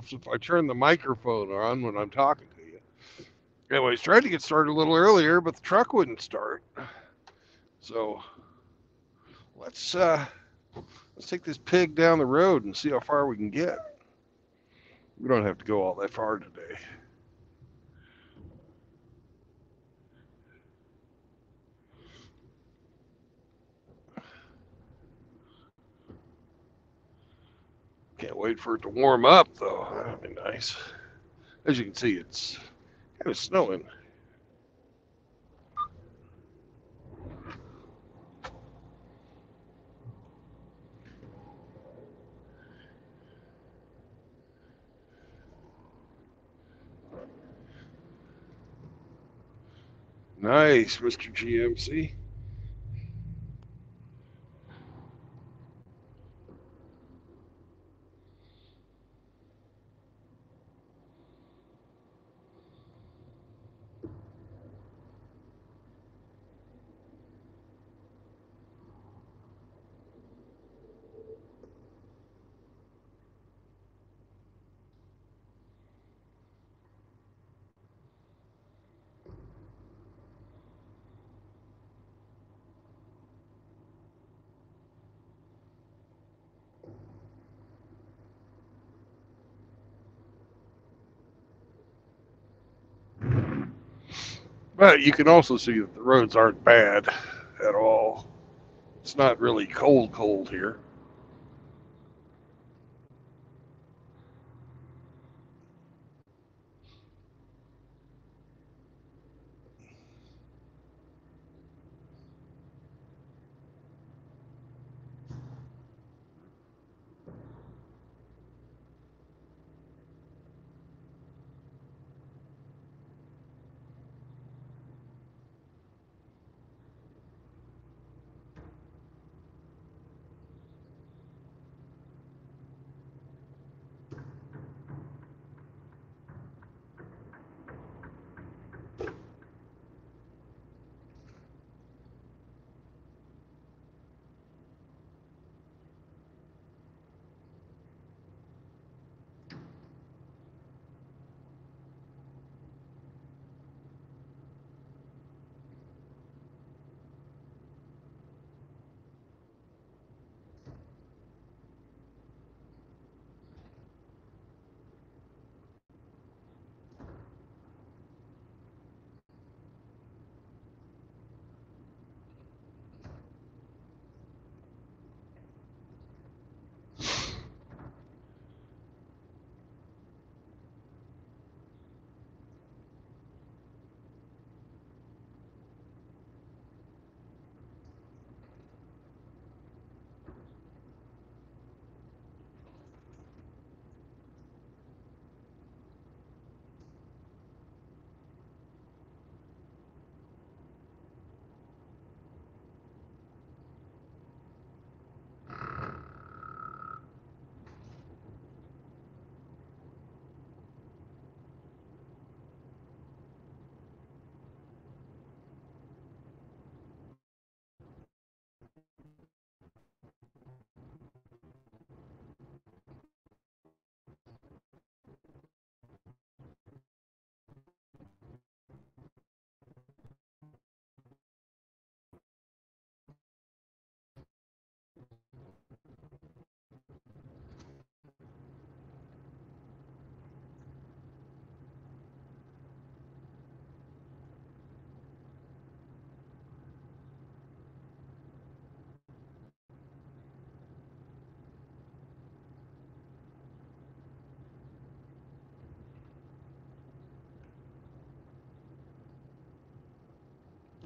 helps if I turn the microphone on when I'm talking to you. Anyways, tried to get started a little earlier, but the truck wouldn't start. So let's uh, let's take this pig down the road and see how far we can get. We don't have to go all that far today. Can't wait for it to warm up though. That'd be nice. As you can see, it's kind of snowing. Nice, Mr. GMC. But you can also see that the roads aren't bad at all. It's not really cold here.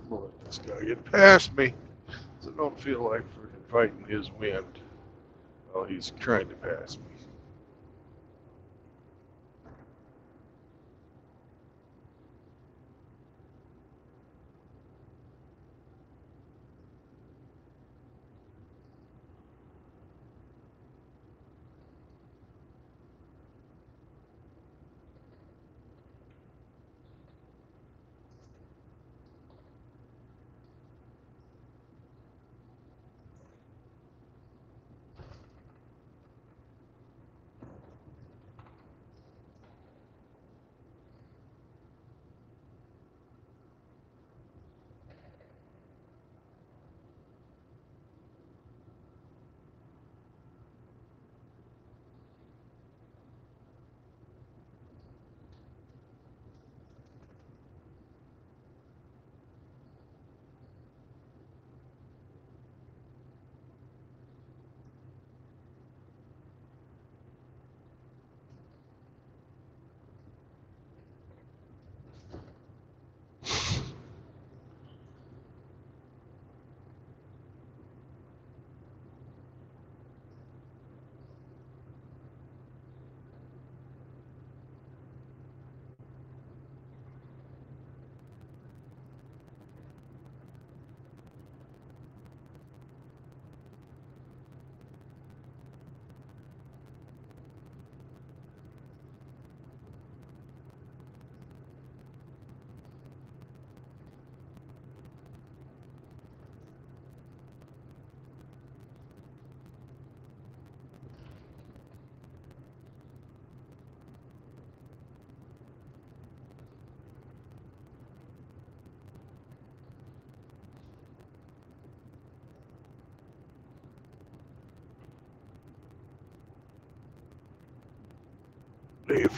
We'll let this guy get past me. I don't feel like freaking fighting his wind while he's trying to pass me.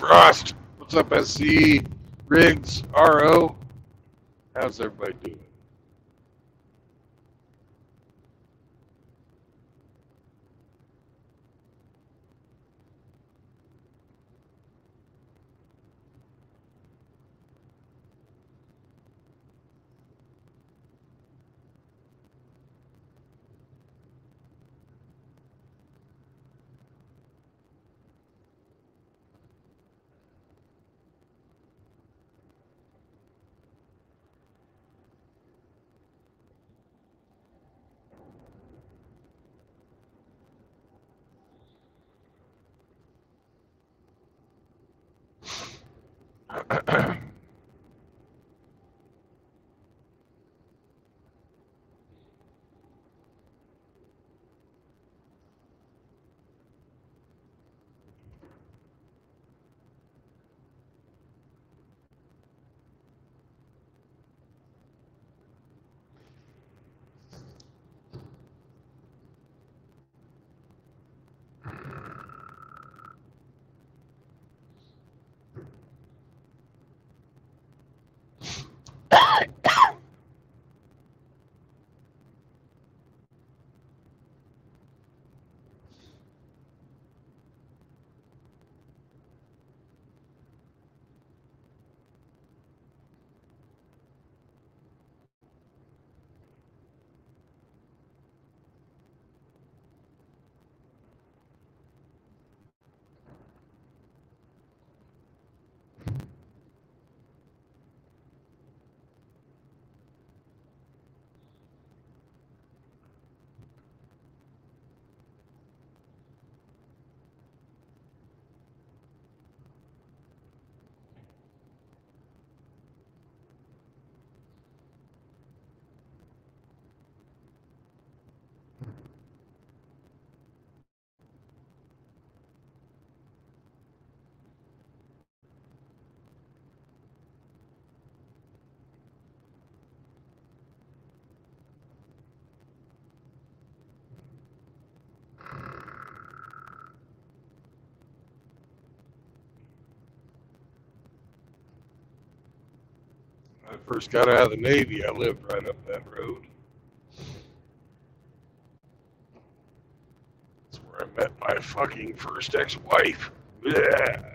Frost. What's up, SC? Riggs, RO. How's everybody doing? I first got out of the Navy, I lived right up that road. That's where I met my fucking first ex-wife. Yeah.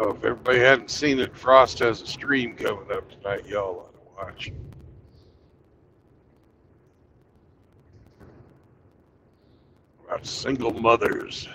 Oh, if everybody hadn't seen it, Frost has a stream coming up tonight. Y'all ought to watch. About single mothers.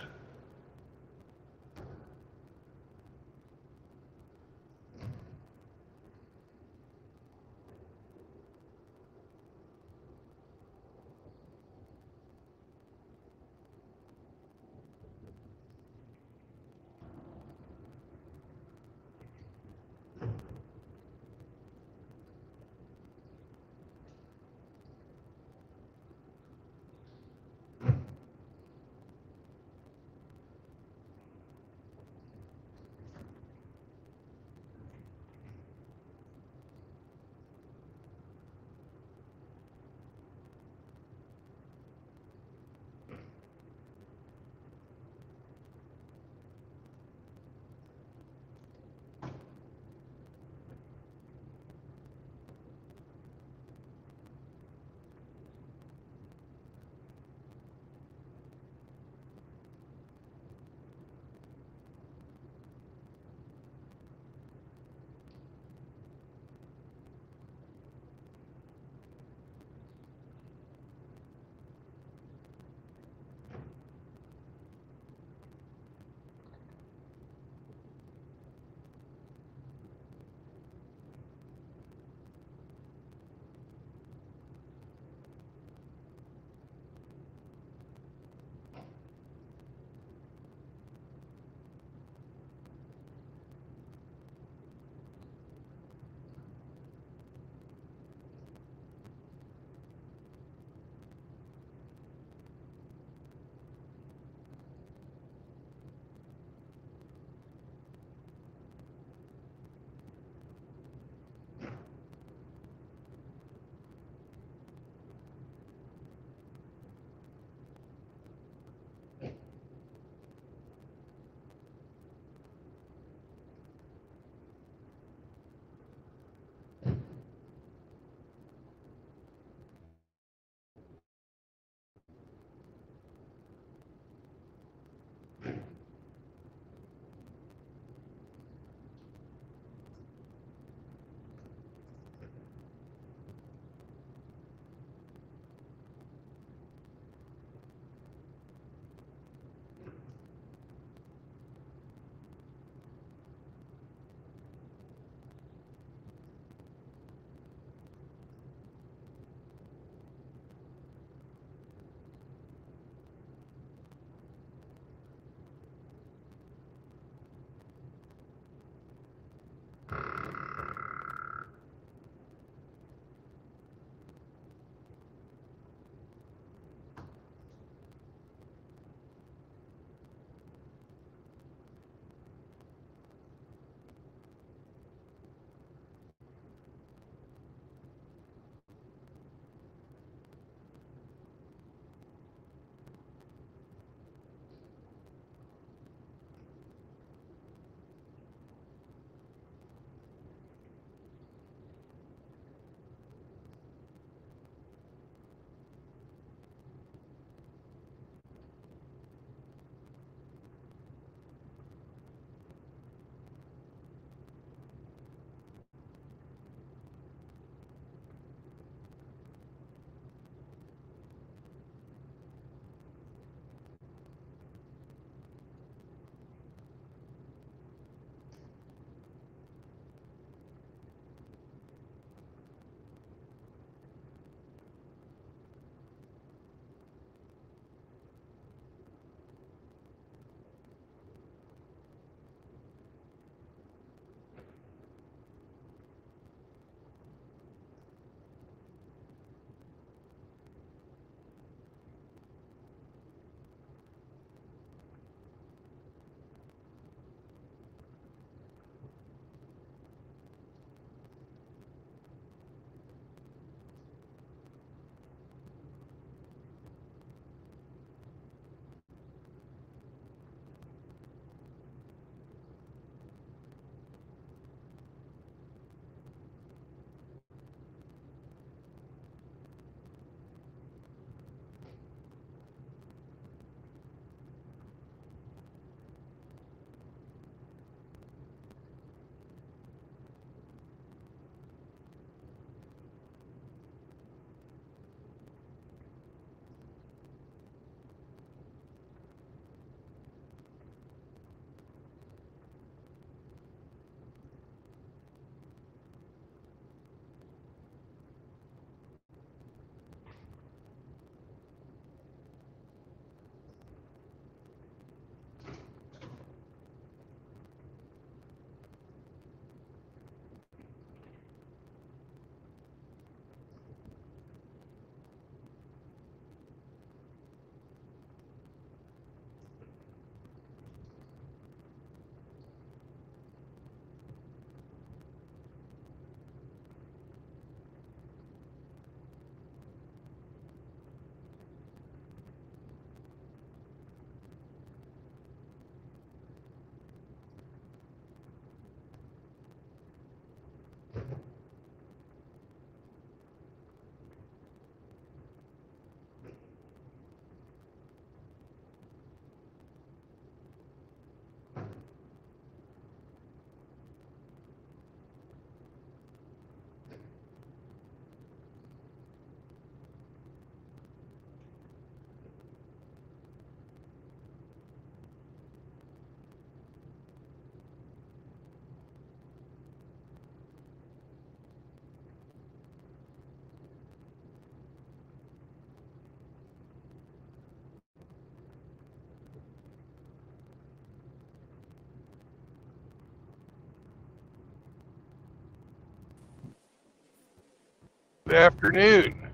Good afternoon.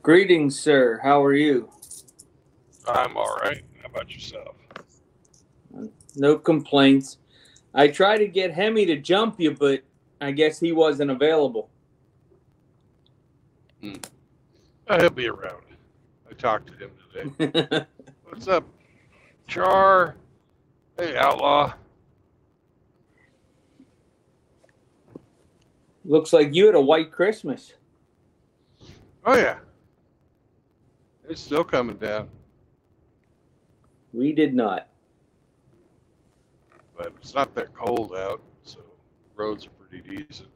Greetings, sir. How are you? I'm all right. How about yourself? No complaints. I tried to get Hemi to jump you, but I guess he wasn't available. He'll be around. I talked to him today. What's up, Char? Hey, Outlaw. Looks like you had a white Christmas. Oh, yeah. It's still coming down, We did not. but it's not that cold out, so roads are pretty decent.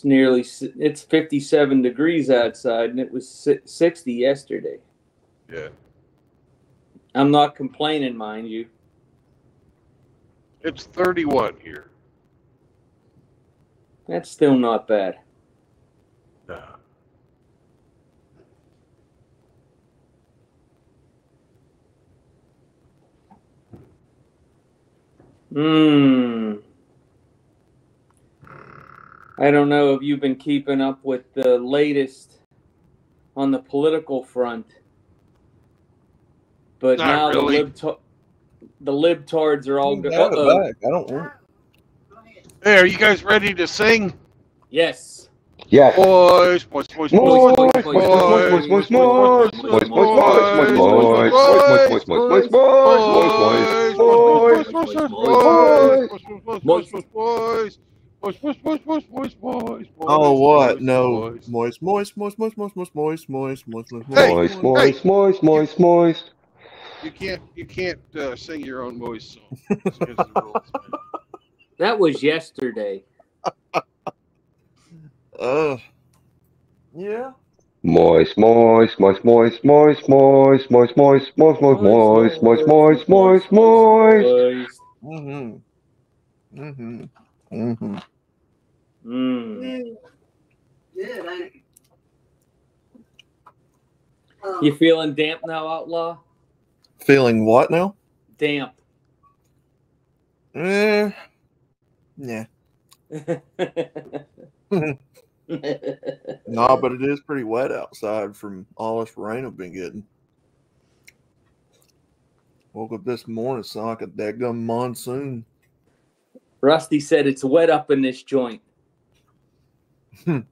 It's 57 degrees outside, and it was 60 yesterday. Yeah. I'm not complaining, mind you. It's 31 here. That's still not bad. No. I don't know if you've been keeping up with the latest on the political front, but Not now really. the libtards are all Back. I don't want. Hey, are you guys ready to sing? Yes. Yes. Boys, boys, boys, boys, boys, boys, boys, boys, boys, boys, boys. Oh, what? No. Moist, moist, moist, moist, moist, moist, moist, moist, moist, moist, Moist, moist, moist, moist, moist. You can't sing your own moist song. It's against the rules, man. That was yesterday. Yeah. Moist, moist, moist, moist, moist, moist, moist, moist, moist, moist, moist, moist, moist, moist, moist. Good, ain't it? You feeling damp now, Outlaw? Feeling what now? Damp. Yeah. No, but it is pretty wet outside from all this rain I've been getting. Woke up this morning, it sounded like a daggum monsoon. Rusty said it's wet up in this joint. Well,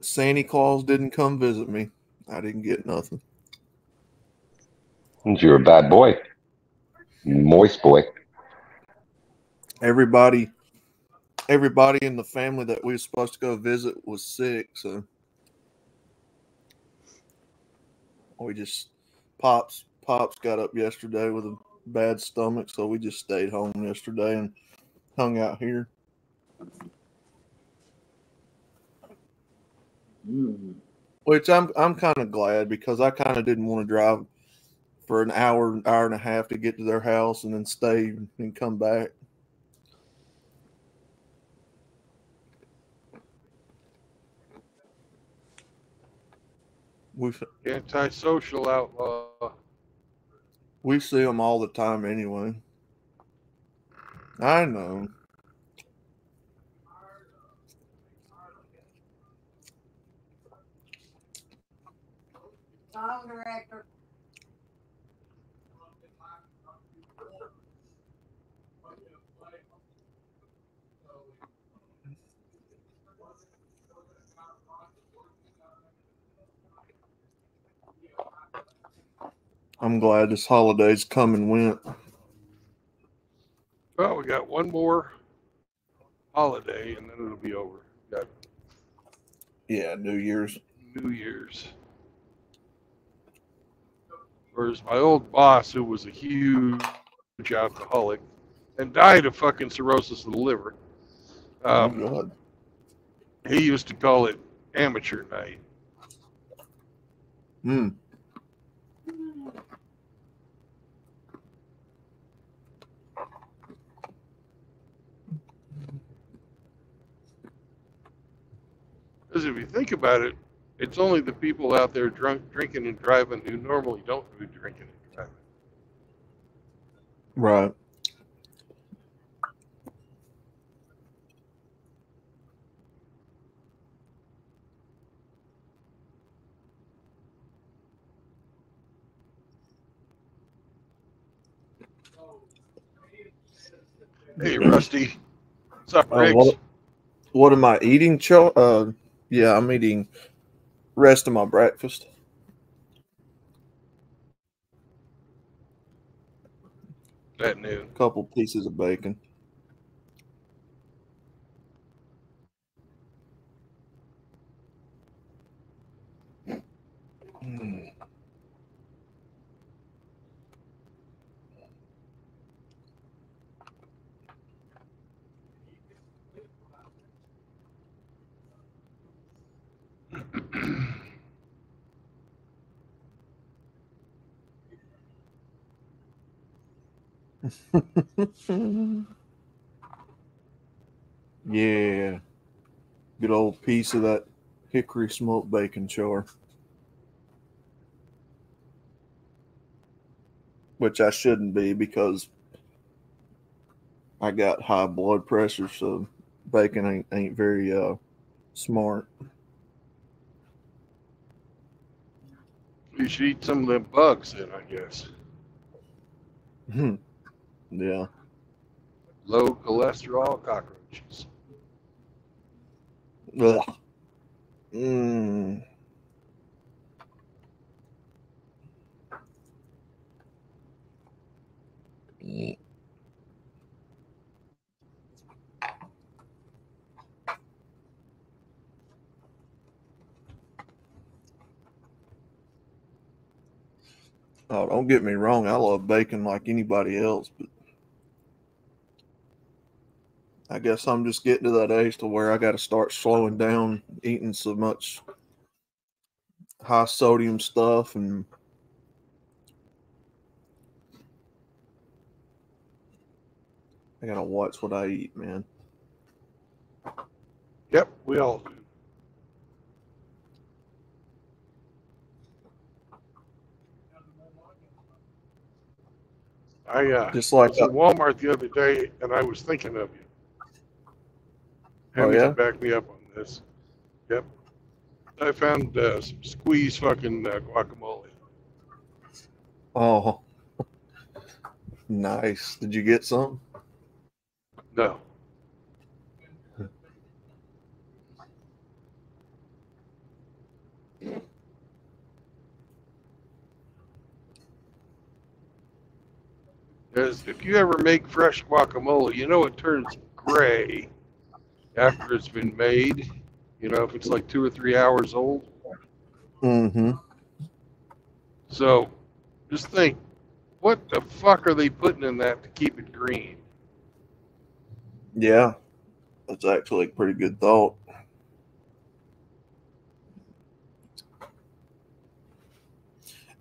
Santa Claus didn't come visit me. I didn't get nothing. You're a bad boy. Moist boy. Everybody in the family that we were supposed to go visit was sick, so we just Pops got up yesterday with a bad stomach, so we just stayed home yesterday and hung out here. Which I'm kind of glad, because I kind of didn't want to drive for an hour and a half to get to their house and then stay and come back. Antisocial outlaw. We see them all the time anyway. I know. Song director. I'm glad this holiday's come and went. Well, we got one more holiday, and then it'll be over. Got New Year's. New Year's. Whereas my old boss, who was a huge alcoholic and died of fucking cirrhosis of the liver, Oh God. he used to call it amateur night. Because if you think about it, it's only the people out there drunk, drinking and driving who normally don't do drinking and driving. Right. Hey, Rusty. What's up, Oh, Riggs? what am I eating? Yeah, I'm eating rest of my breakfast. At noon. A couple pieces of bacon. Mm. Yeah, good old piece of that hickory smoked bacon char, which I shouldn't be because I got high blood pressure, so bacon ain't very smart. You should eat some of them bugs then, I guess. Yeah. Low cholesterol cockroaches. Ugh. Mm. Oh, don't get me wrong. I love bacon like anybody else, but I guess I'm just getting to that age to where I got to start slowing down eating so much high sodium stuff, and I got to watch what I eat, man. Yep, we all do. I Just like, was in Walmart the other day, and I was thinking of you. oh Hemi can yeah, back me up on this. Yep. I found some squeeze fucking guacamole. oh, nice. Did you get some? No. Because if you ever make fresh guacamole, you know it turns gray after it's been made. You know, if it's like 2 or 3 hours old. Mm-hmm. So just think, what the fuck are they putting in that to keep it green? Yeah, that's actually a pretty good thought.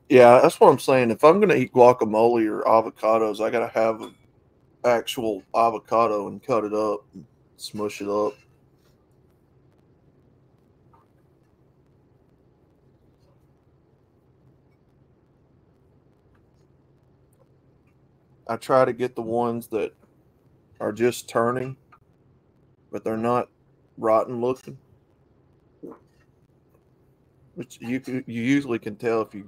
Yeah, that's what I'm saying. If I'm gonna eat guacamole or avocados, I gotta have an actual avocado and cut it up, and smush it up. I try to get the ones that are just turning, but they're not rotten looking. Which you usually can tell if you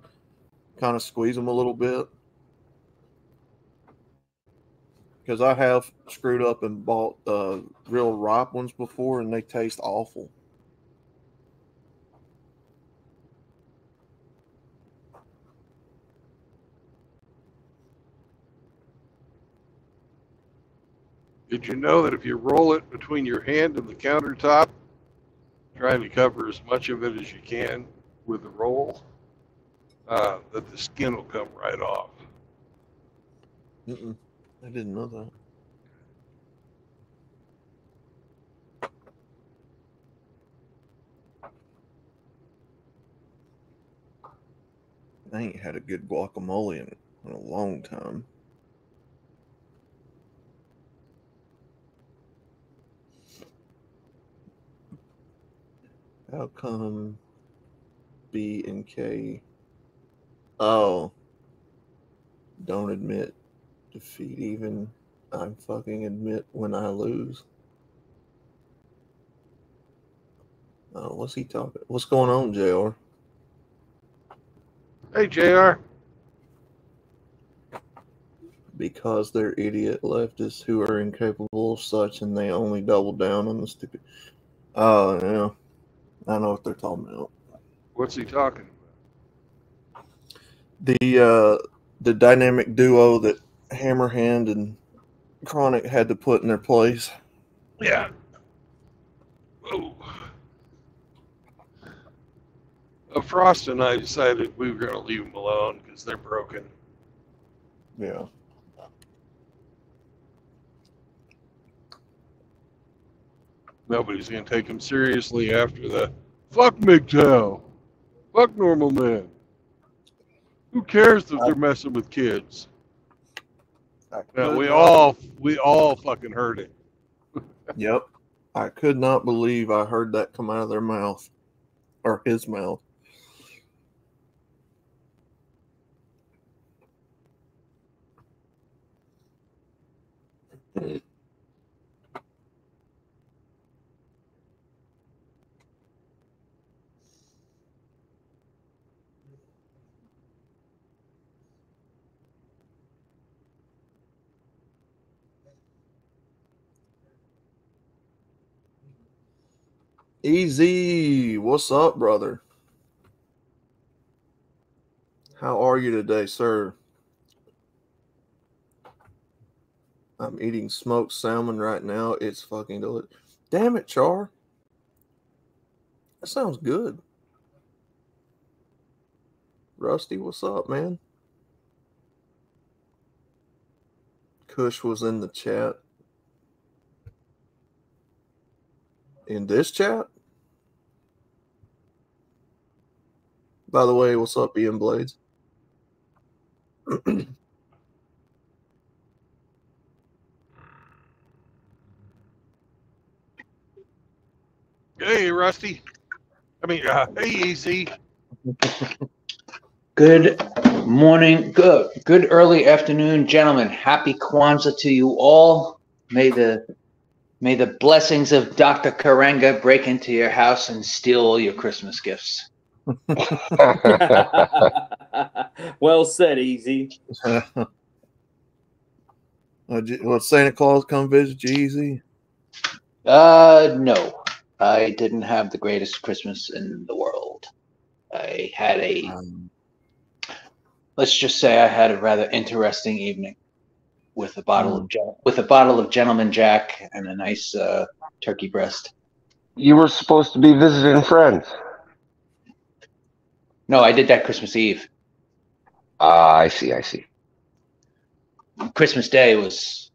kind of squeeze them a little bit. Because I have screwed up and bought real ripe ones before, and they taste awful. Did you know that if you roll it between your hand and the countertop, trying to cover as much of it as you can with the roll, that the skin will come right off? Mm-mm, I didn't know that. I ain't had a good guacamole in a long time. How come B and K? Oh, don't admit. Defeat even I fucking admit when I lose. What's he talking? What's going on, JR? Hey, JR. Because they're idiot leftists who are incapable of such, and they only double down on the stupid. Oh, yeah. I know what they're talking about. What's he talking about? The dynamic duo that Hammerhand and Chronic had to put in their place. Yeah. Oh. Frost and I decided we were going to leave them alone because they're broken. Yeah. Nobody's going to take them seriously after the fuck MGTOW. Fuck normal men. Who cares if they're messing with kids? Yeah, we all fucking heard it. Yep. I could not believe I heard that come out of their mouth. Or his mouth. Easy. What's up, brother? How are you today, sir? I'm eating smoked salmon right now. It's fucking delicious. Damn it, Char. That sounds good. Rusty, what's up, man? Kush was in the chat. In this chat? By the way, what's up, Ian Blades? Hey, Rusty. Hey, Easy. Good morning, good early afternoon, gentlemen. Happy Kwanzaa to you all. May the blessings of Dr. Karenga break into your house and steal all your Christmas gifts. Well said, Easy. Will Santa Claus come visit you, Easy? No. I didn't have the greatest Christmas in the world. I had let's just say I had a rather interesting evening with a bottle of Gentleman Jack and a nice turkey breast. You were supposed to be visiting friends. No, I did that Christmas Eve. I see. Christmas Day was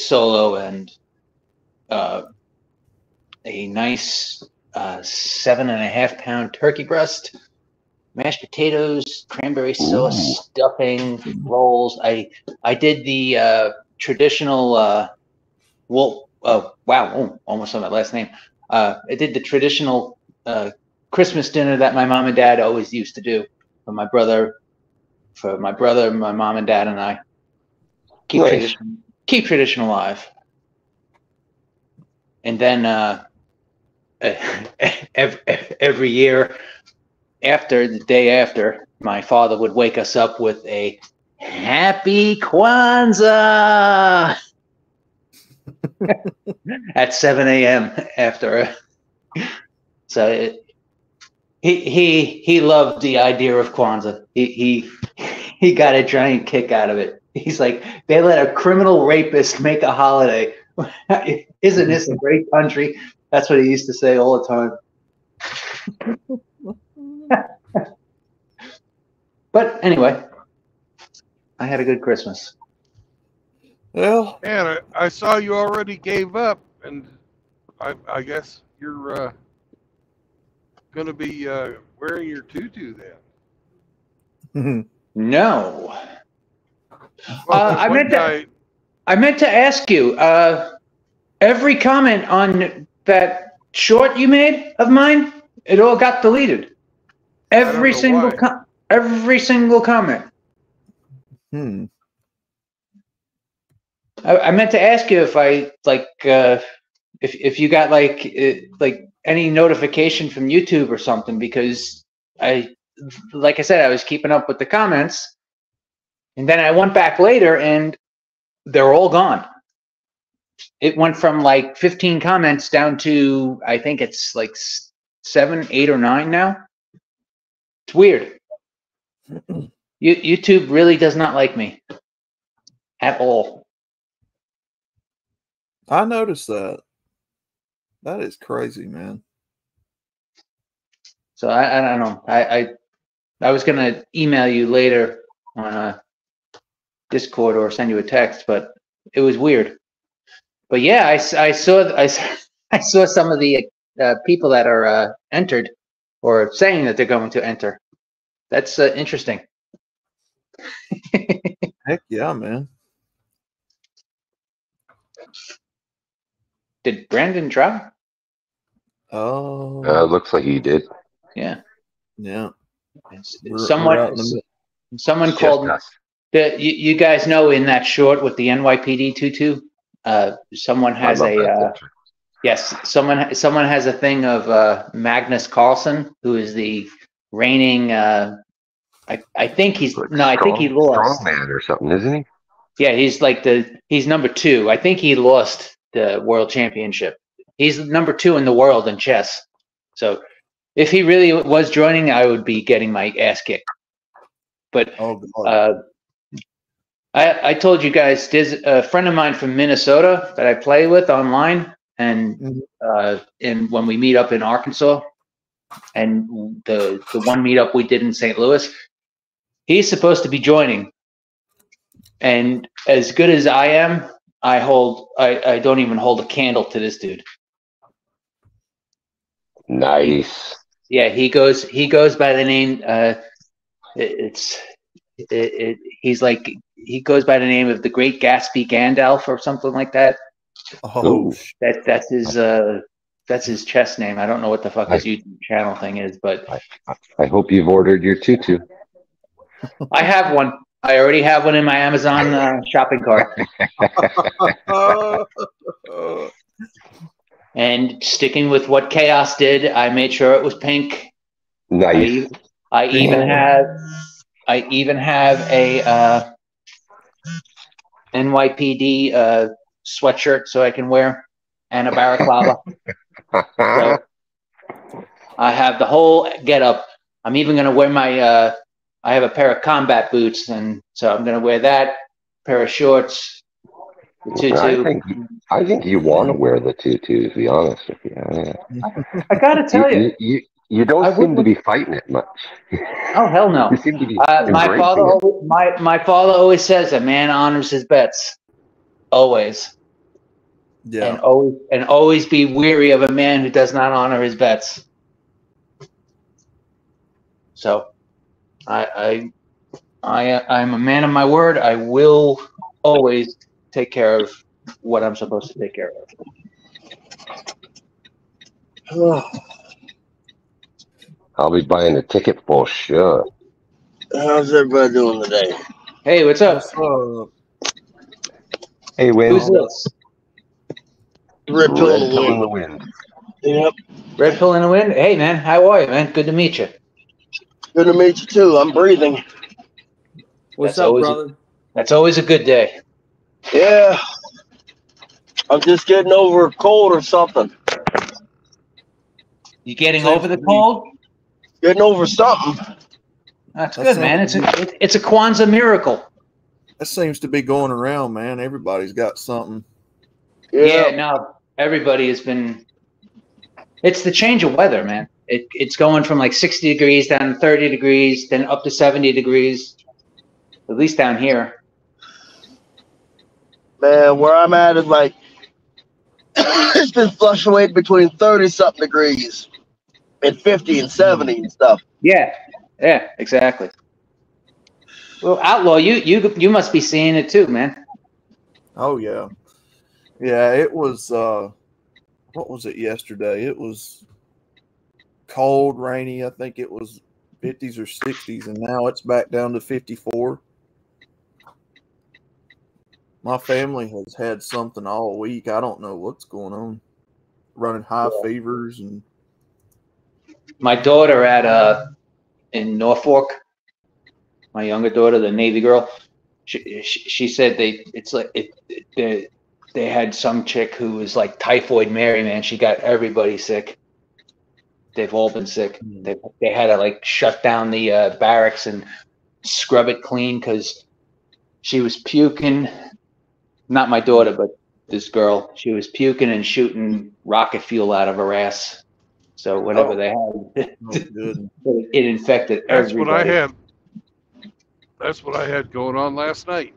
solo and a nice 7.5 pound turkey breast, mashed potatoes, cranberry sauce, stuffing, rolls. I did the traditional almost on my last name. I did the traditional Christmas dinner that my mom and dad always used to do for my brother, my mom and dad, and I. Keep tradition alive. And then every year, the day after, my father would wake us up with a Happy Kwanzaa at 7 a.m. after. So he loved the idea of Kwanzaa. He got a giant kick out of it. He's like, they let a criminal rapist make a holiday. Isn't this a great country? That's what he used to say all the time. But anyway, I had a good Christmas. Well, And I saw you already gave up, and I guess you're going to be wearing your tutu then. No. Well, I meant to ask you. Every comment on that short you made of mine, it all got deleted. Every single comment. Hmm. I meant to ask you if I like if you got like any notification from YouTube or something, because like I said, I was keeping up with the comments, and then I went back later and they're all gone. It went from like 15 comments down to, I think it's like 7, 8, or 9 now. It's weird. YouTube really does not like me at all. I noticed that. That is crazy, man. So I don't know. I was gonna email you later on a Discord or send you a text, but it was weird. But yeah, I saw I saw some of the people that are entered or saying that they're going to enter. That's interesting. Heck yeah, man. Did Brandon drop? Oh, Looks like he did. Yeah. yeah. Someone It's called just us. you guys know in that short with the NYPD tutu. Someone I has love that a picture. yes. Someone has a thing of Magnus Carlsen, who is the reigning. I think he's Like no. I think he lost. Strong man or something, isn't he? Yeah, he's number 2. I think he lost the world championship. He's number 2 in the world in chess. So if he really was joining, I would be getting my ass kicked. But Oh, God. I told you guys, there's a friend of mine from Minnesota that I play with online, and when we meet up in Arkansas, and the one meetup we did in St. Louis, he's supposed to be joining. And as good as I am, I don't even hold a candle to this dude. Nice. Yeah, he goes by the name. He goes by the name of the Great Gatsby Gandalf or something like that. Oh, Ooh. That's his chess name. I don't know what the fuck his YouTube channel thing is, but I hope you've ordered your tutu. I have one. I already have one in my Amazon shopping cart. And sticking with what Chaos did, I made sure it was pink. Nice. I even have a NYPD sweatshirt so I can wear, and a balaclava. So I have the whole getup. I'm even going to wear my. I have a pair of combat boots, and so I'm going to wear that pair of shorts, the tutu. I think you want to wear the tutu, to be honest with you. I got to tell you, you don't seem to be fighting it much. Oh hell no! You seem to be my father always says a man honors his bets, always. yeah. And always be weary of a man who does not honor his bets. So, I'm a man of my word. I will always take care of what I'm supposed to take care of. I'll be buying a ticket for sure. How's everybody doing today? Hey, what's up? Hey, Win. Who's this? Red Pill in the in Wind. the wind. Yep. Red Pill in the Wind? Hey, man. How are you, man? Good to meet you. Good to meet you, too. I'm breathing. What's up, brother? That's always a good day. Yeah. I'm just getting over a cold or something. You getting over the cold? Getting over something. That's good, man. It's a Kwanzaa miracle. That seems to be going around, man. Everybody's got something. Yeah, no, everybody has been. It's the change of weather, man. It's going from like 60 degrees down to 30 degrees, then up to 70 degrees, at least down here. Man, where I'm at is like, it's been fluctuating between 30-something degrees and 50 and 70 and stuff. Yeah, exactly. Well, Outlaw, you must be seeing it too, man. Oh, yeah. Yeah, it was, what was it yesterday? It was cold, rainy. I think it was 50s or 60s, and now it's back down to 54. My family has had something all week. I don't know what's going on. Running high fevers and My daughter in Norfolk, my younger daughter, the Navy girl, she said they had some chick who was like typhoid Mary, man. She got everybody sick. They've all been sick. They had to like shut down the barracks and scrub it clean because she was puking. Not my daughter, but this girl. She was puking and shooting rocket fuel out of her ass. So whatever they had, it infected That's everybody. what I had. That's what I had going on last night.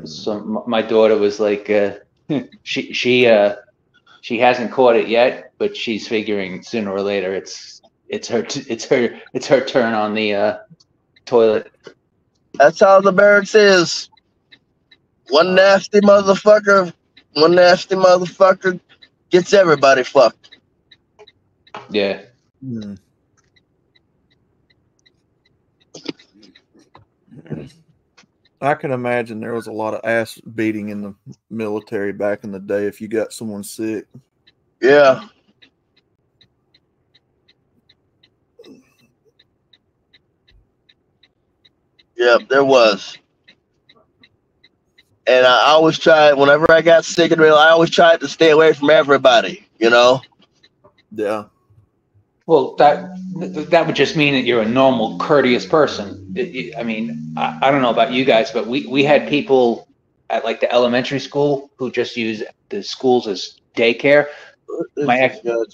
So my daughter was like, she hasn't caught it yet, but she's figuring sooner or later it's her turn on the toilet. That's how the barracks is. One nasty motherfucker gets everybody fucked. Yeah. I can imagine there was a lot of ass beating in the military back in the day if you got someone sick. Yeah. Yep, there was. And I always tried, whenever I got sick and real, I always tried to stay away from everybody, you know? Yeah. Well, that would just mean that you're a normal, courteous person. I mean, I don't know about you guys, but we had people at like the elementary school who just use the schools as daycare. My ex-wife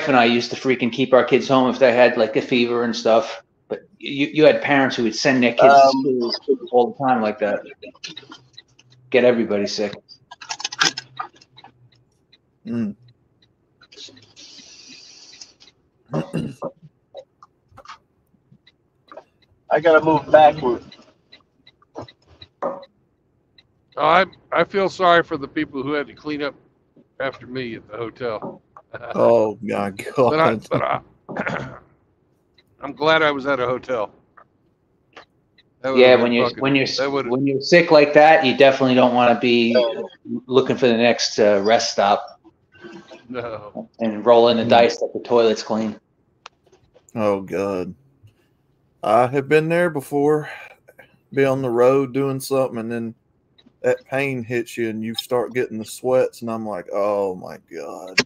and I used to freaking keep our kids home if they had like a fever and stuff. But you had parents who would send their kids to school all the time like that. Get everybody sick. I gotta move backward. I feel sorry for the people who had to clean up after me at the hotel. Oh my God! I'm glad I was at a hotel. Yeah, when you're sick like that, you definitely don't want to be looking for the next rest stop. No. And rolling the dice that the toilet's clean. Oh God. I have been there before. Be on the road doing something, and then that pain hits you, and you start getting the sweats, and I'm like, oh my God.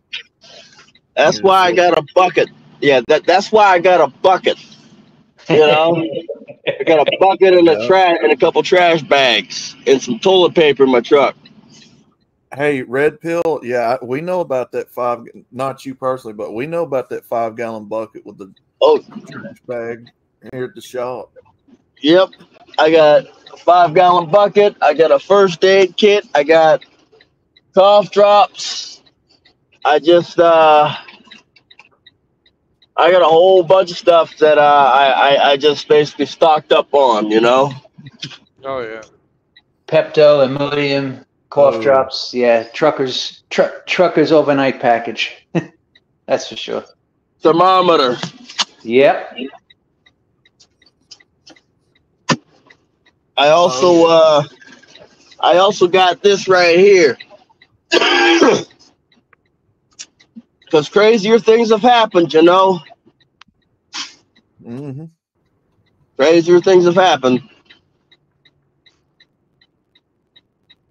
That's why I got a bucket. Yeah, that's why I got a bucket. You know, I got a bucket and a trash and a couple trash bags and some toilet paper in my truck. Hey, Red Pill, yeah, we know about that not you personally, but we know about that 5-gallon bucket with the trash bag here at the shop. Yep. I got a 5-gallon bucket. I got a first aid kit. I got cough drops. I got a whole bunch of stuff that I just basically stocked up on, you know? Oh, yeah. Pepto, Imodium, cough drops. Yeah, truckers overnight package. That's for sure. Thermometer. Yep. I also got this right here. Because crazier things have happened, you know? Mm-hmm. Crazier things have happened.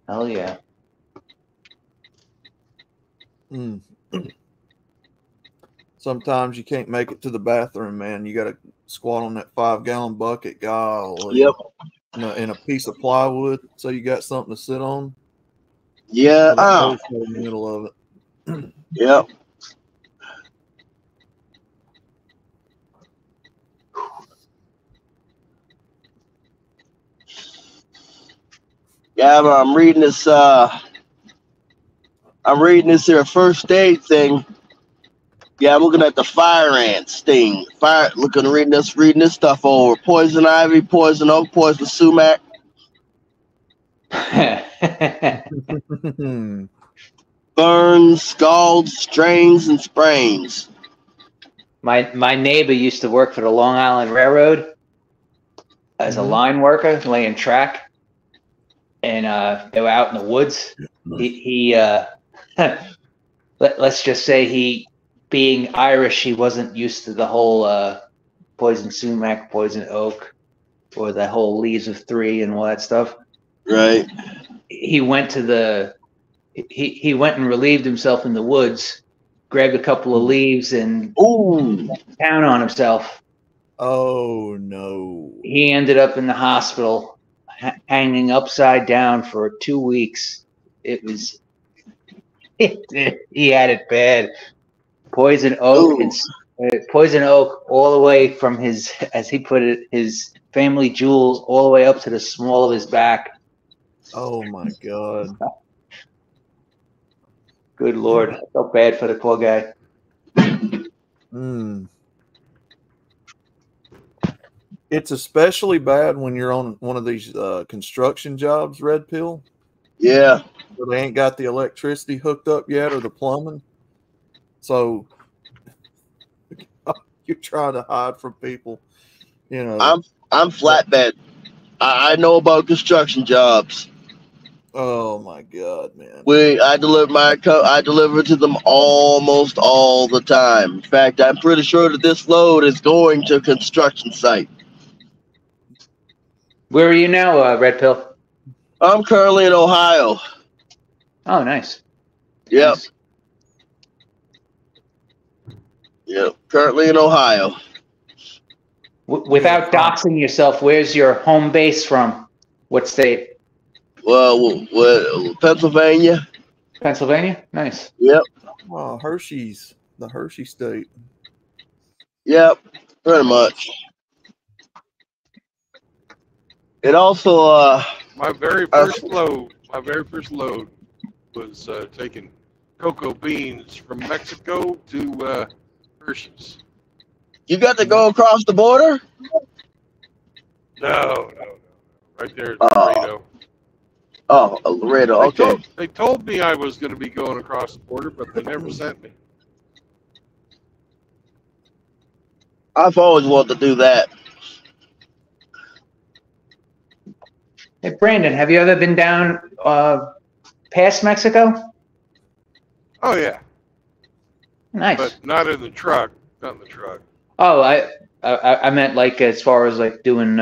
Hell yeah. Sometimes you can't make it to the bathroom, man. You got to squat on that 5-gallon bucket. Golly. Yep. And a piece of plywood, so you got something to sit on. Yeah. In the middle of it. Yep. Yeah, I'm reading this here first aid thing. Yeah, I'm looking at the fire ant sting. Reading this stuff over. Poison ivy, poison oak, poison sumac. Burns, scalds, strains, and sprains. My neighbor used to work for the Long Island Railroad, as a line worker laying track, and they were out in the woods. Let's just say he, being Irish, he wasn't used to the whole poison sumac, poison oak, or the whole leaves of 3 and all that stuff. Right. He went to he went and relieved himself in the woods, grabbed a couple of leaves, and down on himself. Oh no! He ended up in the hospital, hanging upside down for 2 weeks. It was, he had it bad. Poison oak, poison oak, all the way from his, as he put it, his family jewels, all the way up to the small of his back. Oh my God! Good Lord, I felt bad for the poor guy. It's especially bad when you're on one of these construction jobs, Red Pill. Yeah. Where they ain't got the electricity hooked up yet or the plumbing. So you're trying to hide from people. You know. I'm flatbed. I know about construction jobs. Oh my God, man! I deliver to them almost all the time. In fact, I'm pretty sure that this load is going to a construction site. Where are you now, Red Pill? I'm currently in Ohio. Oh, nice. Yep. Nice. Yep. Currently in Ohio. Without doxing yourself, where's your home base from? What state? Well, Pennsylvania. Pennsylvania? Nice. Yep. Oh, Hershey's, the Hershey state. Yep, pretty much. It also my very first load was taking cocoa beans from Mexico to Hershey's. You got to go across the border? No. Right there in Laredo. Oh, Laredo, okay. They told me I was going to be going across the border, but they never sent me. I've always wanted to do that. Hey, Brandon, have you ever been down past Mexico? Oh, yeah. Nice. But not in the truck. Not in the truck. Oh, I meant like as far as like doing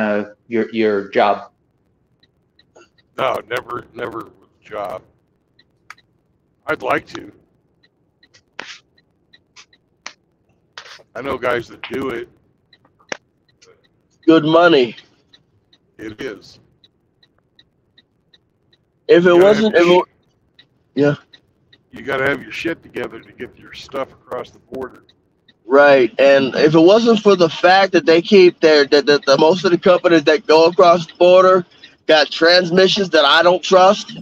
your job. No, never with a job. I'd like to. I know guys that do it. Good money. It is. If it wasn't, yeah. You got to have your shit together to get your stuff across the border. Right, and if it wasn't for the fact that they keep the most of the companies that go across the border got transmissions that I don't trust,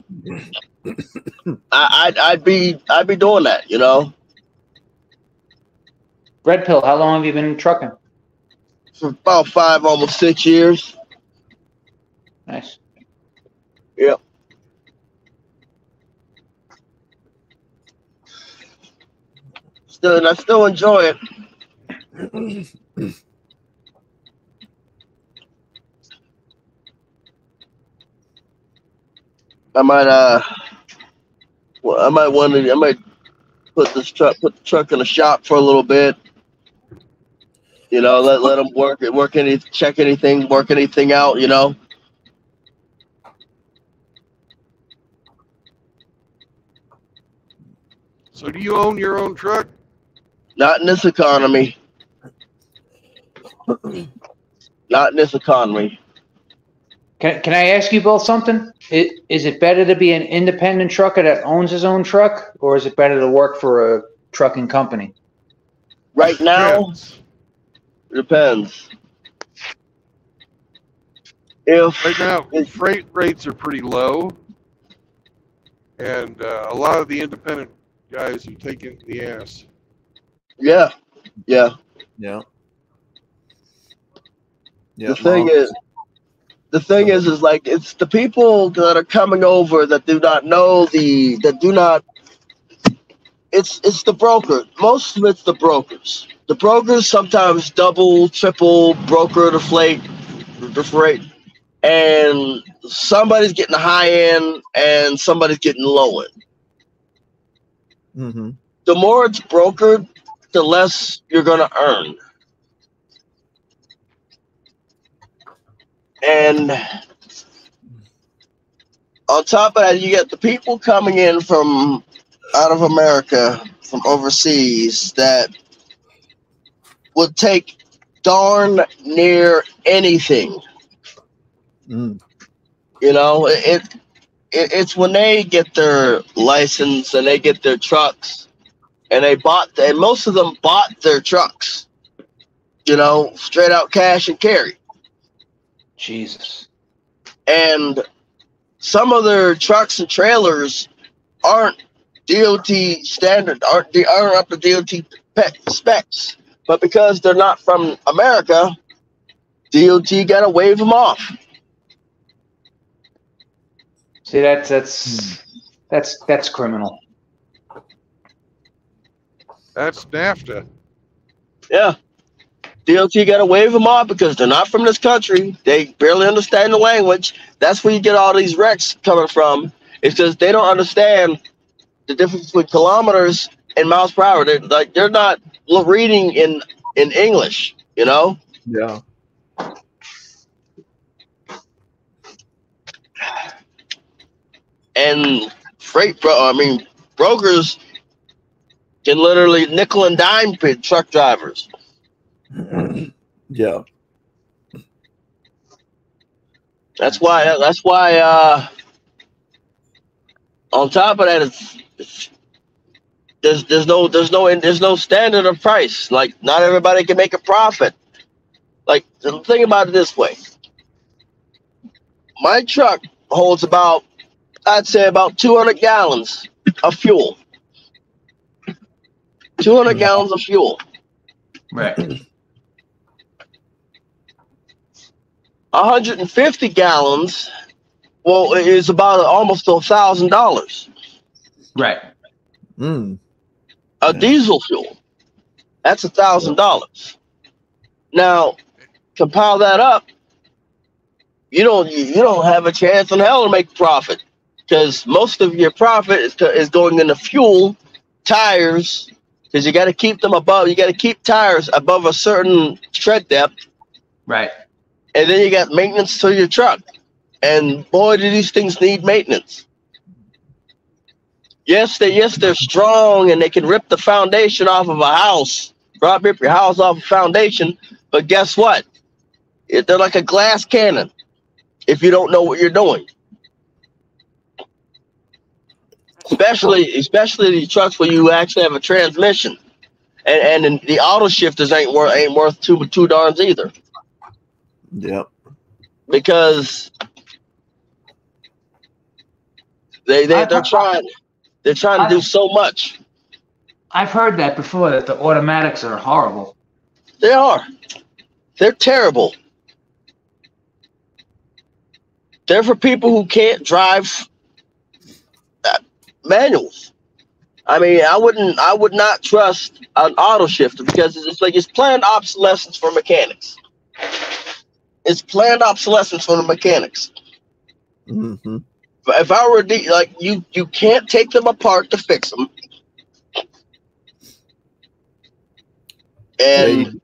I'd be doing that, you know. Red Pill, how long have you been trucking? For about 5, almost 6 years. Nice. Yep. And I still enjoy it. I might put the truck in the shop for a little bit. You know, let them work anything out. You know. So, do you own your own truck? Not in this economy. Not in this economy. Can I ask you both something? Is it better to be an independent trucker that owns his own truck, or is it better to work for a trucking company? Right now, it depends. Right now, freight rates are pretty low, and a lot of the independent guys are taking the ass. Yeah. Yeah. The thing is like it's the people that are coming over that do not know it's the broker. Most of it's the brokers. The brokers sometimes double, triple broker the freight, the freight, and somebody's getting the high end and somebody's getting the low end. Mm-hmm. The more it's brokered, the less you're going to earn. And on top of that, you get the people coming in from out of America, from overseas, that would take darn near anything. Mm. You know, it's when they get their license and they get their trucks, and and most of them bought their trucks, you know, straight out cash and carry. Jesus. And some of their trucks and trailers aren't DOT standard, aren't up to DOT specs. But because they're not from America, DOT got to wave them off. See, that's criminal. That's NAFTA. Yeah. DOT got to wave them off because they're not from this country. They barely understand the language. That's where you get all these wrecks coming from. It's because they don't understand the difference between kilometers and miles per hour. They're not reading in English, you know? Yeah. And brokers can literally nickel and dime truck drivers. Yeah. That's why on top of that, there's no standard of price. Like, not everybody can make a profit. Like, think about it this way. My truck holds I'd say about 200 gallons of fuel. 200 gallons of fuel. Right. 150 gallons, well, is about almost $1,000. Right. Mm. A diesel fuel, that's $1,000. Now, compile that up, you don't have a chance in hell to make profit, because most of your profit is going into fuel, tires, because you got to keep them above. You got to keep tires above a certain tread depth. Right. And then you got maintenance to your truck. And boy, do these things need maintenance. Yes, they're strong and they can rip the foundation off of a house. Rip your house off a foundation. But guess what? They're like a glass cannon if you don't know what you're doing. Especially the trucks where you actually have a transmission. And the auto shifters ain't worth two darns either. Yep. Because they're trying to do so much. I've heard that before, that the automatics are horrible. They are. They're terrible. They're for people who can't drive manuals. I mean, I would not trust an auto shifter because it's planned obsolescence for mechanics. It's planned obsolescence for the mechanics. Mm-hmm. If I were you can't take them apart to fix them. And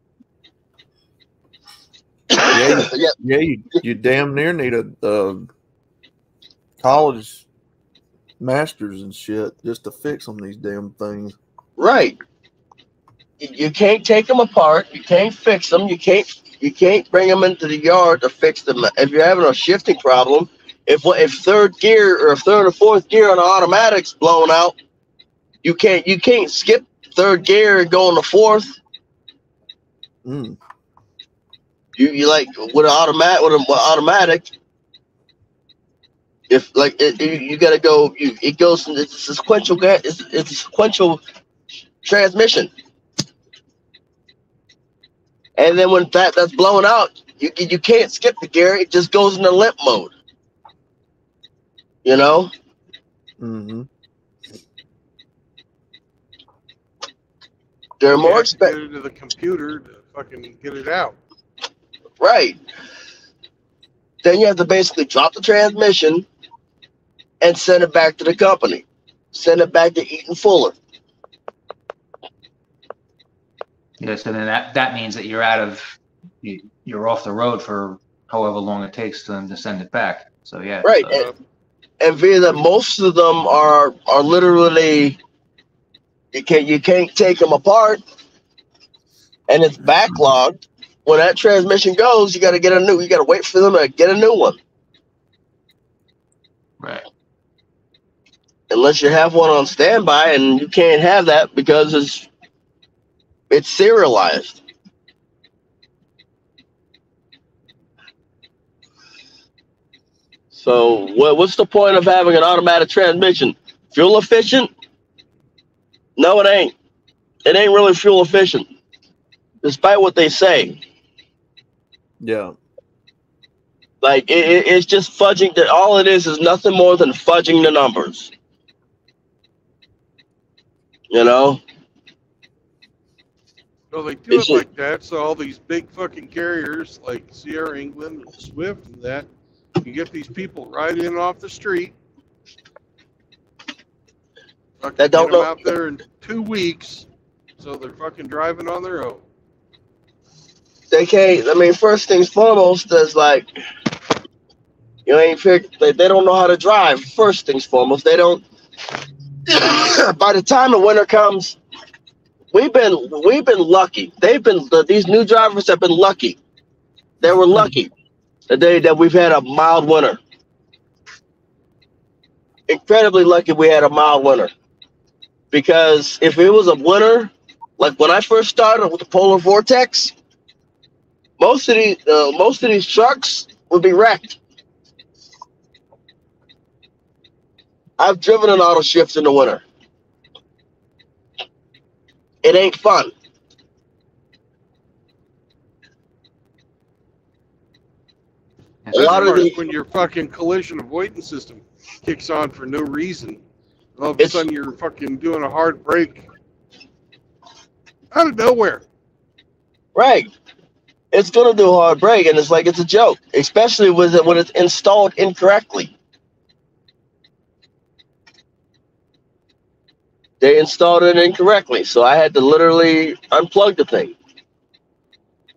you damn near need a college masters and shit just to fix them, these damn things. Right. You can't take them apart. You can't fix them. You can't bring them into the yard to fix them. If you're having a shifting problem, if third gear or third or fourth gear on the automatic's blown out, you can't skip third gear and go on the fourth. Mm. You like with an automatic. If you got to go, it goes. It's a sequential. It's a sequential transmission. And then when that's blown out, you can't skip the gear. It just goes into limp mode. You know? Mm-hmm. They're more expensive. Get into the computer to fucking get it out. Right. then you have to basically drop the transmission and send it back to the company. Send it back to Eaton Fuller. Yeah, so then that means that you're off the road for however long it takes for them to send it back. So yeah. Right. And via that, most of them are literally, you can't take them apart, and it's backlogged. When that transmission goes, you got to wait for them to get a new one. Right. Unless you have one on standby, and you can't have that because it's serialized. So what's the point of having an automatic transmission? Fuel efficient? No, it ain't. It ain't really fuel efficient, despite what they say. Yeah. Like, it's just fudging. All it is nothing more than fudging the numbers. You know? So they do it like that, so all these big fucking carriers like Sierra England and Swift and that, you get these people right in off the street. That don't know out there in 2 weeks, so they're fucking driving on their own. They can't. I mean, first things foremost is like, you ain't they don't know how to drive. First things foremost, they don't. By the time the winter comes, we've been lucky. These new drivers have been lucky. They were lucky the day that we've had a mild winter. Incredibly lucky we had a mild winter. Because if it was a winter, like when I first started with the polar vortex, most of these trucks would be wrecked. I've driven an auto shift in the winter. It ain't fun. A lot of when your fucking collision avoidance system kicks on for no reason, all of a sudden you're fucking doing a hard brake out of nowhere. Right. It's gonna do a hard brake, and it's like it's a joke, especially when it's installed incorrectly. They installed it incorrectly, so I had to literally unplug the thing.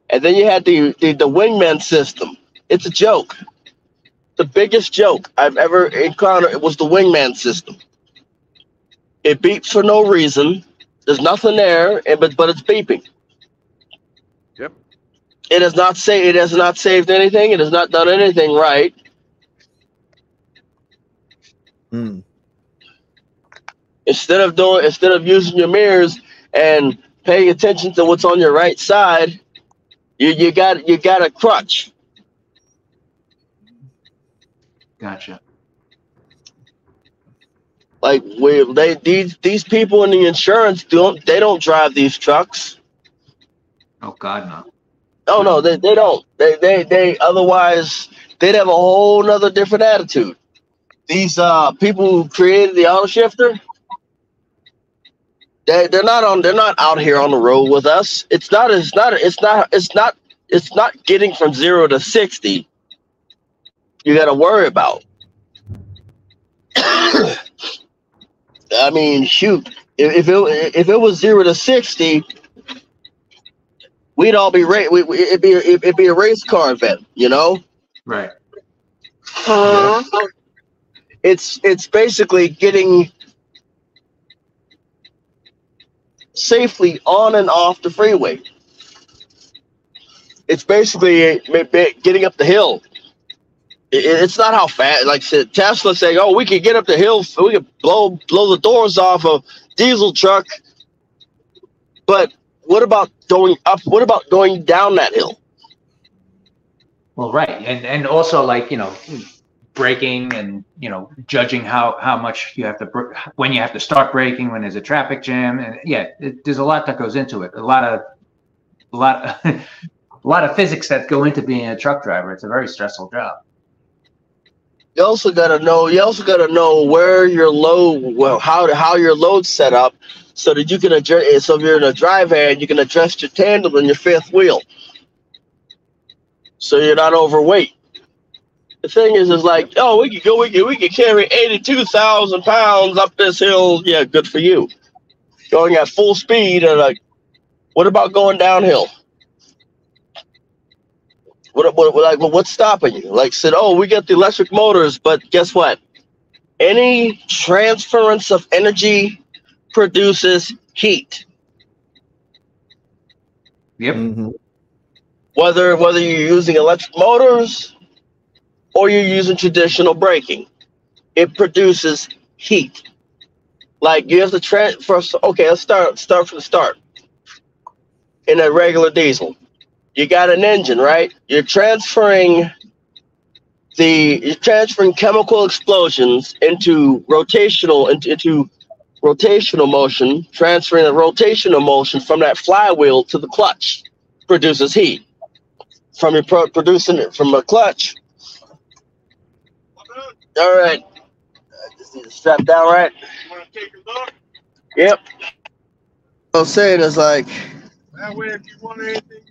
And then you had the wingman system. It's a joke. The biggest joke I've ever encountered was the wingman system. It beeps for no reason. There's nothing there, but it's beeping. Yep. It has not saved anything. It has not done anything right. Instead of using your mirrors and paying attention to what's on your right side, you got a crutch. Gotcha. Like these people in the insurance don't drive these trucks. Oh God, no. Oh no, they don't. They otherwise they'd have a whole nother different attitude. These people who created the auto shifter, they're not out here on the road with us. It's not getting from 0 to 60. You got to worry about. I mean, shoot, if it was 0 to 60, we'd all be it'd be a race car event, you know? Right. It's basically getting safely on and off the freeway. It's basically getting up the hill. It's not how fast. Like Tesla saying, "Oh, we can get up the hill. We can blow the doors off a diesel truck." But what about going up? What about going down that hill? Well, right, and also like braking and judging how much you have to when you have to start braking when there's a traffic jam, and there's a lot that goes into it. A lot of physics that go into being a truck driver. It's a very stressful job. You also gotta know where your load, how your load's set up, so that you can adjust. So if you're in a drive hand, you can adjust your tandem and your fifth wheel, so you're not overweight. The thing is like, oh, we could carry 82,000 pounds up this hill. Yeah, good for you. Going at full speed, and like, what about going downhill? What's stopping you? Like said, oh, we got the electric motors, but guess what? Any transference of energy produces heat. Yep. Mm-hmm. Whether you're using electric motors or you're using traditional braking, it produces heat. Like you have to transfer. Okay, let's start from the start. In a regular diesel, you got an engine, right? You're transferring chemical explosions into rotational motion, transferring the rotational motion from that flywheel to the clutch, produces heat. From your producing it from a clutch. All right, just need to strap down right. You want to take a look? Yep. What I was saying is like, That way, if you want anything.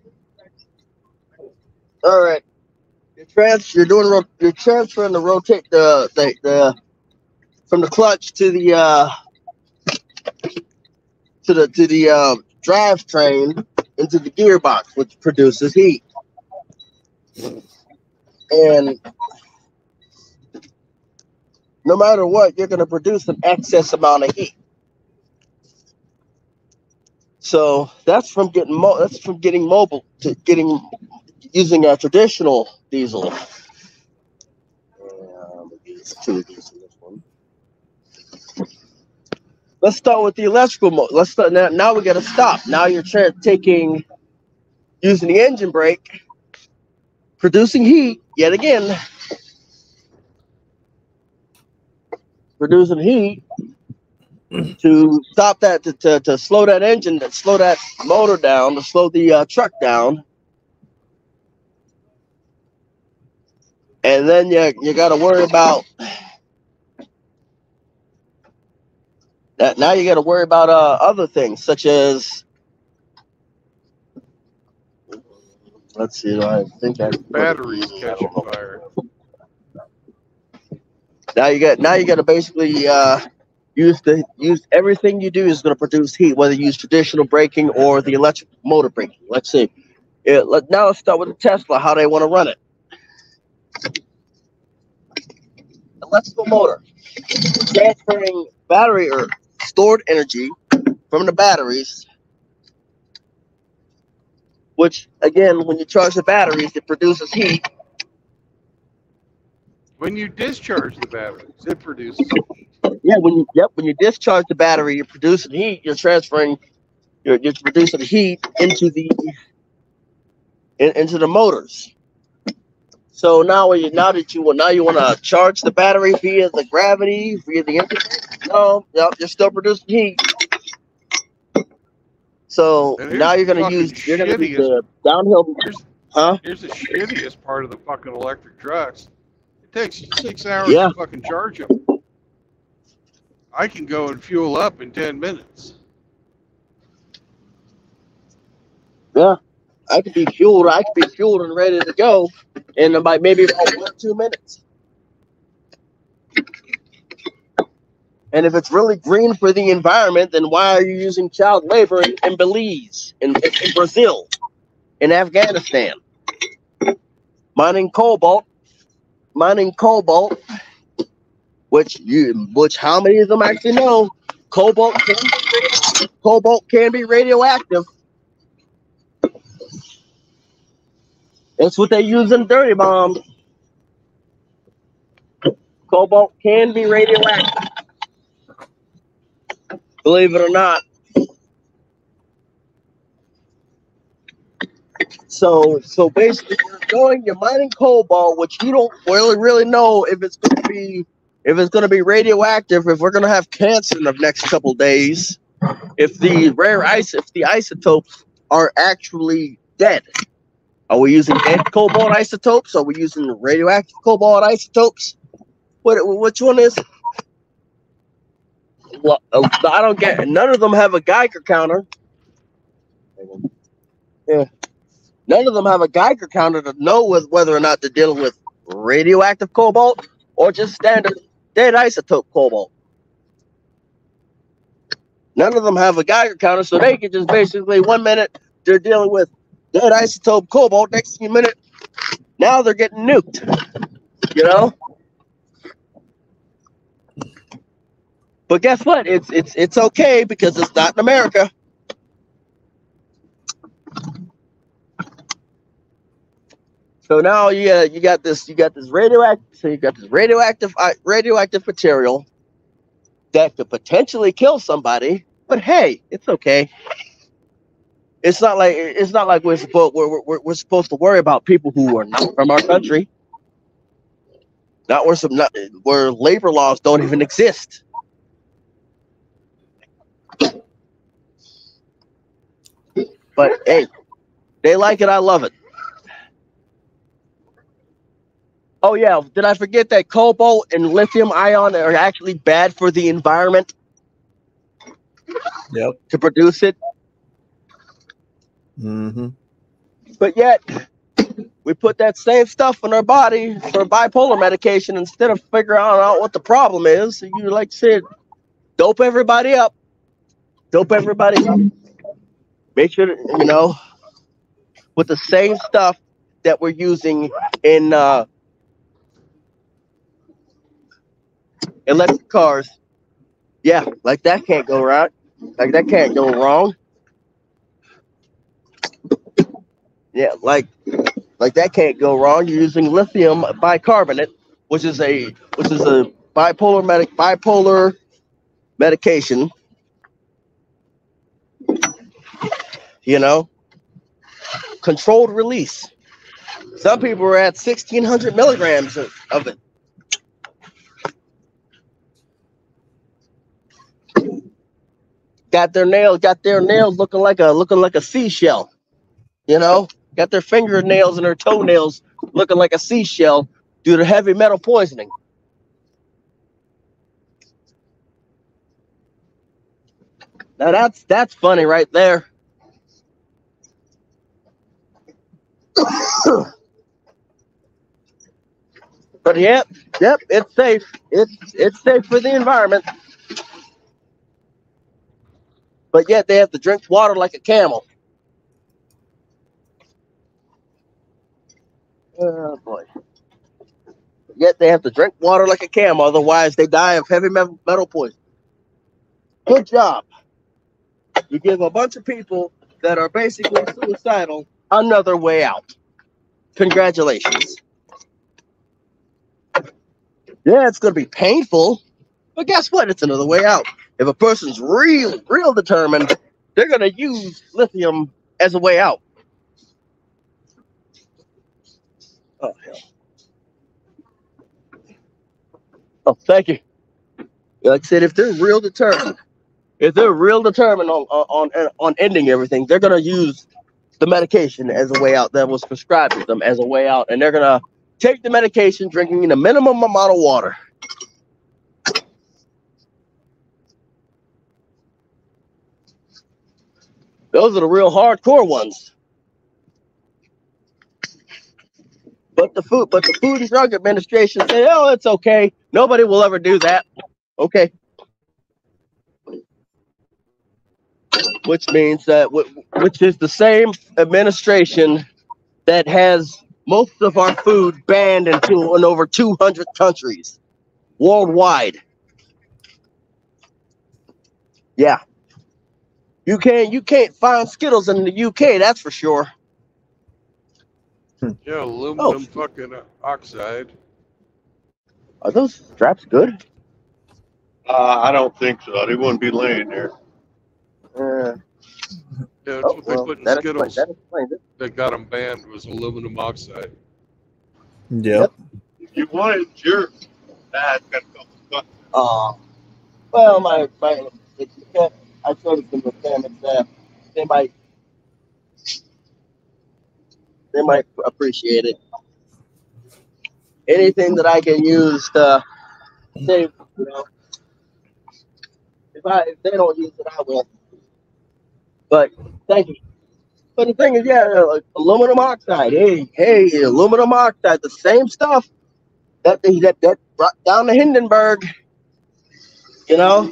all right, you're transferring the rotate the from the clutch to the drivetrain into the gearbox, which produces heat. And no matter what, you're going to produce an excess amount of heat. So that's from getting mobile to using a traditional diesel. Let's start with the electrical mode. Now we got to stop. Now you're using the engine brake, producing heat yet again. Producing heat to stop that, to slow that engine, to slow that motor down, to slow the truck down. And then you got to worry about that. Now you got to worry about other things, such as, let's see, I think Batteries catching fire. Now you got to basically use everything you do is going to produce heat, whether you use traditional braking or the electric motor braking. Let's see. Now let's start with the Tesla, how they want to run it. Electrical motor, transferring battery or stored energy from the batteries, which again, when you charge the batteries, it produces heat. When you discharge the batteries, it produces heat. Yeah, when you discharge the battery, you're producing heat. You're producing heat into the motors. So now you want to charge the battery via the gravity, via the engine. No, you're still producing heat. So now you're gonna use the downhill. Here's the shittiest part of the fucking electric trucks. It takes 6 hours to fucking charge them. I can go and fuel up in 10 minutes. Yeah, I could be fueled and ready to go in about maybe 1 or 2 minutes. And if it's really green for the environment, then why are you using child labor in Belize, in Brazil, in Afghanistan, mining cobalt, which how many of them actually know cobalt can be radioactive. That's what they use in dirty bombs. Cobalt can be radioactive. Believe it or not. So basically you're mining cobalt, which you don't really know if it's gonna be radioactive, if we're gonna have cancer in the next couple days, if the isotopes are actually dead. Are we using dead cobalt isotopes? Are we using radioactive cobalt isotopes? Which one is it? Well, I don't get it. None of them have a Geiger counter. Yeah. None of them have a Geiger counter to know whether or not they're dealing with radioactive cobalt or just standard dead isotope cobalt. None of them have a Geiger counter, so they can just basically 1 minute they're dealing with dead isotope cobalt, next minute now they're getting nuked. You know? But guess what? It's okay because it's not in America. So now you got this radioactive material that could potentially kill somebody. But hey, it's okay. It's not like we're supposed to worry about people who are not from our country. Not where labor laws don't even exist. But hey, they like it. I love it. Oh yeah, did I forget that cobalt and lithium ion are actually bad for the environment? Yep. To produce it. Mm-hmm. But yet, we put that same stuff in our body for bipolar medication instead of figuring out what the problem is. You like said, dope everybody up. Dope everybody up. Make sure that, with the same stuff that we're using in electric cars. Yeah, like that can't go right. Like that can't go wrong. Yeah, like that can't go wrong. You're using lithium bicarbonate, which is a bipolar medication. Controlled release. Some people are at 1,600 milligrams of it. Got their nails looking like a seashell. Got their fingernails and their toenails looking like a seashell due to heavy metal poisoning. Now that's funny right there. But yep, it's safe. It's safe for the environment. But yet they have to drink water like a camel. Oh boy. Yet they have to drink water like a camel, otherwise they die of heavy metal poison. Good job. You give a bunch of people that are basically suicidal another way out. Congratulations. Yeah, it's going to be painful, but guess what? It's another way out. If a person's real determined, they're going to use lithium as a way out. Oh, hell. Oh, thank you. Like I said, if they're real determined on ending everything, they're going to use the medication as a way out that was prescribed to them as a way out. And they're going to take the medication, drinking the minimum amount of water. Those are the real hardcore ones. But the Food and Drug Administration say, oh, it's okay. Nobody will ever do that. Okay. Which means that, which is the same administration that has most of our food banned in over 200 countries worldwide. Yeah. You can't find Skittles in the UK, that's for sure. Yeah, aluminum fucking oxide. Are those straps good? I don't think so. They wouldn't be laying there. Yeah, that's what they put in Skittles. That explains it. That got them banned was aluminum oxide. Yep. If you wanted your dad's got a couple bucks. Well, I showed it to the family staff. They might appreciate it. Anything that I can use to save, if they don't use it, I will. But thank you. But the thing is, aluminum oxide. Hey, aluminum oxide, the same stuff that right down the Hindenburg, you know.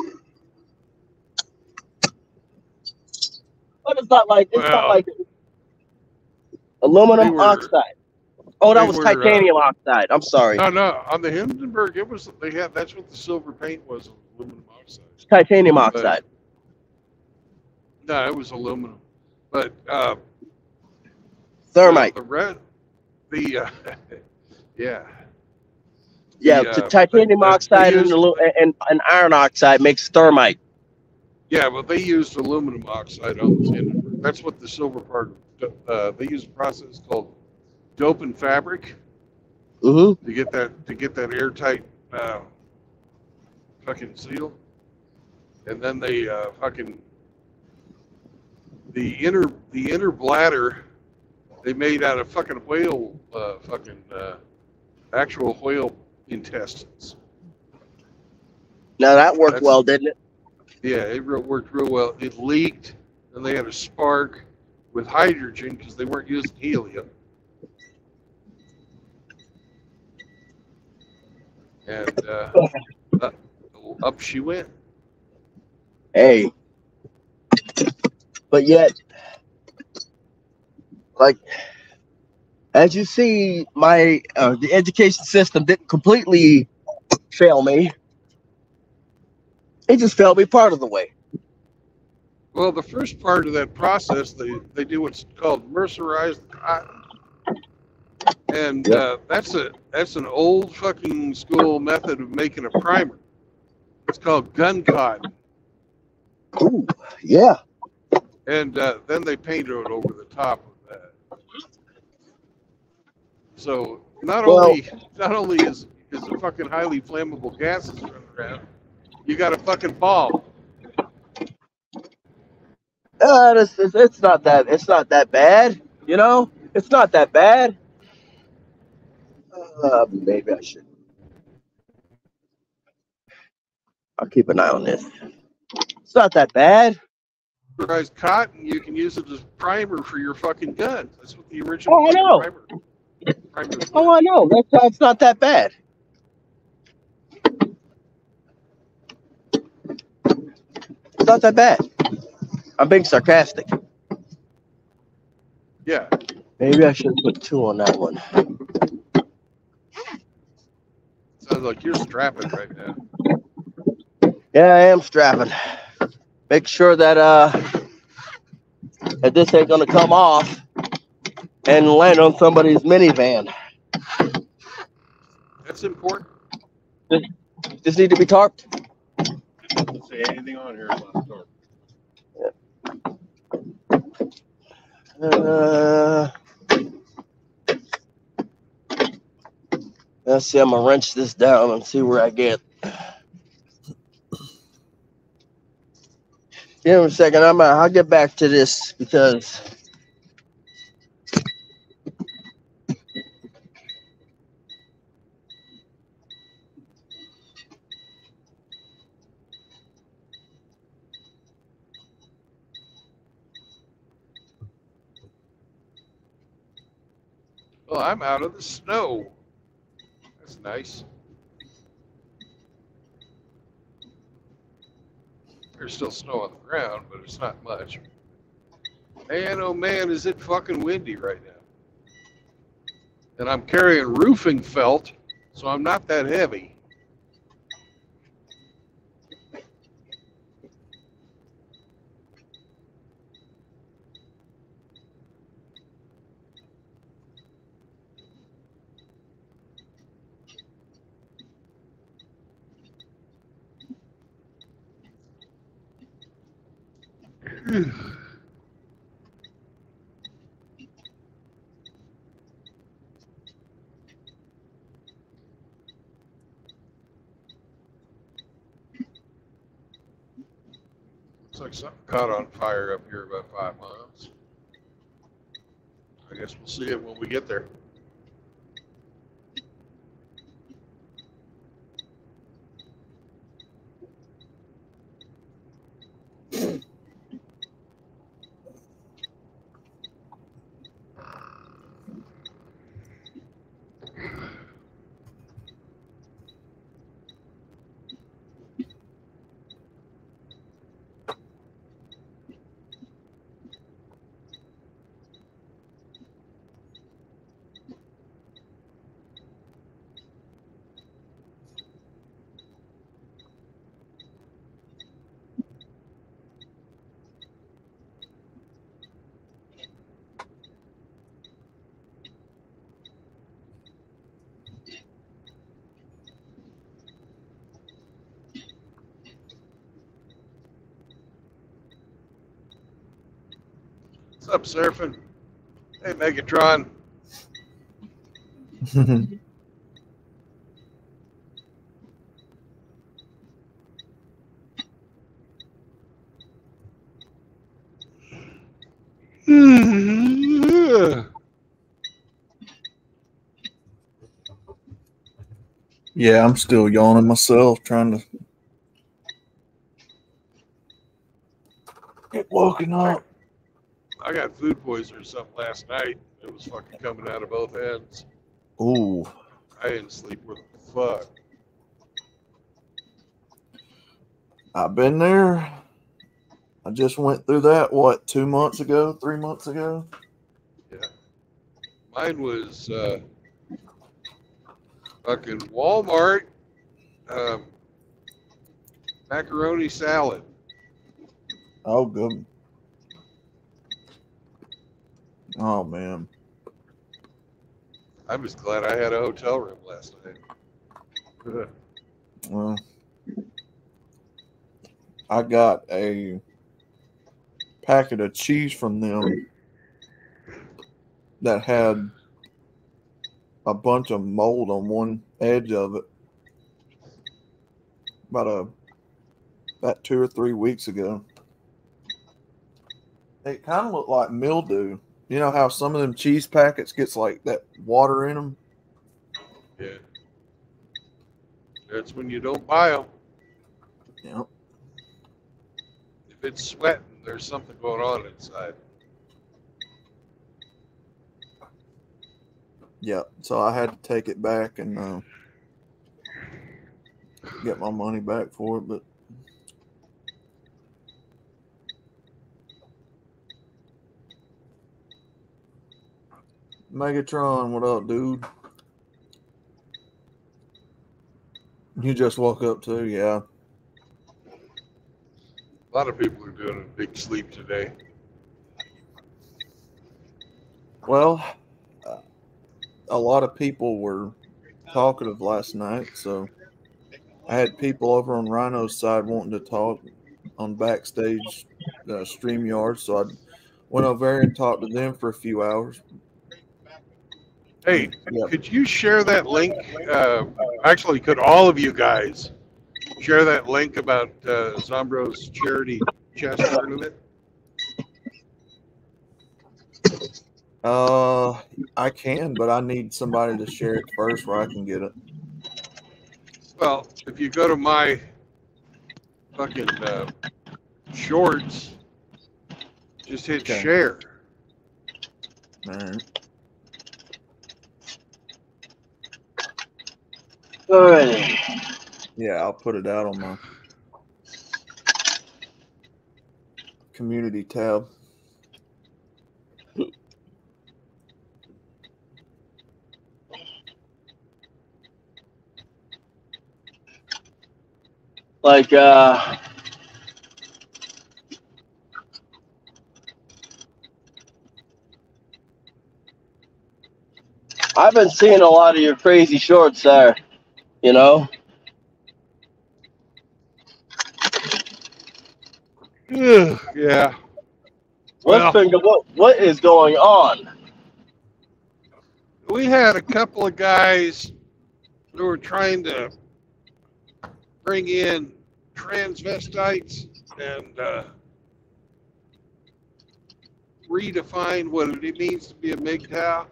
But it's not Well, like they aluminum were oxide. Oh, that they was were titanium oxide. I'm sorry, no on the Hindenburg. It was they had that's what the silver paint was, aluminum oxide. it's titanium But oxide. no, it was aluminum. But Thermite. the red the yeah Yeah, titanium they oxide used and iron oxide makes thermite. yeah, but they used aluminum oxide on the Hindenburg. That's what the silver part. They used a process called dope and fabric Mm-hmm. to get that airtight fucking seal, and then they fucking the inner bladder they made out of fucking whale actual whale intestines. Now that worked That's well, didn't it? yeah, it worked real well. It leaked, and they had a spark with hydrogen because they weren't using helium. And up she went. Hey, but yet, like as you see, my the education system didn't completely fail me. It just failed me part of the way. Well, the first part of that process, they do what's called mercerized cotton, and Yep. that's an old fucking school method of making a primer. It's called gun cotton, Ooh, yeah. and then they paint it over the top of that. So Well, not only is it fucking highly flammable gases running around, you got a fucking bomb. it's not that bad. You know, it's not that bad. Maybe I should. I'll keep an eye on this. It's not that bad. Mercerized cotton, you can use it as primer for your fucking guns. That's what the original Oh, I fucking know. primers Oh, were. I know. That's not that bad. It's not that bad. I'm being sarcastic. Yeah. Maybe I should put 2 on that one. Sounds like you're strapping right now. Yeah, I am strapping. Make sure that that this ain't gonna come off and land on somebody's minivan. That's important. This need to be tarped. Doesn't say anything on here about torque. Let's see. I'm gonna wrench this down and see where I get. Give me a second. I'll get back to this because Well, I'm out of the snow. That's nice. There's still snow on the ground, but it's not much. Man, oh man, is it fucking windy right now. And I'm carrying roofing felt, so I'm not that heavy. Looks like something caught on fire up here about 5 miles. I guess we'll see it when we get there. What's up, Surfing? Hey, Megatron. Yeah, I'm still yawning myself, trying to get woken up. I got food poisoning or something last night. It was fucking coming out of both ends. Ooh, I didn't sleep worth a fuck. I've been there. I just went through that, what, 2 months ago, 3 months ago? Yeah. Mine was fucking Walmart macaroni salad. Oh, good. Oh, man. I was glad I had a hotel room last night. Well, I got a packet of cheese from them that had a bunch of mold on one edge of it about 2 or 3 weeks ago. It kind of looked like mildew. You know how some of them cheese packets gets like that water in them? Yeah. That's when you don't buy them. Yeah. If it's sweating, there's something going on inside. Yeah. So I had to take it back and get my money back for it. But Megatron, what up, dude? You just woke up too, yeah. A lot of people are doing a big sleep today. Well, a lot of people were talkative last night, so I had people over on Rhino's side wanting to talk on backstage StreamYard, so I went over there and talked to them for a few hours. Hey, Yep. could you share that link? Actually, could all of you guys share that link about Zombro's charity chess tournament? I can, but I need somebody to share it first where I can get it. Well, if you go to my fucking shorts, just hit Okay. share. All right. Alrighty. Yeah, I'll put it out on my community tab. Like, I've been seeing a lot of your crazy shorts there, you know? Yeah. Well, What is going on? we had a couple of guys who were trying to bring in transvestites and redefine what it means to be a MGTOW.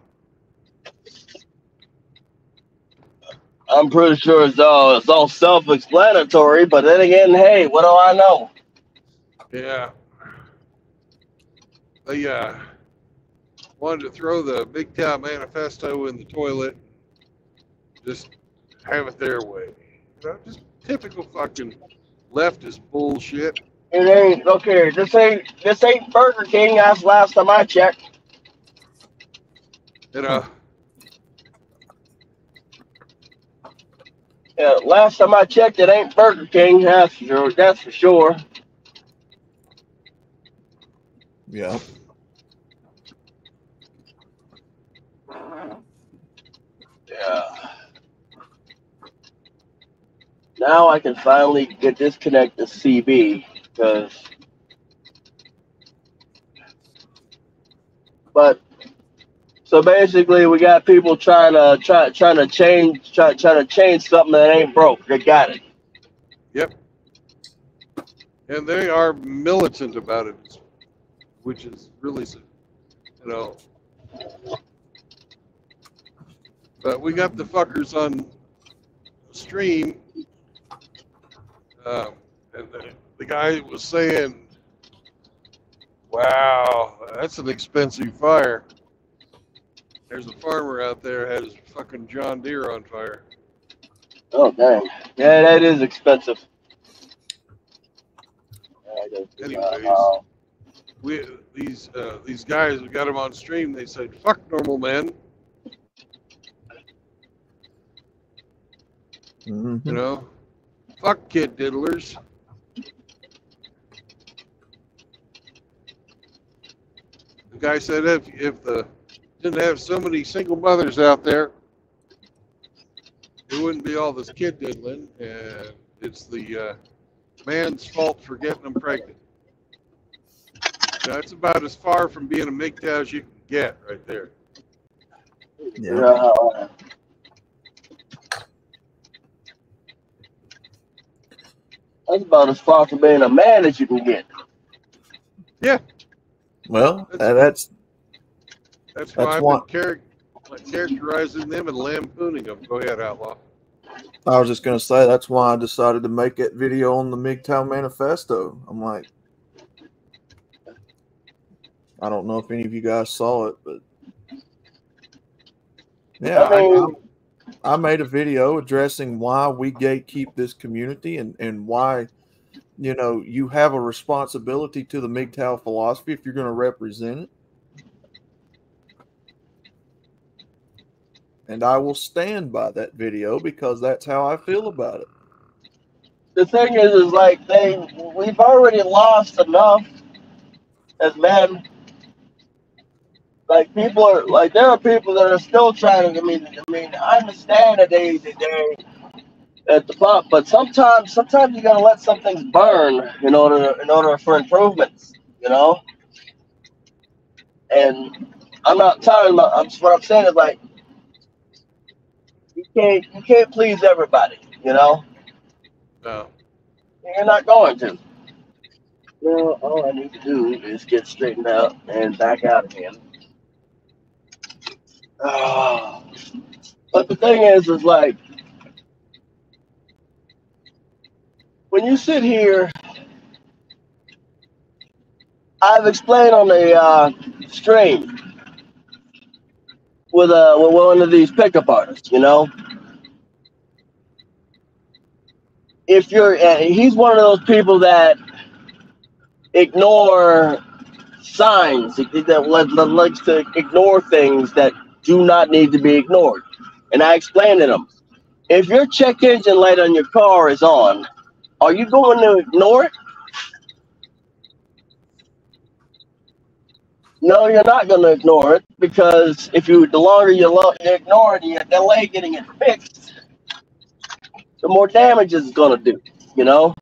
I'm pretty sure it's all self-explanatory, but then again, hey, what do I know? Yeah. They wanted to throw the MGTOW manifesto in the toilet, just have it their way. You know, just typical fucking leftist bullshit. It ain't okay. This ain't Burger King. That's last time I checked. You know, Yeah, last time I checked, it ain't Burger King. That's for sure. Yeah. Yeah. Now I can finally disconnect the CB because But so basically, we got people trying to change something that ain't broke. They got it. Yep. And they are militant about it, which is really, you know. But we got the fuckers on stream, and the guy was saying, "Wow, that's an expensive fire." There's a farmer out there had his fucking John Deere on fire. Oh dang! Yeah, that is expensive. Anyways, these guys who got him on stream, they said, "Fuck normal men," you know, "Fuck kid diddlers." The guy said, "If the didn't have so many single mothers out there, there wouldn't be all this kid diddling, and it's the man's fault for getting them pregnant." That's about as far from being a MGTOW as you can get, right there. Yeah. That's about as far from being a man as you can get. Yeah. Well, that's why I've why been characterizing them and lampooning them. Go ahead, Outlaw. I was just gonna say that's why I decided to make that video on the MGTOW manifesto. I'm like, I don't know if any of you guys saw it, but yeah, I made a video addressing why we gatekeep this community and why, you know, you have a responsibility to the MGTOW philosophy if you're going to represent it. And I will stand by that video because that's how I feel about it. The thing is like we've already lost enough as men. Like people are like there are people that are still trying to. I mean, I understand that they at the top, but sometimes you gotta let some things burn in order for improvements. You know. And I'm not talking about. What I'm saying is like you can't please everybody. You know. No. You're not going to. Well, all I need to do is get straightened out and back out again. But the thing is like, when you sit here, I've explained on the stream with one of these pickup artists, you know. If he's one of those people that ignore signs, that likes to ignore things that do not need to be ignored. And I explained to him, if your check engine light on your car is on, are you going to ignore it? No, you're not going to ignore it, because the longer you ignore it and you delay getting it fixed, the more damage it's going to do, you know?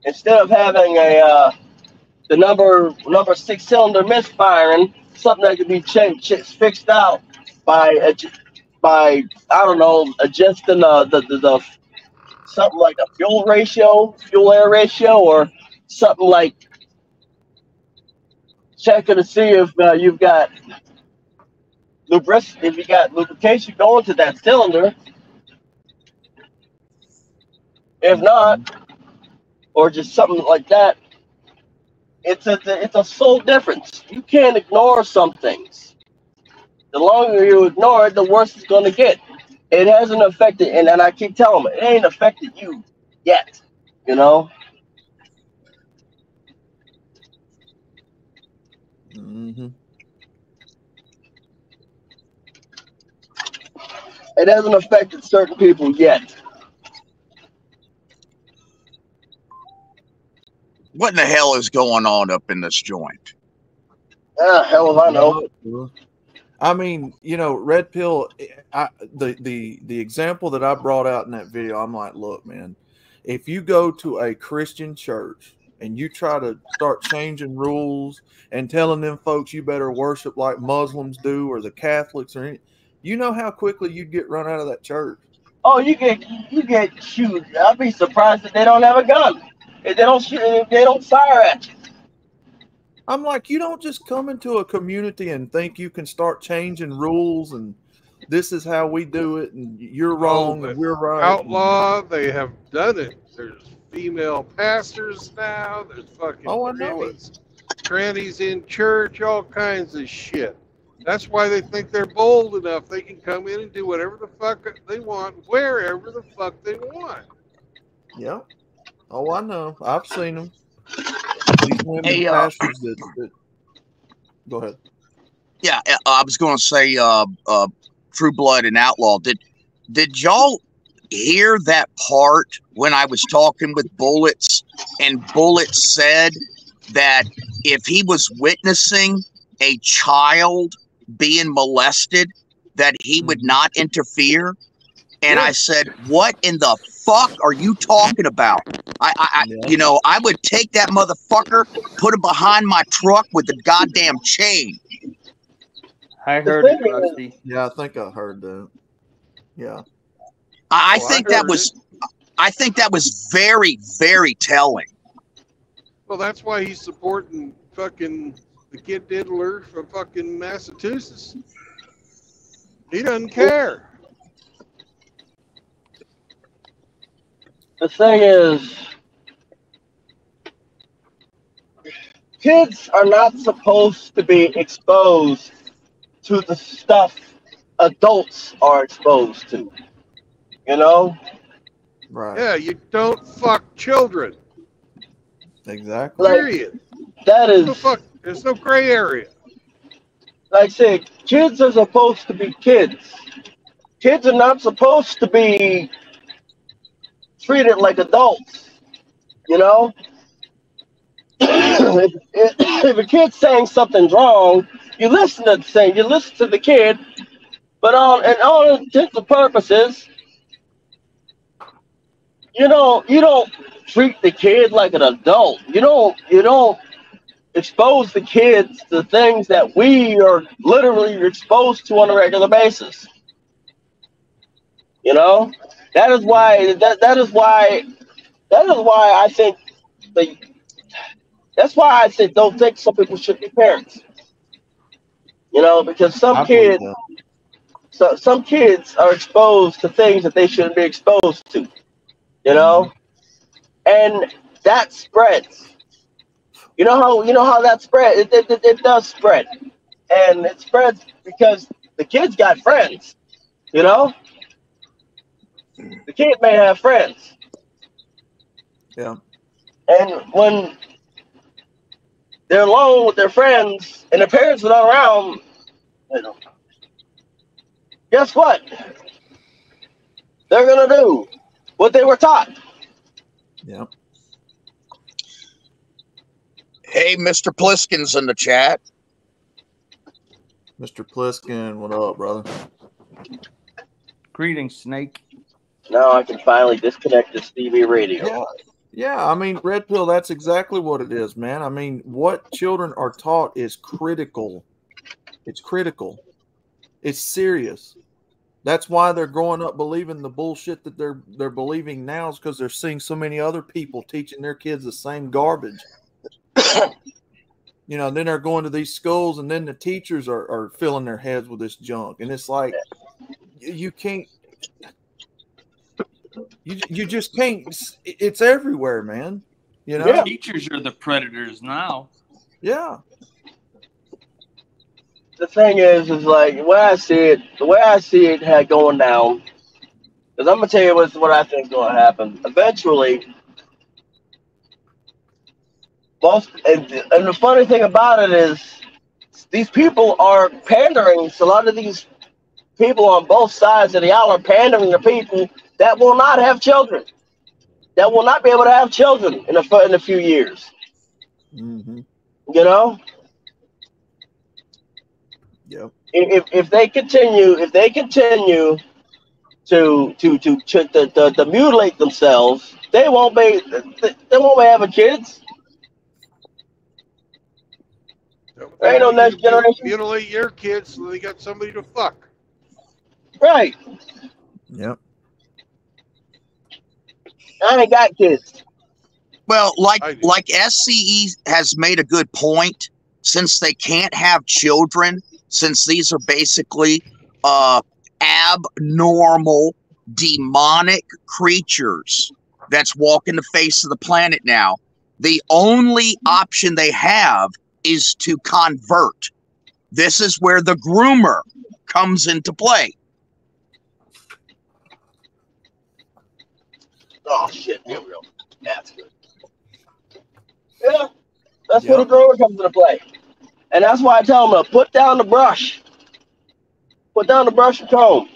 Instead of having the number 6 cylinder misfiring, something that could be fixed out by I don't know, adjusting the something like a fuel air ratio, or something like checking to see if you've got lubrication going to that cylinder. If not, or just something like that, it's a soul difference. You can't ignore some things. The longer you ignore it, the worse it's going to get. It hasn't affected, and I keep telling them, it ain't affected you yet, you know? Mm-hmm. It hasn't affected certain people yet. What in the hell is going on up in this joint? Hell if I know. I mean, you know, Red Pill, the example that I brought out in that video, I'm like, look, man, if you go to a Christian church and you try to start changing rules and telling them folks you better worship like Muslims do or the Catholics or any, you know how quickly you'd get run out of that church. Oh, you get shoot. I'd be surprised if they don't have a gun. If they don't shoot, if they don't fire at you. I'm like, you don't just come into a community and think you can start changing rules and this is how we do it and you're wrong and we're right. Outlaw, they have done it. There's female pastors now. There's fucking trannies in church, all kinds of shit. That's why they think they're bold enough. They can come in and do whatever the fuck they want, wherever the fuck they want. Yeah. Oh, I know. I've seen them. These women pastors that go ahead. Yeah, I was going to say, True Blood and Outlaw. Did y'all hear that part when I was talking with Bullets, and Bullets said that if he was witnessing a child being molested, that he would not interfere? And I said, what in the fuck are you talking about? You know, I would take that motherfucker, put him behind my truck with the goddamn chain. I heard it, Rusty. Yeah, I think I heard that. Yeah. I think that was very, very telling. Well, that's why he's supporting fucking the kid diddler from fucking Massachusetts. He doesn't care. The thing is, kids are not supposed to be exposed to the stuff adults are exposed to. You know? Right. Yeah, you don't fuck children. Exactly. Period. That is. There's no gray area. Like I said, kids are supposed to be kids. Kids are not supposed to be treated like adults. You know? If a kid's saying something's wrong, you listen to the kid, but in all intents and purposes, you don't treat the kid like an adult. You don't expose the kids to things that we are literally exposed to on a regular basis. You know, that is why I think don't think some people should be parents. You know, because some kids are exposed to things that they shouldn't be exposed to. You know, and that spreads. You know how that spread. It does spread, and it spreads because the kids got friends. You know, the kid may have friends. Yeah. And when they're alone with their friends and their parents are not around, guess what? They're gonna do what they were taught. Yeah. Hey, Mr. Pliskin's in the chat. Mr. Pliskin, what up, brother? Greetings, Snake. Now I can finally disconnect this TV radio. Yeah, I mean, Red Pill, that's exactly what it is, man. I mean, what children are taught is critical. It's critical. It's serious. That's why they're growing up believing the bullshit that they're believing now, is because they're seeing so many other people teaching their kids the same garbage. You know, then they're going to these schools, and then the teachers are filling their heads with this junk. And it's like, you can't. You just can't. It's everywhere, man. You know, yeah. Teachers are the predators now. Yeah. The thing is like the way I see it had going down. Because I'm gonna tell you what I think is gonna happen. Eventually, and the funny thing about it is, these people are pandering. So a lot of these people on both sides of the aisle are pandering to people that will not have children, that will not be able to have children in a few years. Mm-hmm. You know. Yep. If they continue to mutilate themselves, they won't be having kids. There ain't no next generation. Mutilate your kids so they got somebody to fuck. Right. Yep. I ain't got kids. Well, I do. like SCE has made a good point. Since they can't have children, since these are basically abnormal, demonic creatures that's walking the face of the planet now, the only option they have is to convert. This is where the groomer comes into play. Oh shit, here we go. That's good. Yeah, that's where the grower comes into play. And that's why I tell them to put down the brush. Put down the brush and comb.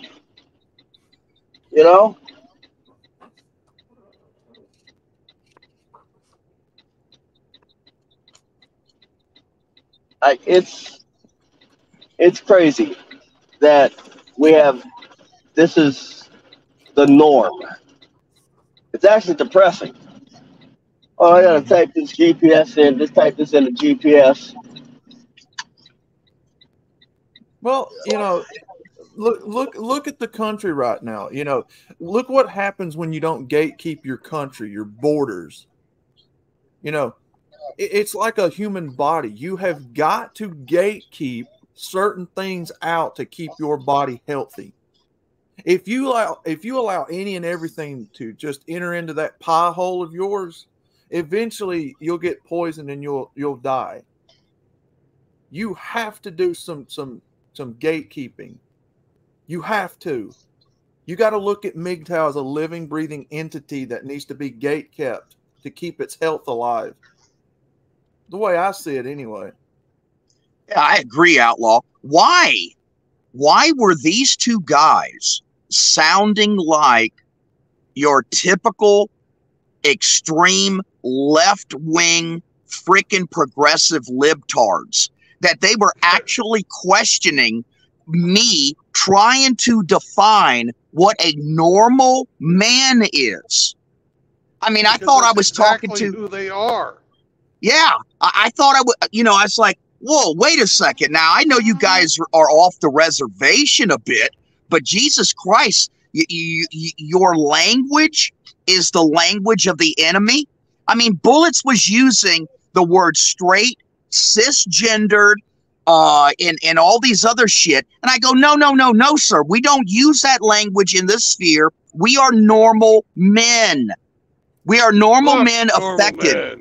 You know? Like it's crazy that we have this is the norm. It's actually depressing. Oh, I gotta type this GPS in. Just type this in the GPS. Well, you know, look at the country right now. You know, look what happens when you don't gatekeep your country, your borders. You know, it's like a human body. You have got to gatekeep certain things out to keep your body healthy. If you allow any and everything to just enter into that pie hole of yours, eventually you'll get poisoned and you'll die. You have to do some gatekeeping. You have to. You got to look at MGTOW as a living, breathing entity that needs to be gate kept to keep its health alive. The way I see it, anyway. Yeah, I agree, Outlaw. Why were these two guys sounding like your typical extreme left-wing freaking progressive libtards? That they were actually questioning me trying to define what a normal man is. I mean, I thought I was talking to who they are. Yeah, I thought I would, you know, I was like, whoa, wait a second. Now, I know you guys are off the reservation a bit, but Jesus Christ, your language is the language of the enemy. I mean, Bullets was using the word straight, cisgendered, and all these other shit. And I go, no, sir. We don't use that language in this sphere. We are normal men. We are normal men affected. Man.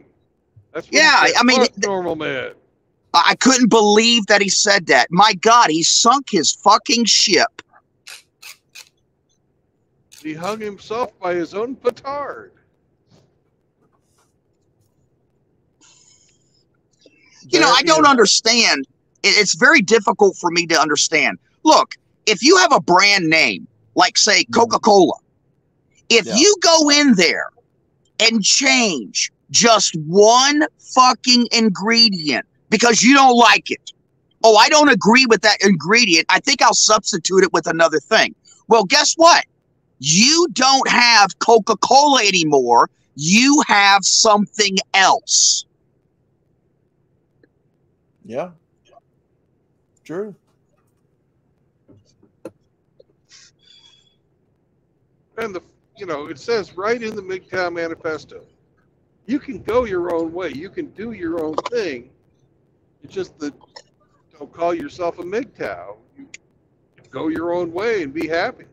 That's what Yeah, I mean, normal man. I couldn't believe that he said that. My God, he sunk his fucking ship. He hung himself by his own petard. You know, I don't understand. It's very difficult for me to understand. Look, if you have a brand name, like, say, Coca-Cola, if you go in there and change just one fucking ingredient because you don't like it. Oh, I don't agree with that ingredient. I think I'll substitute it with another thing. Well, guess what? You don't have Coca-Cola anymore. You have something else. Yeah. True. And it says right in the MGTOW manifesto, you can go your own way. You can do your own thing. It's just that don't call yourself a MGTOW. You go your own way and be happy.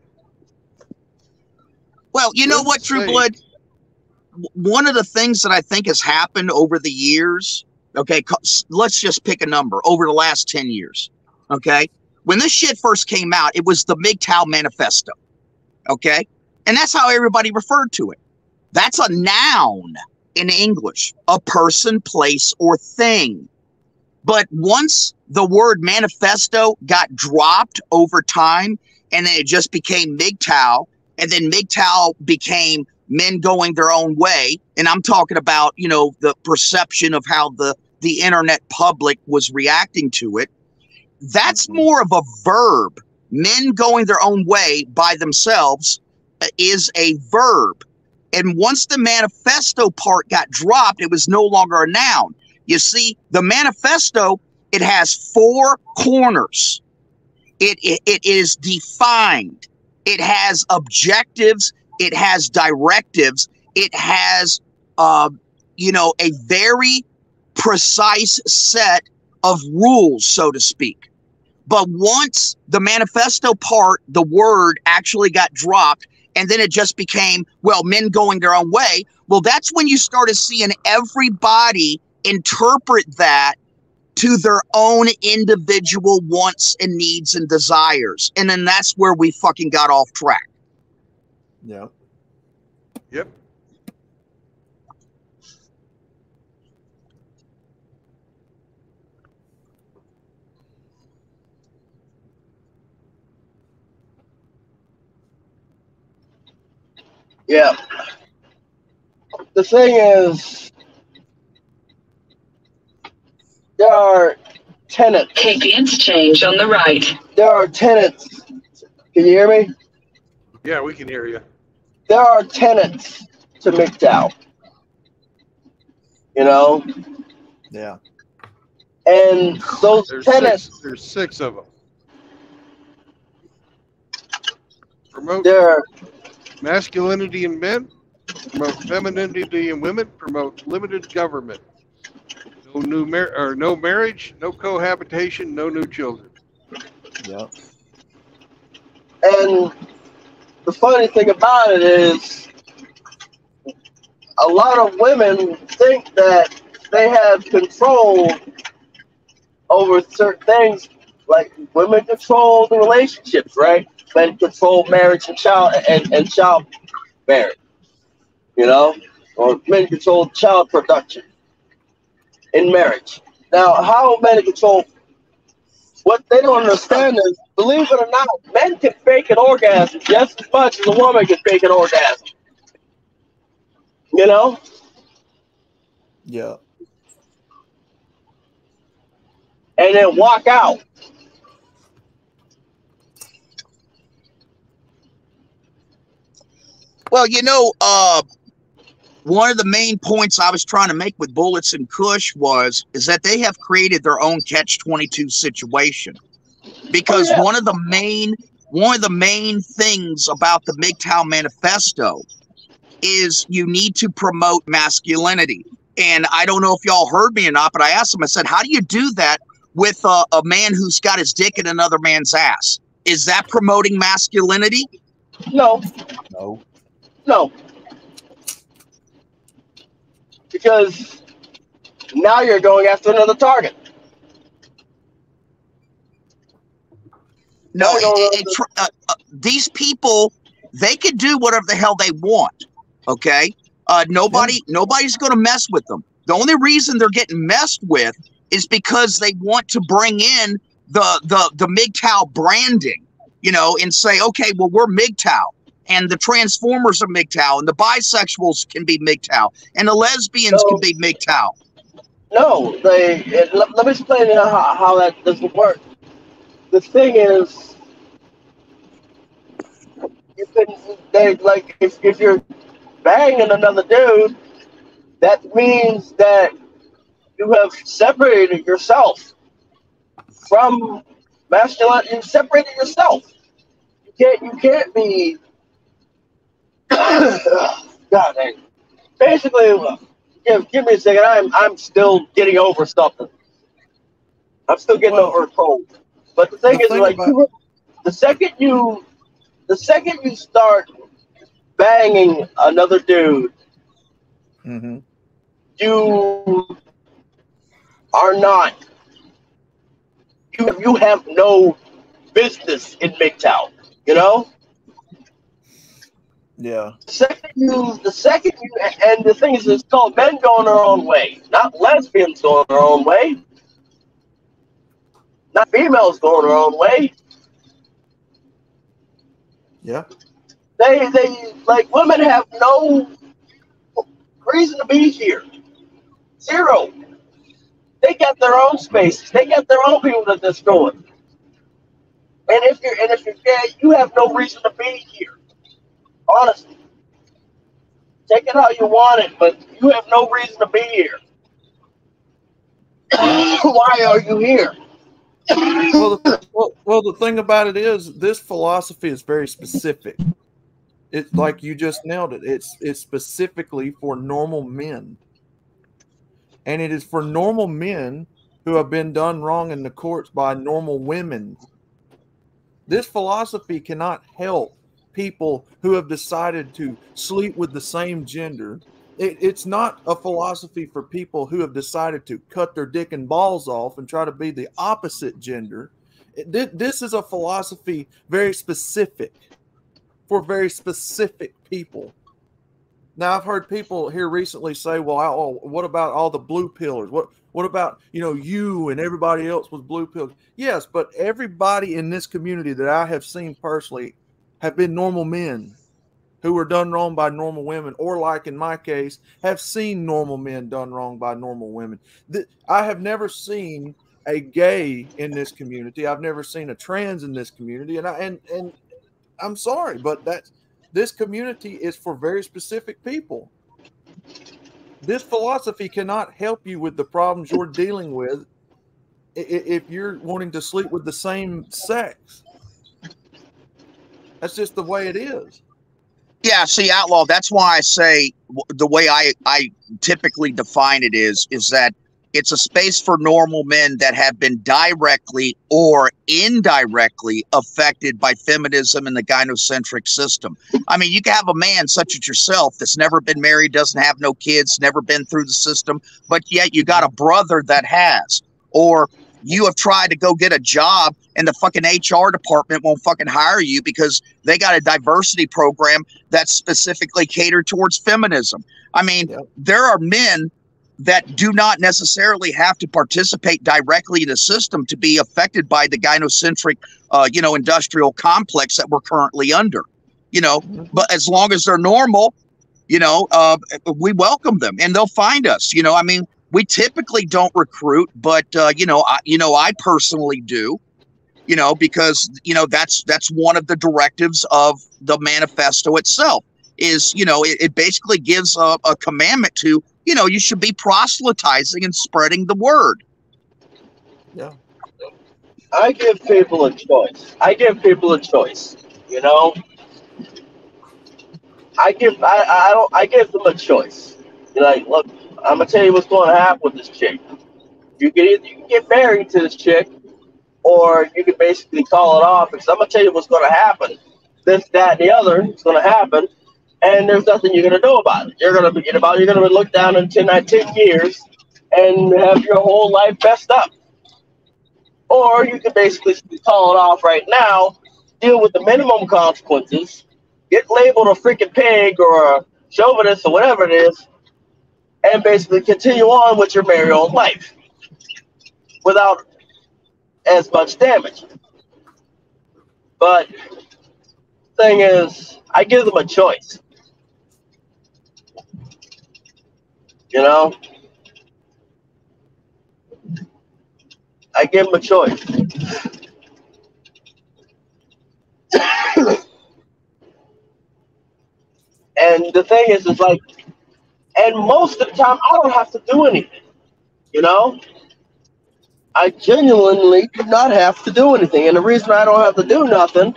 Well, you know what, True Blood? One of the things that I think has happened over the years, okay, let's just pick a number, over the last 10 years, okay? When this shit first came out, it was the MGTOW manifesto, okay? And that's how everybody referred to it. That's a noun in English, a person, place, or thing. But once the word manifesto got dropped over time, and then it just became MGTOW, and then MGTOW became men going their own way, and I'm talking about, you know, the perception of how the internet public was reacting to it. That's more of a verb. Men going their own way by themselves is a verb. And once the manifesto part got dropped, it was no longer a noun. You see, the manifesto It has 4 corners. It is defined. It has objectives. It has directives. It has, you know, a very precise set of rules, so to speak. But once the manifesto part, the word actually got dropped, and then it just became, well, men going their own way. Well, that's when you started seeing everybody interpret that to their own individual wants and needs and desires. And then that's where we fucking got off track. Yeah. Yep. Yeah. The thing is, there are tenets. Take the interchange on the right. There are tenets. Can you hear me? Yeah, we can hear you. There are tenets to MGTOW. You know? Yeah. And those tenets. There's 6 of them. Promote masculinity in men, promote femininity in women, promote limited government. No marriage, no cohabitation, no new children. Yeah. And the funny thing about it is, a lot of women think that they have control over certain things, like women control the relationships, right? Men control marriage and child marriage, you know, or men control child production in marriage. Now, how men control, what they don't understand is, believe it or not, men can fake an orgasm just as much as a woman can fake an orgasm. You know? Yeah. And then walk out. Well, you know, one of the main points I was trying to make with Bullets and Kush is that they have created their own catch-22 situation. Because one of the main things about the MGTOW manifesto is you need to promote masculinity. And I don't know if y'all heard me or not, but I asked them, I said, how do you do that with a man who's got his dick in another man's ass? Is that promoting masculinity? No. No. No. Because now you're going after another target. No, these people, they could do whatever the hell they want. Okay? Nobody's going to mess with them. The only reason they're getting messed with is because they want to bring in the MGTOW branding, you know, and say, okay, well, we're MGTOW, and the Transformers are MGTOW, and the bisexuals can be MGTOW, and the lesbians can be MGTOW. No, let me explain how that doesn't work. The thing is, if you're banging another dude, that means that you have separated yourself from masculine. You've separated yourself. You can't be. God dang. Basically, give me a second. I'm still getting over something. I'm still getting over a cold. But the thing is, like, the second you start banging another dude, mm-hmm. you are not. You have no business in MGTOW. You know. Yeah. The second you, and the thing is, it's called men going their own way, not lesbians going their own way, not females going their own way. Yeah. They like, women have no reason to be here. Zero. They got their own spaces. They got their own people that they're screwing. And if you're gay, you have no reason to be here. Honestly. Take it how you want it, but you have no reason to be here. Why are you here? Well, the thing about it is, this philosophy is very specific. It's like you just nailed it. It's specifically for normal men, and it is for normal men who have been done wrong in the courts by normal women. This philosophy cannot help people who have decided to sleep with the same gender. It's not a philosophy for people who have decided to cut their dick and balls off and try to be the opposite gender. This is a philosophy very specific for very specific people. Now, I've heard people here recently say, well, what about all the blue pillars? What about, you and everybody else was blue pillars? Yes, but everybody in this community that I have seen personally have been normal men who were done wrong by normal women, or like in my case, have seen normal men done wrong by normal women. I have never seen a gay in this community. I've never seen a trans in this community. And I'm sorry, but this community is for very specific people. This philosophy cannot help you with the problems you're dealing with if you're wanting to sleep with the same sex. That's just the way it is. Yeah, see, Outlaw, that's why I say the way I typically define it is that it's a space for normal men that have been directly or indirectly affected by feminism and the gynocentric system. I mean, you can have a man such as yourself that's never been married, doesn't have no kids, never been through the system, but yet you got a brother that has. Or you have tried to go get a job and the fucking HR department won't fucking hire you because they got a diversity program that's specifically catered towards feminism. I mean, there are men that do not necessarily have to participate directly in the system to be affected by the gynocentric, industrial complex that we're currently under, but as long as they're normal, we welcome them and they'll find us, I mean, we typically don't recruit, but, I personally do, because, that's one of the directives of the manifesto itself is, it basically gives a commandment to, you should be proselytizing and spreading the word. Yeah. I give people a choice. I give them a choice. You're like, look, I'm gonna tell you what's going to happen with this chick. You can get married to this chick, or you can basically call it off. Because I'm gonna tell you what's going to happen. This, that, and the other is going to happen, and there's nothing you're gonna do about it. You're gonna be looked down in 10 years, and have your whole life messed up. Or you can basically call it off right now, deal with the minimum consequences, get labeled a freaking pig or a chauvinist or whatever it is, and basically continue on with your merry old life without as much damage. But the thing is, I give them a choice. I give them a choice. And the thing is like, and most of the time, I don't have to do anything. I genuinely do not have to do anything. And the reason I don't have to do nothing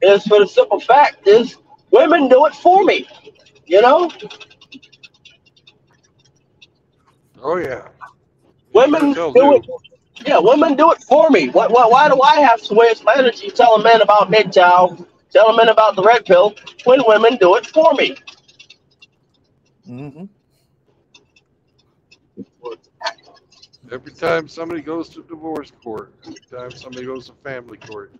is for the simple fact is women do it for me. Oh, yeah. Women do it. Yeah, women do it for me. Why do I have to waste my energy telling men about MGTOW, telling men about the red pill, when women do it for me? Mm-hmm. Every time somebody goes to divorce court, every time somebody goes to family court.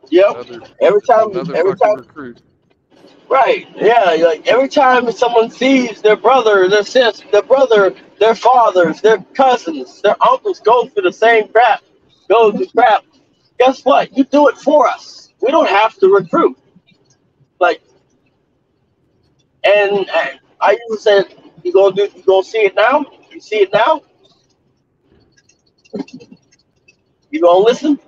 Yep. Every time. Recruit. Right. Yeah. Like every time someone sees their brother, their sister, their fathers, their cousins, their uncles go through the same crap, guess what? You do it for us. We don't have to recruit. And I usually say, you gonna see it now? You see it now? You gonna listen?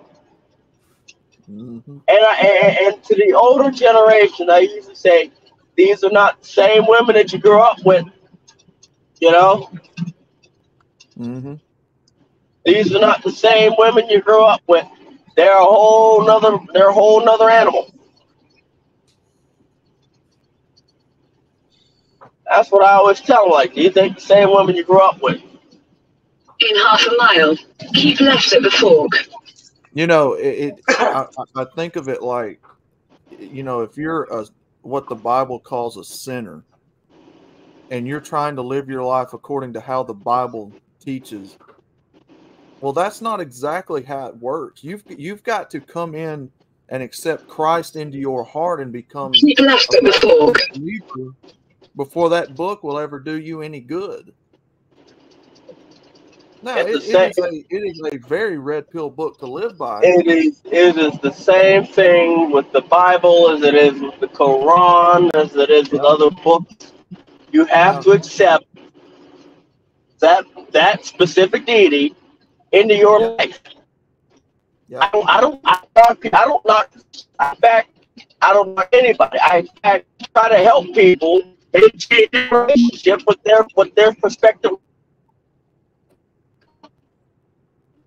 Mm-hmm. And to the older generation, I usually say, these are not the same women that you grew up with. Mm-hmm. These are not the same women you grew up with. They're a whole nother animal. That's what I always tell them. Like, do you think the same women you grew up with? In half a mile, keep left at the fork. You know, I think of it like, you know, if you're what the Bible calls a sinner, and you're trying to live your life according to how the Bible teaches, well, that's not exactly how it works. You've got to come in and accept Christ into your heart and become keep left at the fork before that book will ever do you any good. No, it is a very red pill book to live by. It is the same thing with the Bible as it is with the Quran, as it is with other books. You have to accept that specific deity into your life. I don't knock. In fact, I don't knock anybody. I try to help people and change their relationship with their perspective.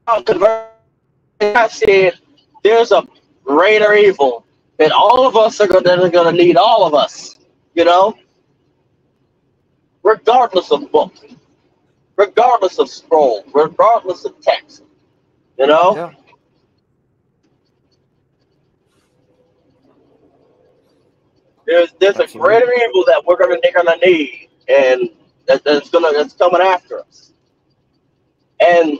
I said there's a greater evil that all of us are going to need all of us, you know, regardless of book, regardless of scroll, regardless of text, you know. Yeah. There's a greater evil that they're gonna need, and that's coming after us, and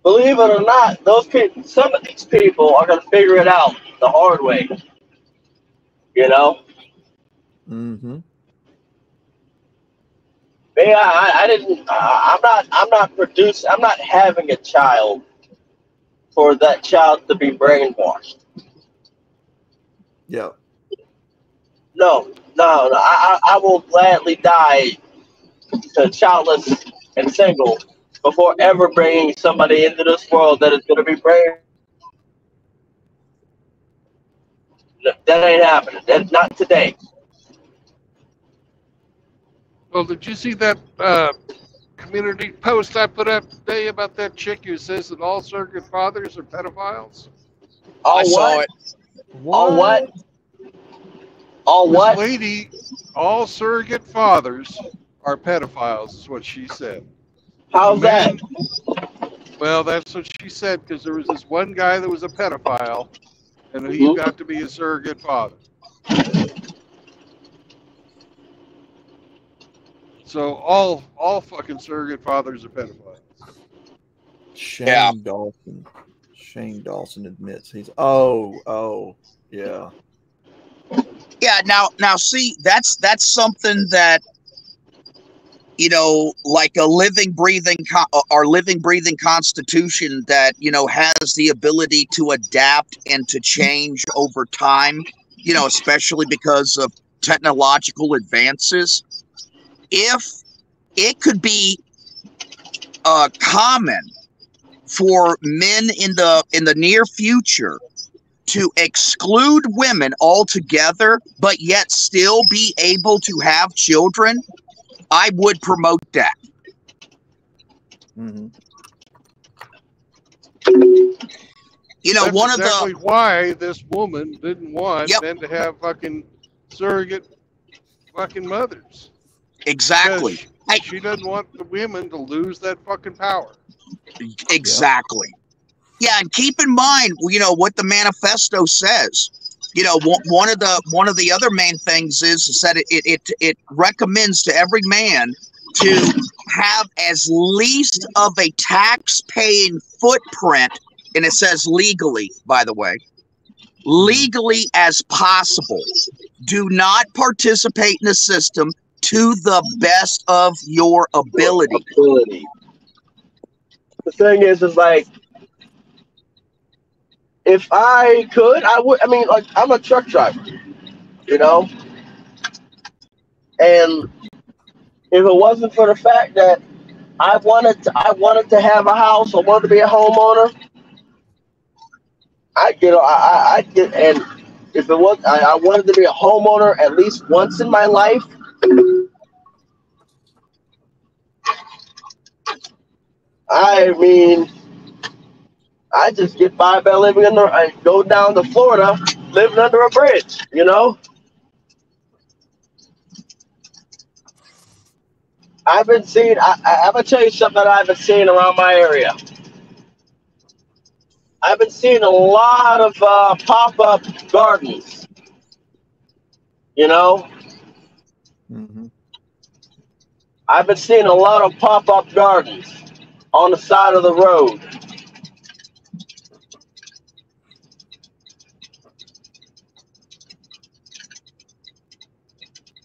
believe it or not, some of these people are going to figure it out the hard way. You know? Mm-hmm. Me, I'm not having a child for that child to be brainwashed. Yeah. No. I will gladly die childless and single before ever bringing somebody into this world that is going to be brain. That ain't happening. That's not today. Well, did you see that community post I put up today about that chick who says that all surrogate fathers are pedophiles? I saw it. All what? All what? This lady, all surrogate fathers are pedophiles, is what she said. How's that? Well, that's what she said, because there was this one guy that was a pedophile, and he got to be a surrogate father. So all fucking surrogate fathers are pedophiles. Shane Dawson admits he's yeah. Yeah, now see, that's something that, you know, like our living breathing constitution that, you know, has the ability to adapt and to change over time, you know, especially because of technological advances. If it could be common for men in the near future to exclude women altogether, but yet still be able to have children, I would promote that. Mm-hmm. You know, that's exactly why this woman didn't want men to have fucking surrogate fucking mothers. Exactly. She doesn't want the women to lose that fucking power. Exactly. Yeah, and keep in mind, you know, what the manifesto says. You know, one of the other main things is that it recommends to every man to have as least of a tax-paying footprint, and it says legally, by the way, legally as possible. Do not participate in the system to the best of your ability. The thing is like, if I could, I would. I mean, like, I'm a truck driver, you know, and if it wasn't for the fact that I wanted to have a house, I wanted to be a homeowner, I'd get, and if it was, I wanted to be a homeowner at least once in my life. I mean, I just get by living I go down to Florida, living under a bridge, you know? I've been seeing, I'm going to tell you something that I've been seeing around my area. I've been seeing a lot of pop-up gardens, you know? Mm-hmm. I've been seeing a lot of pop-up gardens on the side of the road.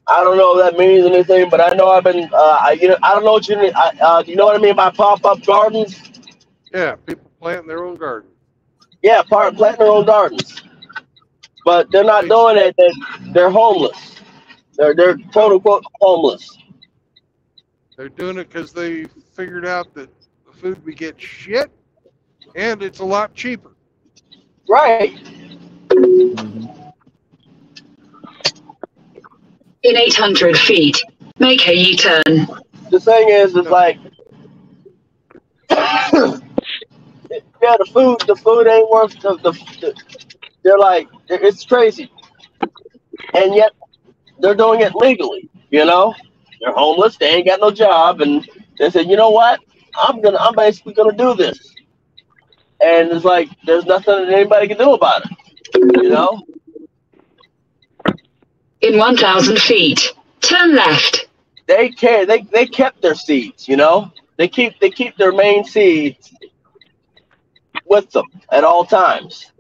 I don't know if that means anything, but I know I've been, I don't know what you mean. Do you know what I mean by pop-up gardens? Yeah, people planting their own garden. Yeah, planting their own gardens. But they're not doing it. They're homeless. They're quote unquote homeless. They're doing it because they figured out that the food we get shit, and it's a lot cheaper. Right. Mm-hmm. In 800 feet, make a U-turn. The thing is like, yeah, the food ain't worth they're like, it's crazy. And yet they're doing it legally, you know? They're homeless, they ain't got no job, and they said, you know what? I'm basically gonna do this. And it's like there's nothing that anybody can do about it, you know? In 1,000 feet, turn left. They kept their seeds, you know? They keep their main seeds with them at all times.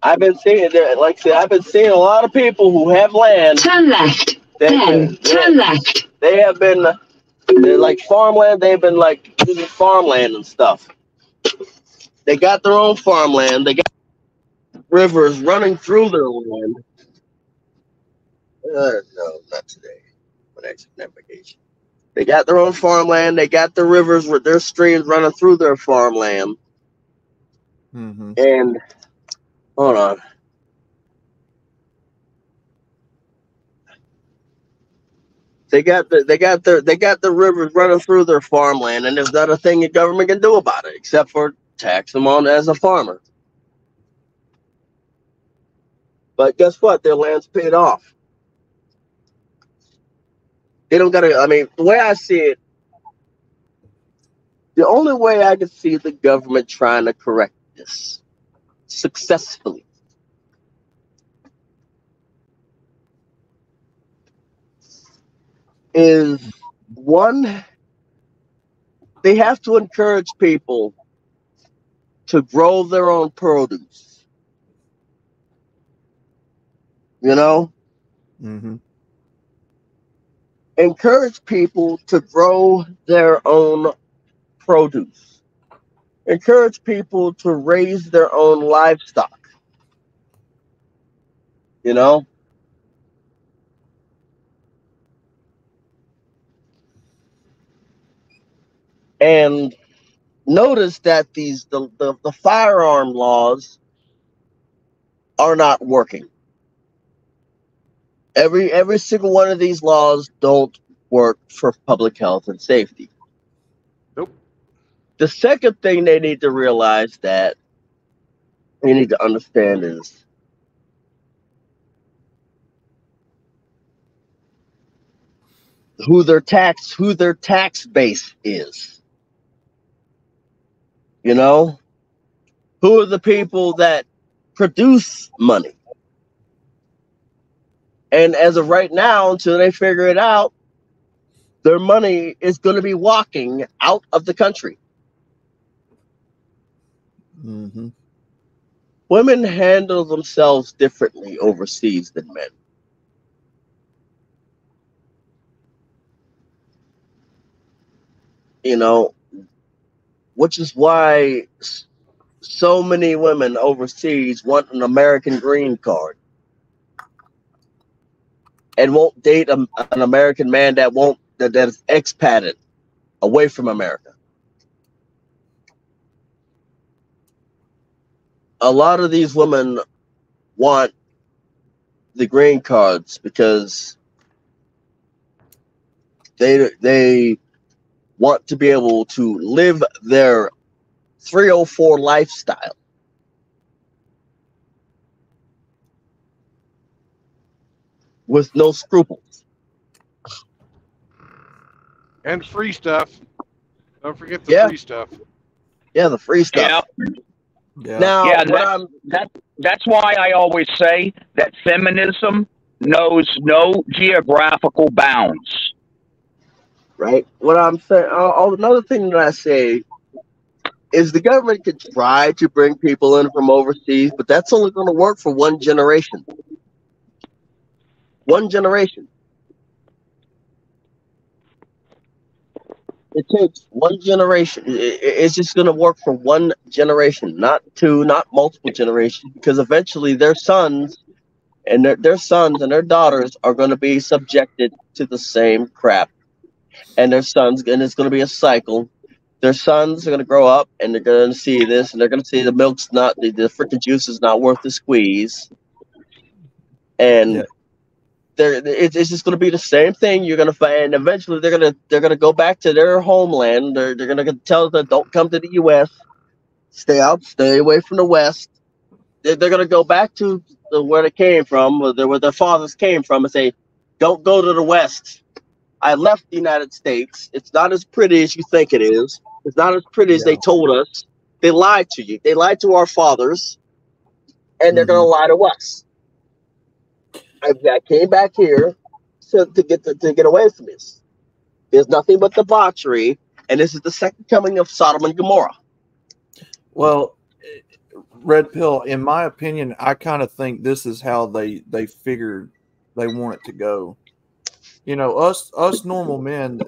I've been seeing there, like I said, I've been seeing a lot of people who have land. Turn left. Turn left. They have been, they're like farmland. They've been like using farmland and stuff. They got their own farmland. They got rivers running through their land. No, not today. My next navigation. They got their own farmland. They got the rivers with their streams running through their farmland. Mm-hmm. And hold on. They got the rivers running through their farmland, and there's not a thing the government can do about it except for tax them on as a farmer. But guess what? Their land's paid off. They don't gotta. I mean, the way I see it, the only way I can see the government trying to correct this successfully is one, they have to encourage people to grow their own produce. You know? Mm-hmm. Encourage people to grow their own produce. Encourage people to raise their own livestock. You know? And notice that the firearm laws are not working. Every single one of these laws don't work for public health and safety. Nope. The second thing they need to realize that they need to understand is who their tax base is. You know? Who are the people that produce money? And as of right now, until they figure it out, their money is going to be walking out of the country. Mm-hmm. Women handle themselves differently overseas than men. You know, which is why so many women overseas want an American green card and won't date an American man that is expatriate away from America. A lot of these women want the green cards because They want to be able to live their 304 lifestyle. With no scruples. And free stuff. Don't forget the free stuff. Yeah, the free stuff. Yeah. Now, that's why I always say that feminism knows no geographical bounds. Right? What I'm saying, another thing that I say is the government could try to bring people in from overseas, but that's only going to work for one generation. One generation. It takes one generation. It's just going to work for one generation, not two, not multiple generations, because eventually their sons and their sons and their daughters are going to be subjected to the same crap. And their sons, and it's going to be a cycle. Their sons are going to grow up and they're going to see this, and they're going to see the milk's not, the freaking juice is not worth the squeeze. And it's just going to be the same thing. You're going to find eventually they're going to go back to their homeland. They're going to tell them don't come to the U.S. Stay away from the West. They're going to go back to where they came from, where their fathers came from, and say, don't go to the West. I left the United States. It's not as pretty as you think it is. It's not as pretty as they told us. They lied to you. They lied to our fathers, and they're going to lie to us. I came back here to get away from this. There's nothing but debauchery, and this is the second coming of Sodom and Gomorrah. Well, Red Pill, in my opinion, I kind of think this is how they figured they want it to go. You know, us normal men,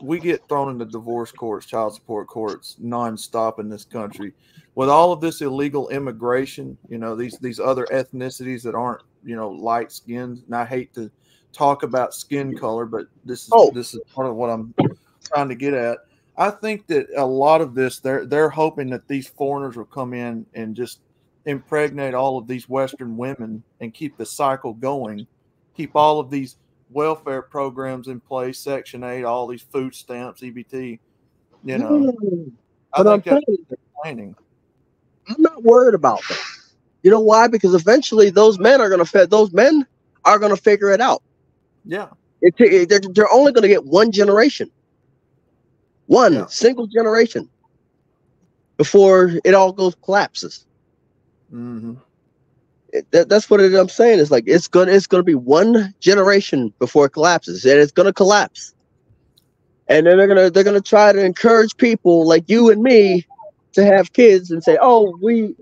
we get thrown into divorce courts, child support courts nonstop in this country. With all of this illegal immigration, these other ethnicities that aren't, light skinned. And I hate to talk about skin color, but this is part of what I'm trying to get at. I think that a lot of this, they're hoping that these foreigners will come in and just impregnate all of these Western women and keep the cycle going. Keep all of these welfare programs in place, Section 8, all these food stamps, EBT. I think that's what they're planning. I'm not worried about that. You know why? Because eventually those men are going to figure it out. Yeah. They're only going to get one generation. One single generation before it all collapses. Mm-hmm. That's what I'm saying. It's like it's gonna be one generation before it collapses, and it's gonna collapse. And then they're gonna try to encourage people like you and me to have kids and say, "Oh, we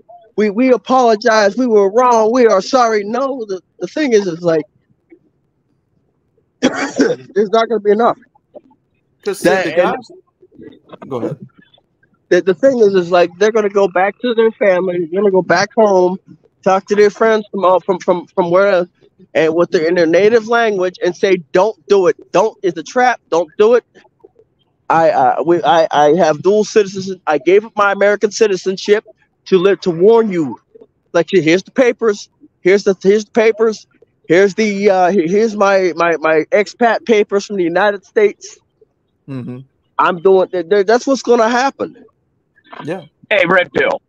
apologize. We were wrong. We are sorry." No, the thing is like there's not gonna be enough. Because the guys. Go ahead. The thing is like they're gonna go back to their family. They're gonna go back home. Talk to their friends from where, and in their native language, and say, "Don't do it. It's a trap. Don't do it." I have dual citizenship. I gave up my American citizenship to warn you. Like, here's the papers. Here's the papers. Here's my expat papers from the United States. Mm-hmm. I'm doing. That's what's going to happen. Yeah. Hey, Red Pill.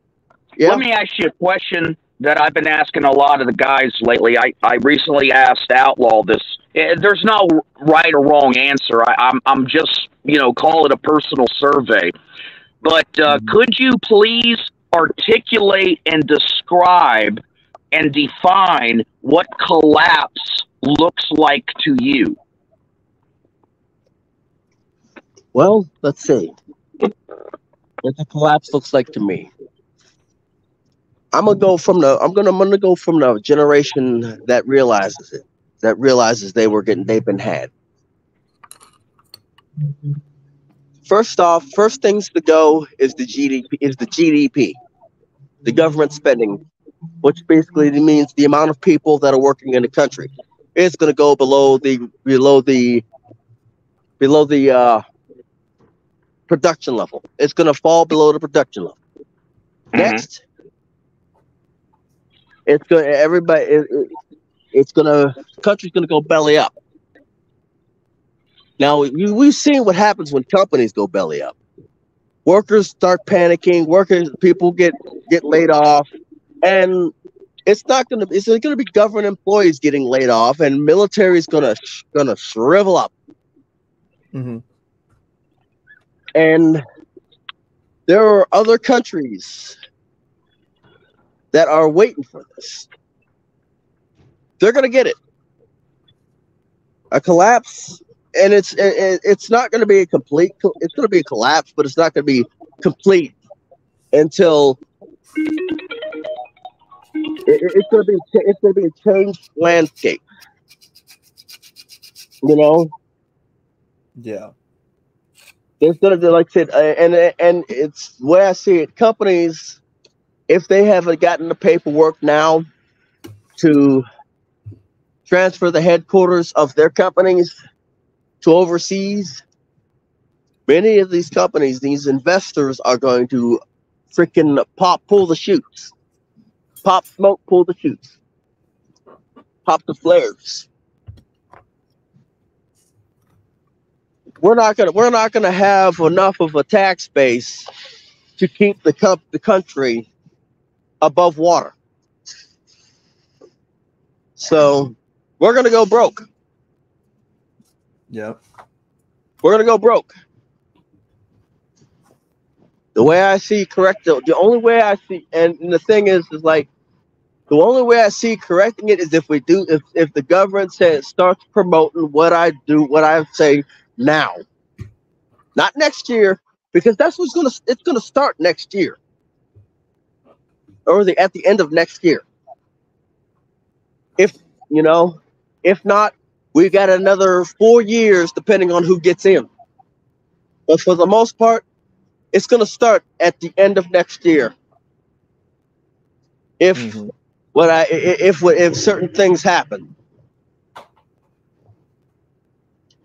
Yeah. Let me ask you a question that I've been asking a lot of the guys lately. I recently asked Outlaw this. There's no right or wrong answer. I'm just, call it a personal survey. But could you please articulate and describe and define what collapse looks like to you? Well, let's see what the collapse looks like to me. I'm gonna go from the generation that realizes it, that realizes they've been had. First things to go is the GDP, the government spending, which basically means the amount of people that are working in the country. It's gonna go below the production level. It's gonna fall below the production level. Mm-hmm. Next. The country's gonna go belly up. Now, we've seen what happens when companies go belly up. Workers start panicking. People get laid off, and it's going to be government employees getting laid off, and military is going to shrivel up. Mm-hmm. And there are other countries that are waiting for this. They're going to get it. A collapse, and it's not going to be a complete. It's going to be a collapse, but it's not going to be complete until it's going to be a changed landscape. You know. Yeah. There's going to be, like I said, and it's the way I see it. Companies, if they haven't gotten the paperwork now to transfer the headquarters of their companies to overseas, many of these companies, these investors are going to freaking pull the chutes, pop smoke, pull the chutes, pop the flares. We're not gonna have enough of a tax base to keep the country above water. So we're gonna go broke. Yep. We're gonna go broke. The way I see the only way I see, and the thing is like, the only way I see correcting it is if the government starts promoting what I say now, not next year, because that's it's gonna start next year, or at the end of next year. If not, we got another 4 years, depending on who gets in. But for the most part, it's going to start at the end of next year. If certain things happen,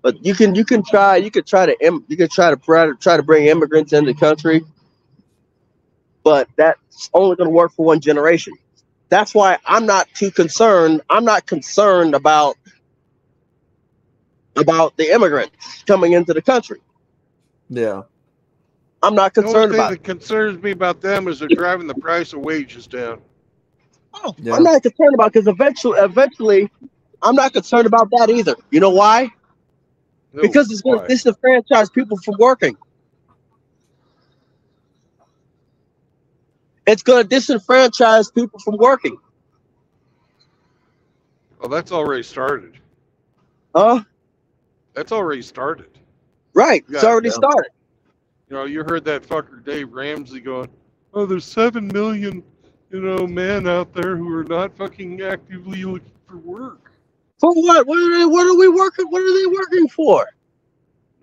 but you can try to bring immigrants into the country, but that's only going to work for one generation. That's why I'm not too concerned. I'm not concerned about the immigrants coming into the country. Yeah. I'm not concerned about it. The only thing that concerns me about them is they're driving the price of wages down. Oh, yeah. I'm not concerned about it, because eventually, I'm not concerned about that either. You know why? No, because it's going to disenfranchise people from working. It's going to disenfranchise people from working. Well, that's already started. Huh? That's already started. Right. It's already started. You know, you heard that fucker Dave Ramsey going, "Oh, there's 7 million, men out there who are not fucking actively looking for work." For what? What are we working? What are they working for?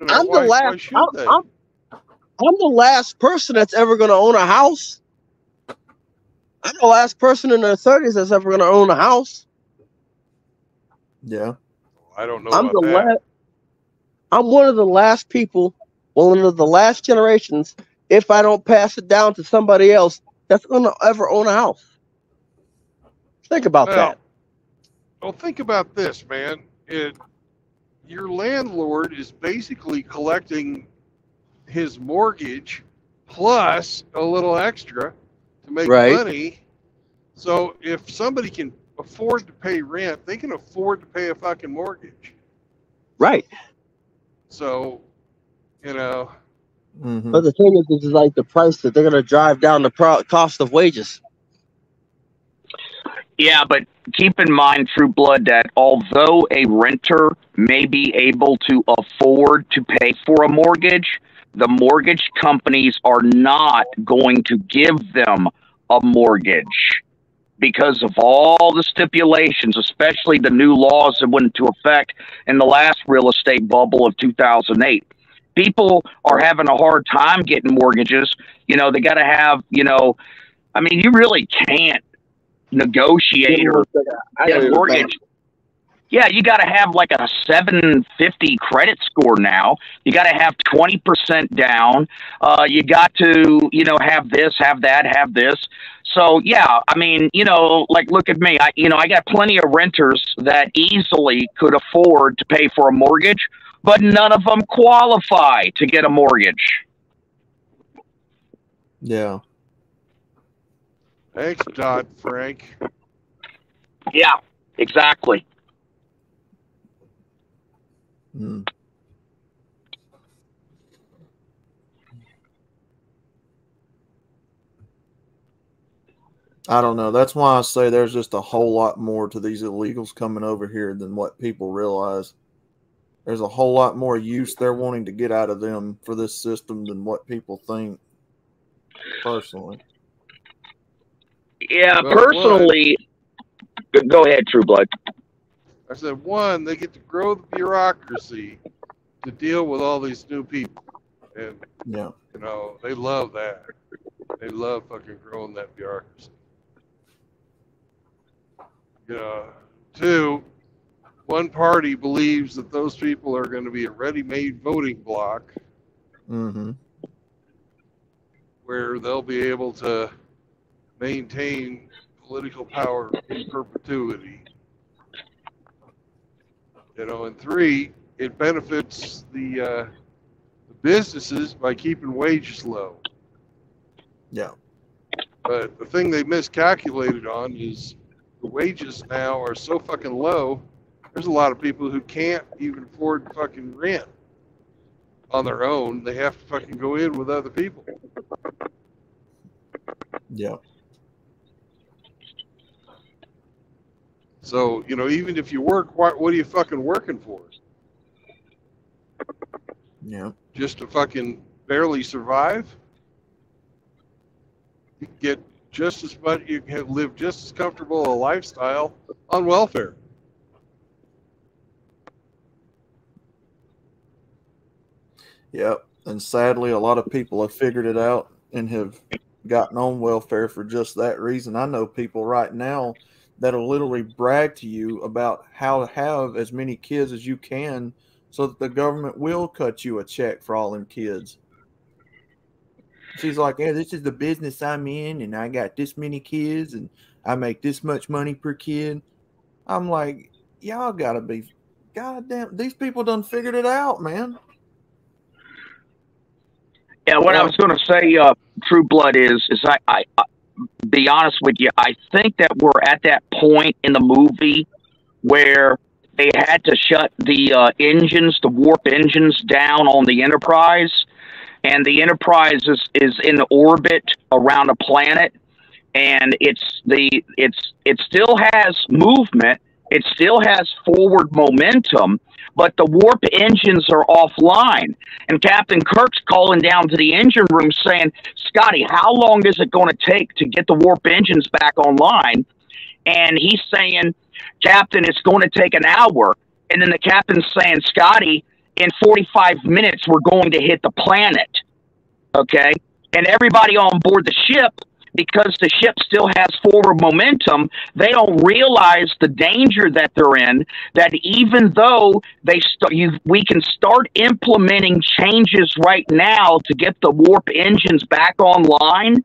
I'm the last person that's ever going to own a house. I'm the last person in their 30s that's ever going to own a house. Yeah. I don't know about that. I'm one of the last people, one of the last generations, if I don't pass it down to somebody else, that's going to ever own a house. Think about that. Well, think about this, man. Your landlord is basically collecting his mortgage plus a little extra to make money. So if somebody can afford to pay rent, they can afford to pay a fucking mortgage. Right. So, Mm-hmm. But the thing is like the price that they're going to drive down the cost of wages. Yeah, but keep in mind, True Blood, that although a renter may be able to afford to pay for a mortgage, the mortgage companies are not going to give them a mortgage because of all the stipulations, especially the new laws that went into effect in the last real estate bubble of 2008. People are having a hard time getting mortgages. They got to have, I mean, you really can't negotiate or get a mortgage. Yeah, you got to have like a 750 credit score now. You got to have 20% down. You got to, have this, have that, have this. So yeah, I mean, like look at me. I got plenty of renters that easily could afford to pay for a mortgage, but none of them qualify to get a mortgage. Yeah. Thanks, Dodd-Frank. Yeah, exactly. Mm. I don't know. That's why I say there's just a whole lot more to these illegals coming over here than what people realize. There's a whole lot more use they're wanting to get out of them for this system than what people think, personally. Yeah, well, personally, go ahead, True Blood. I said, one, they get to grow the bureaucracy to deal with all these new people. And, yeah, they love that. They love fucking growing that bureaucracy. Two, one party believes that those people are going to be a ready-made voting bloc where they'll be able to maintain political power in perpetuity. And three, it benefits the businesses by keeping wages low. Yeah. But the thing they miscalculated on is the wages now are so fucking low, there's a lot of people who can't even afford fucking rent on their own. They have to fucking go in with other people. Yeah. So, even if you work, what are you fucking working for? Yeah. Just to fucking barely survive? You can get just as much, you can live just as comfortable a lifestyle on welfare. Yep. And sadly, a lot of people have figured it out and have gotten on welfare for just that reason. I know people right now that'll literally brag to you about how to have as many kids as you can so that the government will cut you a check for all them kids. She's like, yeah, this is the business I'm in, and I got this many kids, and I make this much money per kid. I'm like, y'all gotta be, goddamn, these people done figured it out, man. Yeah, what I was going to say, True Blood, is I be honest with you, I think that we're at that point in the movie where they had to shut the engines, the warp engines, down on the Enterprise, and the Enterprise is in orbit around a planet, and it still has movement, it still has forward momentum, but the warp engines are offline. And Captain Kirk's calling down to the engine room saying, Scotty, how long is it going to take to get the warp engines back online? And he's saying, Captain, it's going to take an hour. And then the captain's saying, Scotty, in 45 minutes, we're going to hit the planet. Okay? And everybody on board the ship, because the ship still has forward momentum, they don't realize the danger that they're in, that even though we can start implementing changes right now to get the warp engines back online,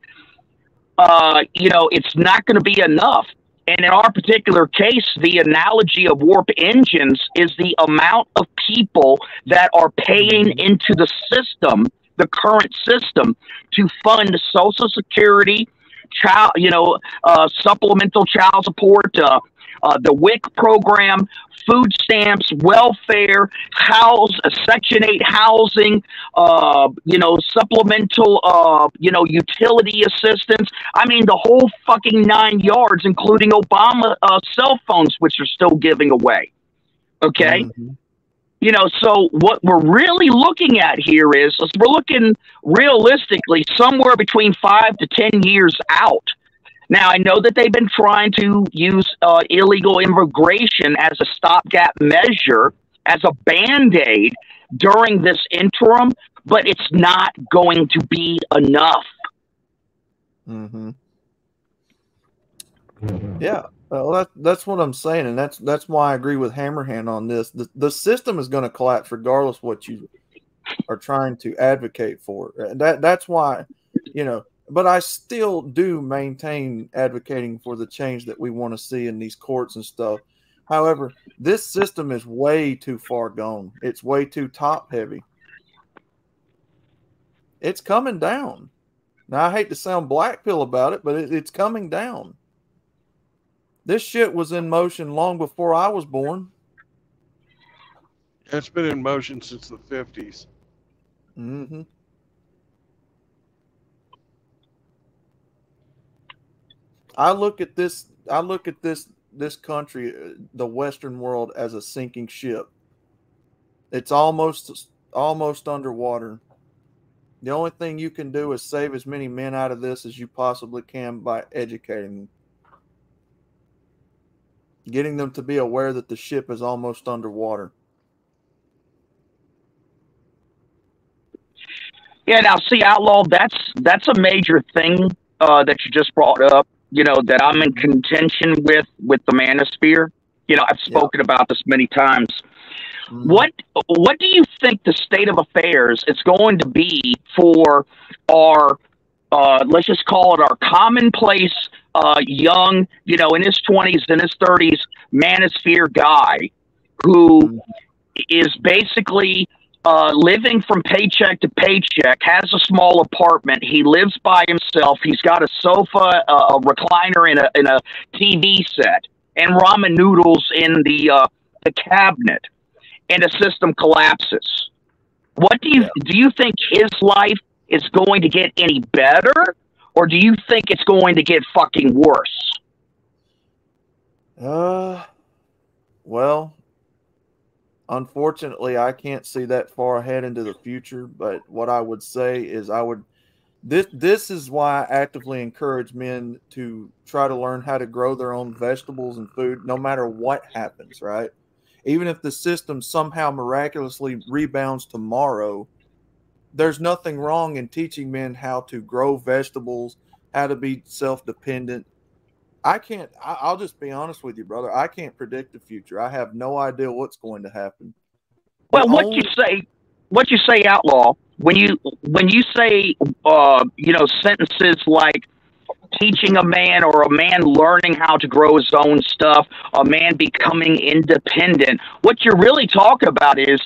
it's not going to be enough. And in our particular case, the analogy of warp engines is the amount of people that are paying into the system, the current system, to fund Social Security, supplemental child support, the WIC program, food stamps, welfare, Section 8 housing, supplemental, utility assistance. I mean, the whole fucking 9 yards, including Obama cell phones, which are still giving away. Okay? Mm-hmm. So what we're really looking at here is we're looking realistically somewhere between 5 to 10 years out. Now, I know that they've been trying to use illegal immigration as a stopgap measure, as a Band-Aid during this interim, but it's not going to be enough. Mm-hmm. Yeah. Well, that's what I'm saying, and that's why I agree with Hammerhand on this. The system is going to collapse regardless what you are trying to advocate for. That's why, but I still do maintain advocating for the change that we want to see in these courts and stuff. However, this system is way too far gone. It's way too top heavy. It's coming down. Now, I hate to sound black pill about it, but it's coming down. This shit was in motion long before I was born. It's been in motion since the 50s. Mm-hmm. I look at this country, the Western world, as a sinking ship. It's almost underwater. The only thing you can do is save as many men out of this as you possibly can by educating them. Getting them to be aware that the ship is almost underwater. Yeah, now see, Outlaw, that's a major thing that you just brought up. That I'm in contention with the manosphere. I've spoken about this many times. Mm-hmm. What do you think the state of affairs is going to be for our let's just call it our commonplace young, in his 20s and his 30s manosphere guy who is basically living from paycheck to paycheck, has a small apartment. He lives by himself. He's got a sofa, a recliner, in a TV set, and ramen noodles in the cabinet, and the system collapses. What do you think his life is going to get any better, or do you think it's going to get fucking worse? Well, unfortunately, I can't see that far ahead into the future, but what I would say is this is why I actively encourage men to try to learn how to grow their own vegetables and food, no matter what happens, right? Even if the system somehow miraculously rebounds tomorrow, there's nothing wrong in teaching men how to grow vegetables, how to be self-dependent. I'll just be honest with you, brother. I can't predict the future. I have no idea what's going to happen. Well, what you say, Outlaw, when you say, sentences like teaching a man, or a man learning how to grow his own stuff, a man becoming independent, what you're really talking about is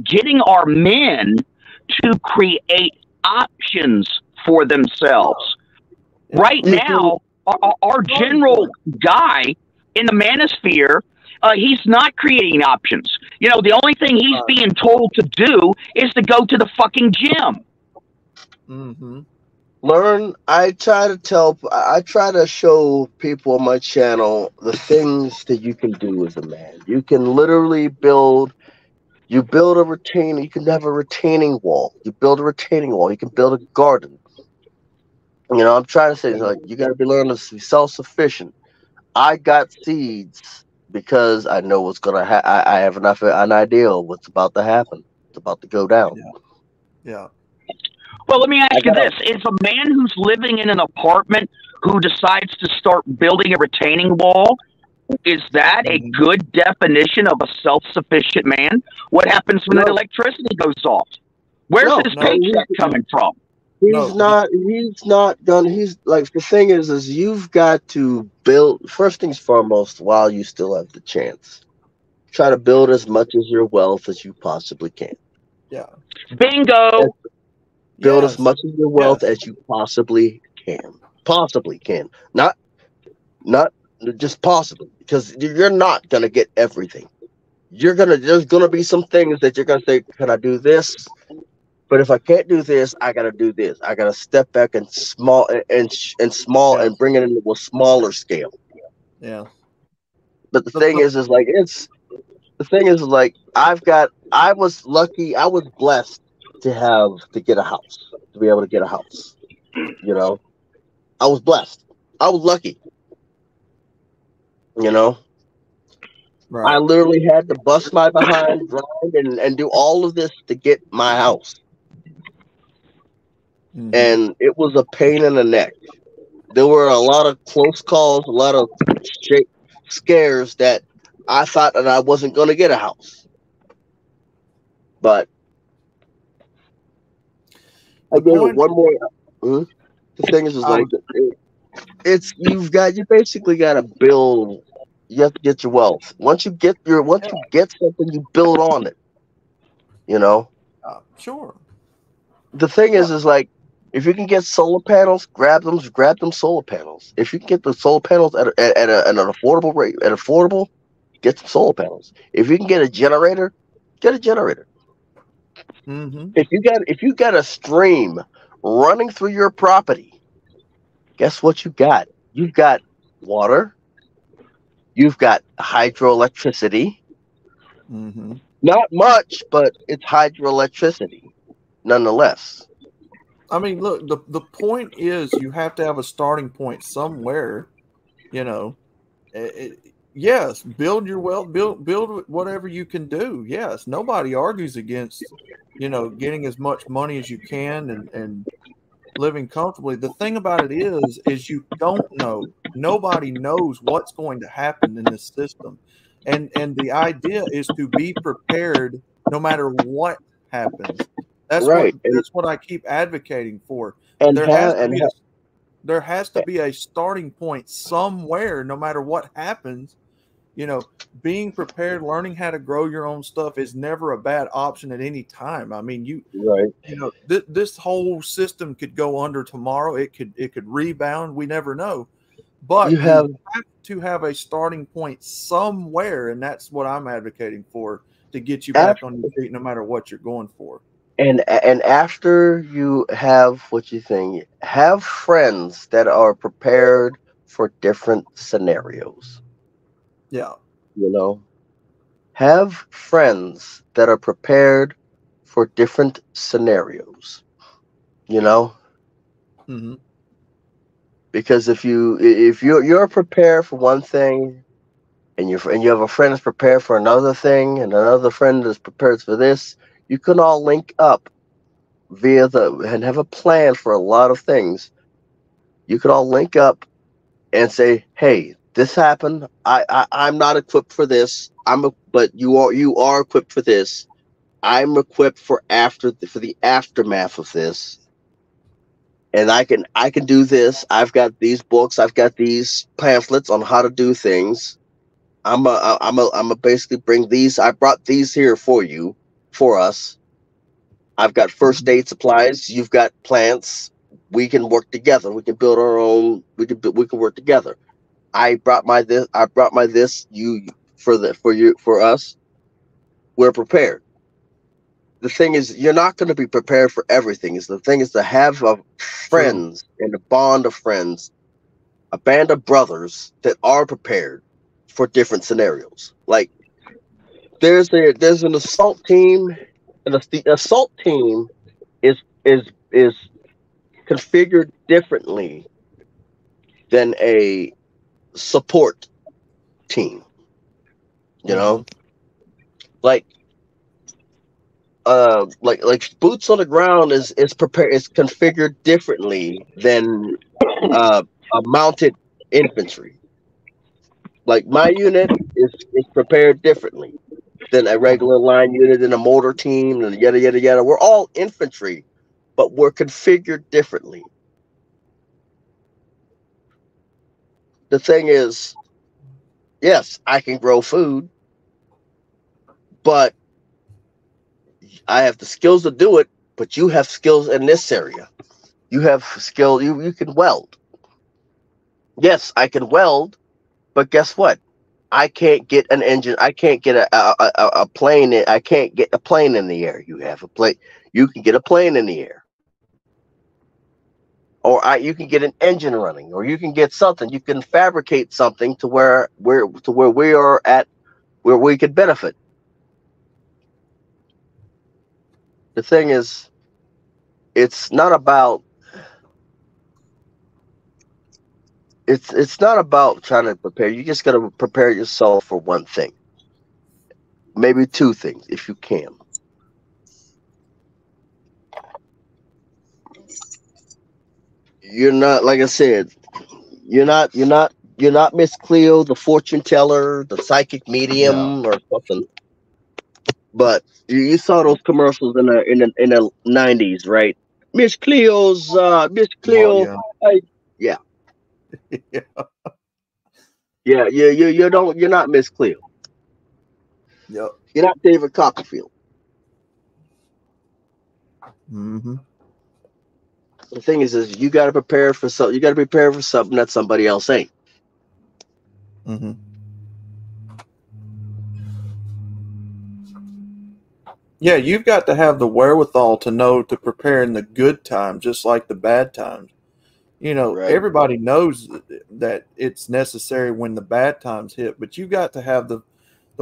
getting our men to create options for themselves. Right now, our general guy in the manosphere, he's not creating options. The only thing he's being told to do is to go to the fucking gym. Mm-hmm. I try to show people on my channel the things that you can do as a man. You can literally build a retaining. You can have a retaining wall. You build a retaining wall. You can build a garden. I'm trying to say, you got to be learning to be self-sufficient. I got seeds because I know what's gonna happen. I have an idea of what's about to happen. It's about to go down. Yeah. Well, let me ask you this: is a man who's living in an apartment who decides to start building a retaining wall, is that a good definition of a self-sufficient man? What happens when the electricity goes off? Where's his paycheck coming from? He's not gonna. He's like, the thing is you've got to build, first things foremost, while you still have the chance. Try to build as much as your wealth as you possibly can. Yeah. Bingo. Build as much of your wealth as you possibly can. Possibly can. Not just possibly, because you're not gonna get everything. There's gonna be some things that you're gonna say, can I do this? But if I can't do this, I gotta do this. I gotta step back and and bring it into a smaller scale. Yeah. But the thing is I was lucky, I was blessed to get a house, to be able to get a house. I was blessed. I was lucky. Right. I literally had to bust my behind, grind, and do all of this to get my house. Mm-hmm. And it was a pain in the neck. there were a lot of close calls, a lot of scares that I thought that I wasn't going to get a house. But I The gave it point, one more. The thing is like you basically got to build. You have to get your wealth. Once you get something, you build on it. You know. sure. The thing is like, if you can get solar panels, grab them solar panels. If you can get the solar panels at an affordable rate, get some solar panels. If you can get a generator, get a generator. Mm-hmm. If you got a stream running through your property, guess what you got? You've got water. You've got hydroelectricity. Mm-hmm. Not much, but it's hydroelectricity nonetheless. I mean, look, the point is you have to have a starting point somewhere. You know, yes, build your wealth, build whatever you can do. Yes, nobody argues against, getting as much money as you can and living comfortably. The thing about it is you don't know. Nobody knows what's going to happen in this system, and the idea is to be prepared no matter what happens. That's Right. what I keep advocating for. And There has to be a starting point somewhere, no matter what happens. Being prepared, learning how to grow your own stuff is never a bad option at any time. I mean, this whole system could go under tomorrow. It could rebound. We never know. But you have to have a starting point somewhere, and that's what I'm advocating for, to get you back on your feet, no matter what you're going for. And after you have what you think, have friends that are prepared for different scenarios. Yeah. Have friends that are prepared for different scenarios. Mm-hmm. Because if you're prepared for one thing, and you have a friend that's prepared for another thing, and another friend that's prepared for this, you can all link up and have a plan for a lot of things. You could all link up and say, "Hey, this happened. I'm not equipped for this. But you are equipped for this. I'm equipped for the aftermath of this, and I can do this. I've got these books. I've got these pamphlets on how to do things. I'm a basically bring these. I brought these here for us. I've got first aid supplies. You've got plants. We can work together. We can build our own. We can work together. I brought my this. I brought my this. For us. We're prepared. The thing is, you're not going to be prepared for everything. The thing is to have friends and a bond of friends, a band of brothers that are prepared for different scenarios. Like there's an assault team, and the assault team is configured differently than a support team. Like boots on the ground is configured differently than a mounted infantry. Like my unit is prepared differently than a regular line unit and a mortar team and yada yada yada. We're all infantry, but we're configured differently. The thing is, yes, I can grow food, but I have the skills to do it. But you have skills in this area. You have skill. You can weld. Yes, I can weld, but guess what? I can't get an engine. I can't get a plane. I can't get a plane in the air. You have a plane. You can get a plane in the air, or you can get an engine running, or you can get something. You can fabricate something to where we are at, where we could benefit. The thing is, it's not about. It's not about trying to prepare. You just got to prepare yourself for one thing, maybe two things, if you can. You're not, like I said, You're not Miss Cleo, the fortune teller, the psychic Yeah. medium, or something. But you saw those commercials in the 90s, right? Miss Cleo's Miss Well, Cleo. yeah. Yeah, Yeah. yeah. You're not Miss Cleo. Yep. You're not David Copperfield. Mm-hmm. The thing is you got to prepare for something. You got to prepare for something that somebody else ain't. Mm-hmm. Yeah, you've got to have the wherewithal to know to prepare in the good times, just like the bad times. You know, Right. everybody knows that it's necessary when the bad times hit, but you got to have the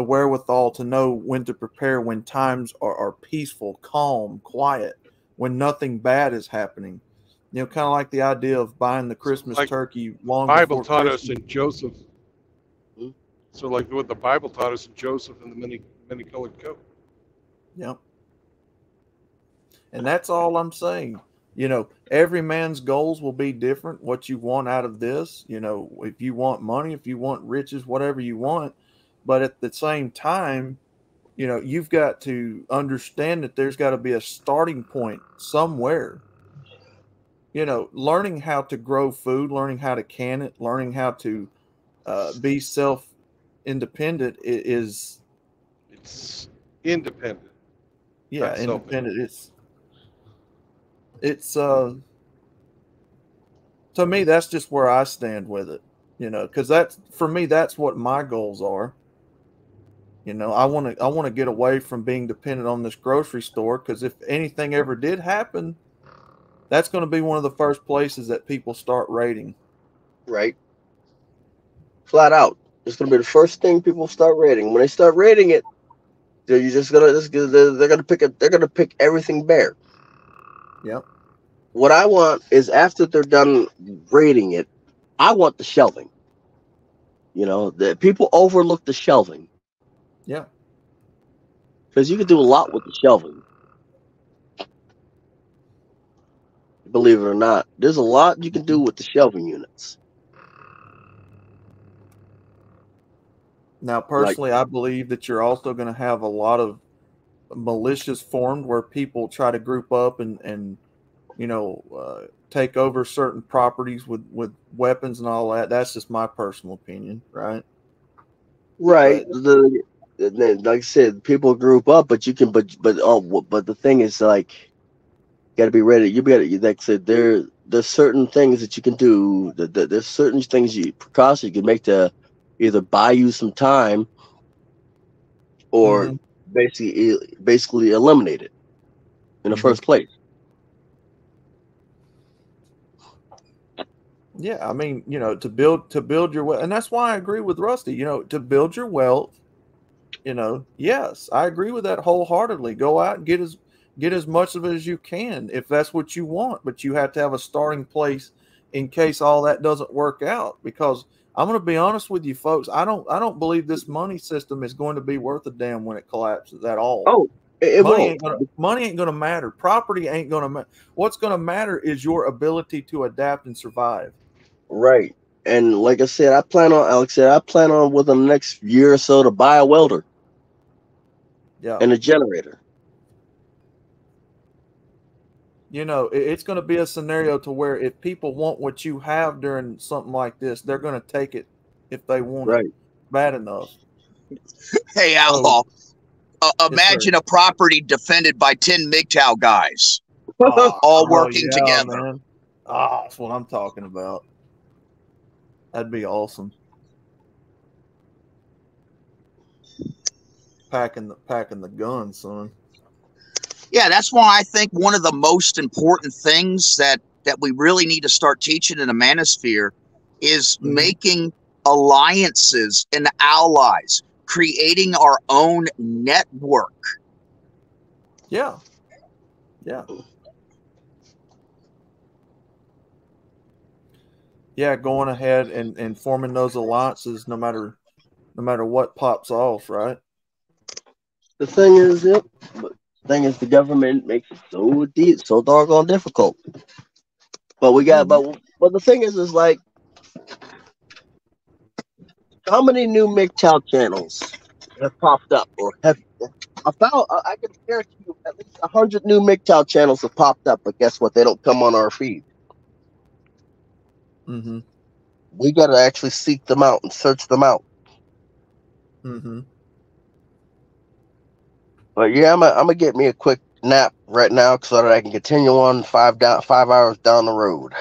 wherewithal to know when to prepare when times are peaceful, calm, quiet, when nothing bad is happening. You know, kind of like the idea of buying the Christmas Like turkey long Bible before taught Christmas. us in Joseph. Hmm? So like what the Bible taught us in Joseph and the many colored coat. Yep. And that's all I'm saying. You know, every man's goals will be different. What you want out of this, you know, if you want money, if you want riches, whatever you want. But at the same time, you know, you've got to understand that there's got to be a starting point somewhere. You know, learning how to grow food, learning how to can it, learning how to be self independent is, It's independent, yeah, not self. independent. It's to me, that's just where I stand with it, you know, because that's for me, that's what my goals are. You know, I want to get away from being dependent on this grocery store because if anything ever did happen, that's going to be one of the first places that people start raiding. Right. Flat out. It's gonna be the first thing people start rating. When they start rating it, they're gonna pick everything bare. Yep. What I want is after they're done rating it, I want the shelving. You know, the people overlook the shelving Yeah. because you can do a lot with the shelving. Believe it or not, there's a lot you can do with the shelving units. Now, Like, personally, I believe that you're also going to have a lot of militias formed where people try to group up and you know take over certain properties with weapons and all that. That's just my personal opinion, right? right, But like I said, people group up, but you can, but the thing is, like, got to be ready. You got to, like I said, there's certain things that you can do. There's certain things precautions you can make to either buy you some time or mm-hmm, basically eliminate it in the mm-hmm. first place. Yeah, I mean, you know, to build your wealth, and that's why I agree with Rusty. You know, to build your wealth, you know, yes, I agree with that wholeheartedly. Go out and get as much of it as you can if that's what you want, but you have to have a starting place in case all that doesn't work out. Because I'm going to be honest with you, folks, I don't believe this money system is going to be worth a damn when it collapses at all. Oh, it won't. Money ain't gonna matter. Property ain't gonna matter. What's gonna matter is your ability to adapt and survive. Right. And like I said, Alex said, I plan on within the next year or so to buy a welder Yeah. and a generator. You know, it's going to be a scenario to where if people want what you have during something like this, they're going to take it if they want Right. it bad enough. Hey, Outlaw, imagine a property defended by 10 MGTOW guys all working together. Man. Oh, that's what I'm talking about. That'd be awesome. Packing the gun, son. Yeah, that's why I think one of the most important things that we really need to start teaching in the manosphere is making alliances and allies, creating our own network. Yeah. Yeah. Yeah, going ahead and forming those alliances no matter what pops off, right? The thing is, the government makes it so doggone difficult. But we got, but the thing is like How many new MGTOW channels have popped up, or have I can guarantee you at least 100 new MGTOW channels have popped up, but guess what? They don't come on our feed. Mm-hmm. We got to actually seek them out and search them out. Mm-hmm. But yeah, I'm gonna get me a quick nap right now so that I can continue on 5 hours down the road.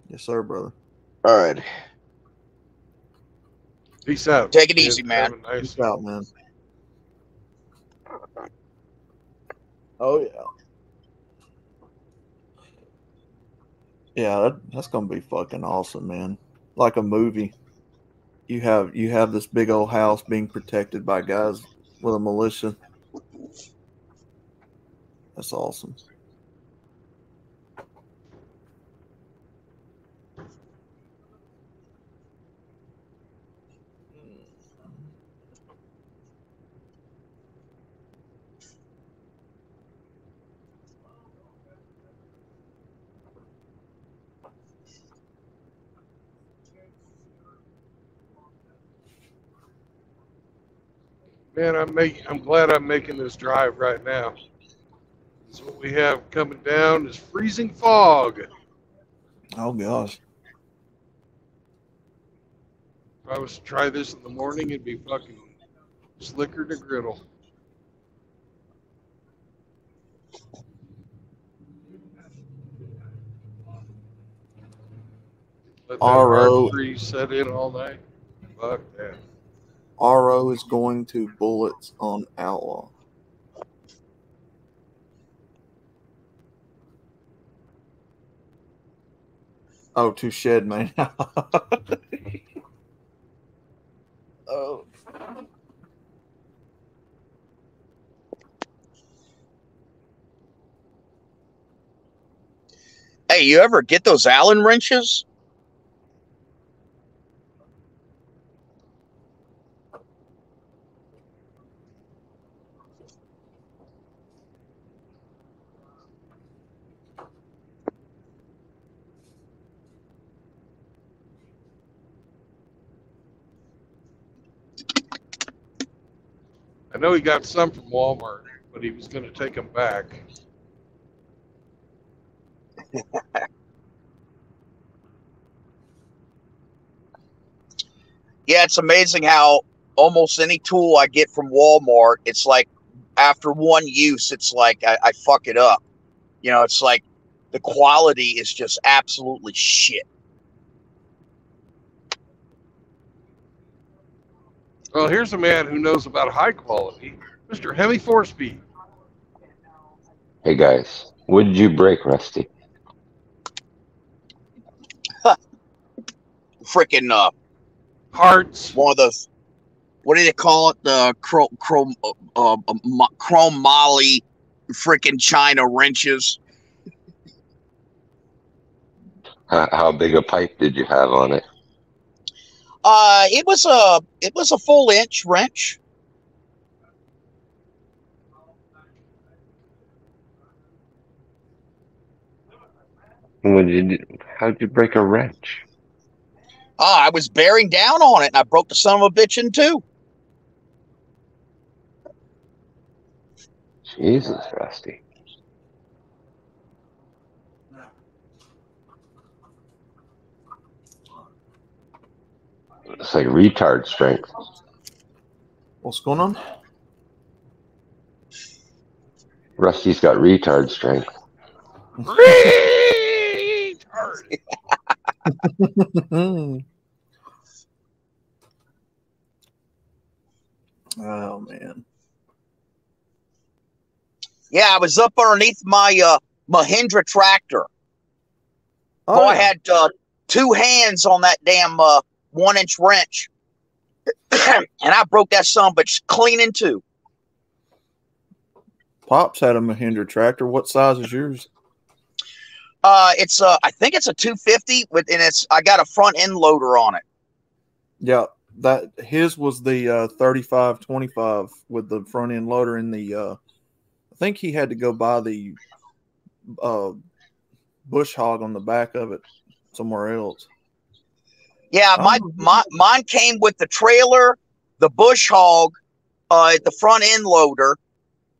Yes, sir, brother. All right. Peace out. Take it easy, man. Have a nice Peace out, man. Oh yeah. Yeah, that's gonna be fucking awesome, man. Like a movie. You have this big old house being protected by guys with a militia. That's awesome. Man, I'm glad I'm making this drive right now. So what we have coming down is freezing fog. Oh gosh. If I was to try this in the morning, it'd be fucking slicker to griddle. Let that hard RO freeze set in all night. Fuck that. RO is going to bullets on Outlaw. Oh, to shed, man. Oh. Hey, you ever get those Allen wrenches? I know he got some from Walmart, but he was going to take them back. Yeah, it's amazing how almost any tool I get from Walmart, it's like after one use, it's like I fuck it up. You know, it's like the quality is just absolutely shit. Well, here's a man who knows about high quality, Mr. Hemi Four-Speed. Hey guys, what did you break, Rusty? Freaking Hearts. one of those. What do they call it? The chrome moly, freaking China wrenches. How big a pipe did you have on it? It was a full inch wrench. How'd you break a wrench? I was bearing down on it, and I broke the son of a bitch in two. Jesus, Rusty. It's like retard strength. What's going on? Rusty's got retard strength. Retard. Oh man. Yeah, I was up underneath my Mahindra tractor. Oh, I had two hands on that damn 1 inch wrench, and I broke that son but clean in two. Pops had a Mahindra tractor. What size is yours? It's I think it's a 250 and I got a front end loader on it. Yeah, that his was the 3525 with the front end loader in the. I think he had to go buy the bush hog on the back of it somewhere else. Yeah, mine came with the trailer, the bush hog, the front end loader,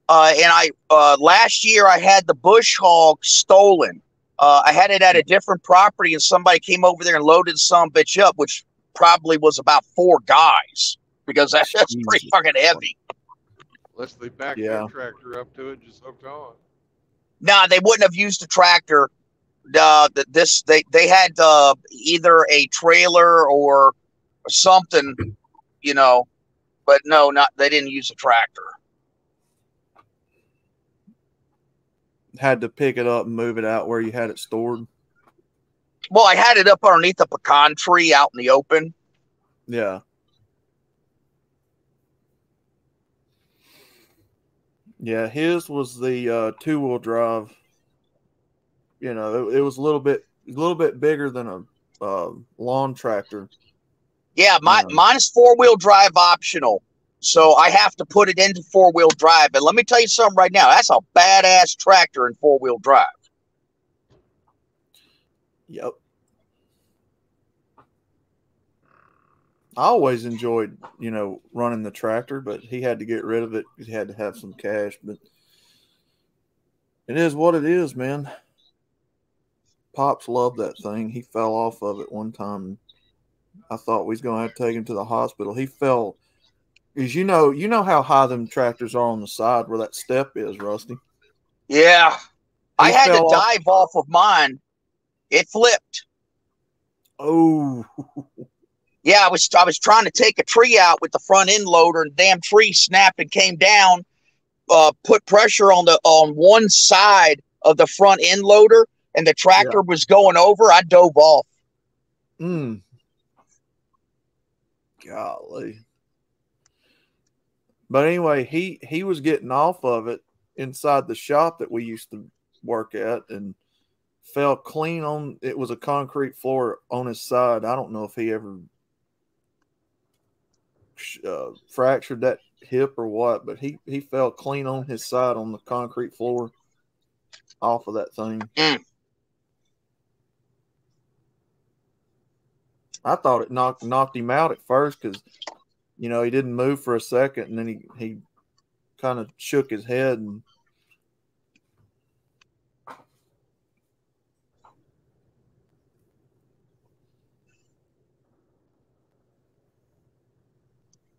and I last year I had the bush hog stolen. I had it at a different property, and somebody came over there and loaded some bitch up, which probably was about 4 guys because that's pretty fucking heavy. Unless they backed their tractor up to it, and just hooked on. Nah, they wouldn't have used a tractor. They had either a trailer or something, you know, but no, they didn't use a tractor. Had to pick it up and move it out where you had it stored. Well, I had it up underneath a pecan tree out in the open. Yeah. Yeah, his was the 2-wheel drive. You know, it was a little bit bigger than a lawn tractor. Yeah, mine is 4-wheel drive optional, so I have to put it into 4-wheel drive. And let me tell you something right now, that's a badass tractor in 4-wheel drive. Yep. I always enjoyed, you know, running the tractor, but he had to get rid of it because he had to have some cash. But it is what it is, man. Pops loved that thing. He fell off of it one time. I thought we was going to have to take him to the hospital. He fell. Because you know how high them tractors are on the side where that step is, Rusty. Yeah. I had to dive off of mine. It flipped. Oh. Yeah, I was trying to take a tree out with the front end loader, and the damn tree snapped and came down, put pressure on one side of the front end loader, and the tractor was going over. I dove off. Golly. But anyway, he was getting off of it inside the shop that we used to work at and fell clean on, it was a concrete floor on his side. I don't know if he ever fractured that hip or what, but he fell clean on his side on the concrete floor off of that thing. I thought it knocked him out at first because, you know, he didn't move for a second, and then he kind of shook his head and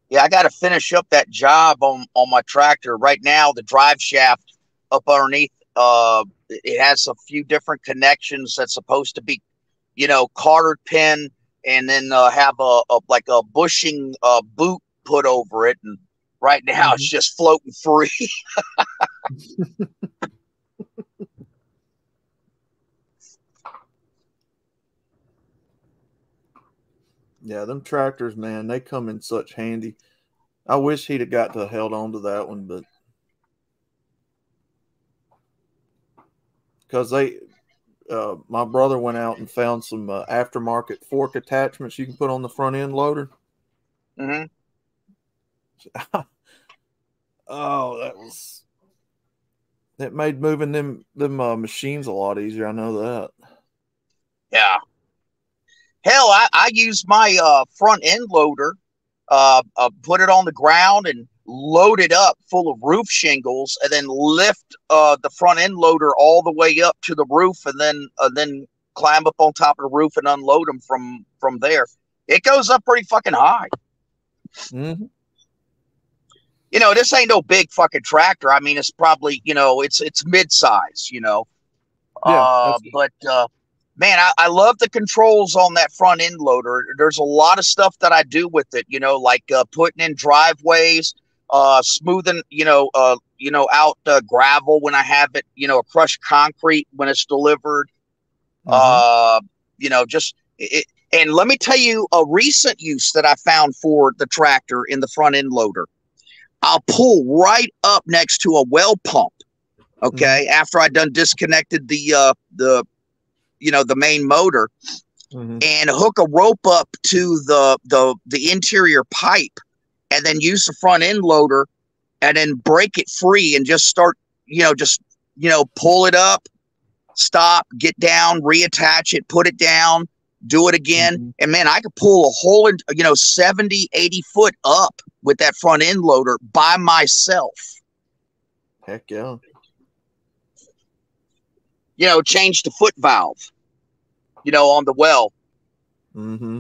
yeah, I got to finish up that job on my tractor right now. The drive shaft up underneath, it has a few different connections that's supposed to be, you know, cotter pin, and then have like a bushing boot put over it. And right now it's just floating free. Yeah, them tractors, man, they come in such handy. I wish he'd have got to held on to that one, but because my brother went out and found some aftermarket fork attachments you can put on the front end loader. Oh, it made moving them machines a lot easier. I know that. Yeah. Hell, I use my front end loader, put it on the ground and load it up full of roof shingles, and then lift the front end loader all the way up to the roof, and then climb up on top of the roof and unload them from there. It goes up pretty fucking high. You know, this ain't no big fucking tractor. I mean, it's probably, you know, it's mid-size, you know. Yeah, but man, I love the controls on that front end loader. There's a lot of stuff that I do with it, you know, like putting in driveways, smoothing, out gravel when I have it, you know, crushed concrete when it's delivered. You know, just it. And let me tell you a recent use that I found for the tractor in the front end loader. I'll pull right up next to a well pump. Okay, after I done disconnected the main motor, and hook a rope up to the interior pipe, and then use the front end loader, and then break it free and just start, pull it up, stop, get down, reattach it, put it down, do it again. And man, I could pull a whole, 70, 80 foot up with that front end loader by myself. Heck yeah. Change the foot valve, on the well. Mm-hmm.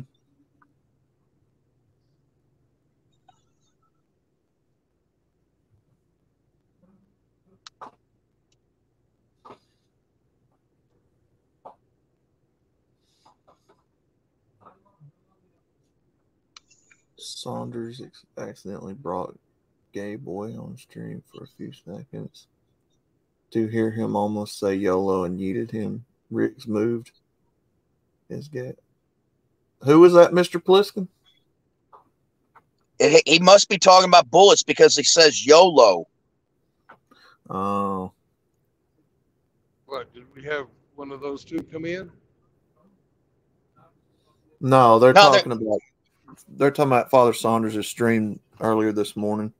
Saunders accidentally brought Gay Boy on stream for a few seconds to hear him almost say YOLO and yeeted him. Rick's moved his gay. Who was that, Mr. Pliskin? He must be talking about bullets because he says YOLO. Oh. What, did we have one of those two come in? No, they're talking about Father Saunders' stream earlier this morning.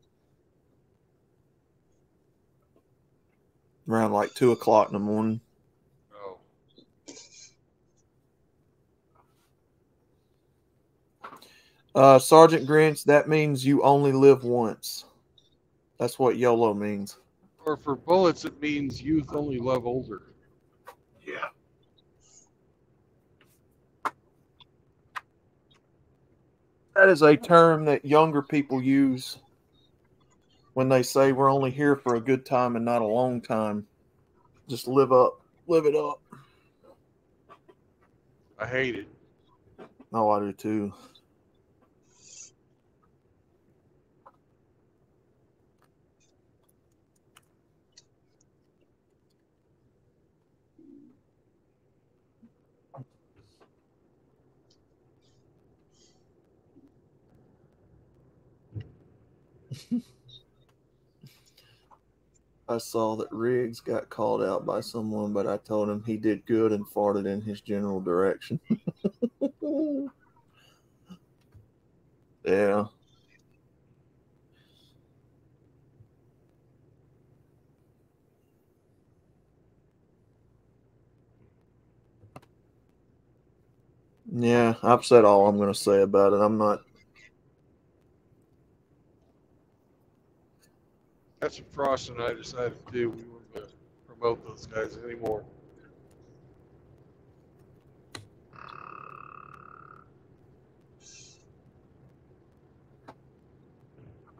Around like 2 o'clock in the morning. Sergeant Grinch, that means you only live once. That's what YOLO means. Or for bullets, it means youth only love older. Yeah. That is a term that younger people use when they say we're only here for a good time and not a long time. Just live it up. I hate it. Oh, I do too. I saw that Riggs got called out by someone, but I told him he did good and farted in his general direction. Yeah. Yeah, I've said all I'm going to say about it. I'm not. That's what Frost and I decided to do. We weren't going to promote those guys anymore.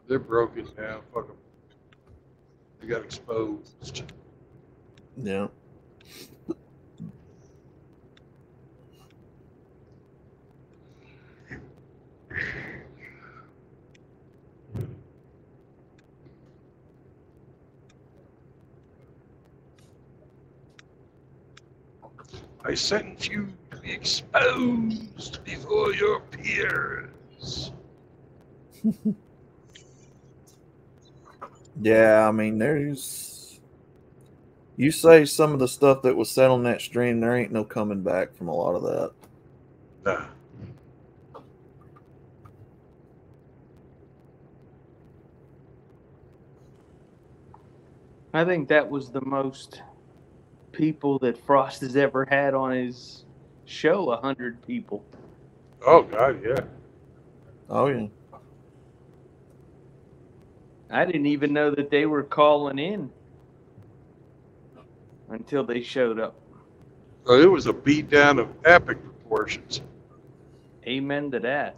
They're broken now. Fuck them. They got exposed. Yeah. I sent you to be exposed before your peers. Yeah, I mean, you say some of the stuff that was said on that stream, there ain't no coming back from a lot of that. Nah. I think that was the most people that Frost has ever had on his show, 100 people. Oh, God, yeah. Oh, yeah. I didn't even know that they were calling in until they showed up. So it was a beatdown of epic proportions. Amen to that.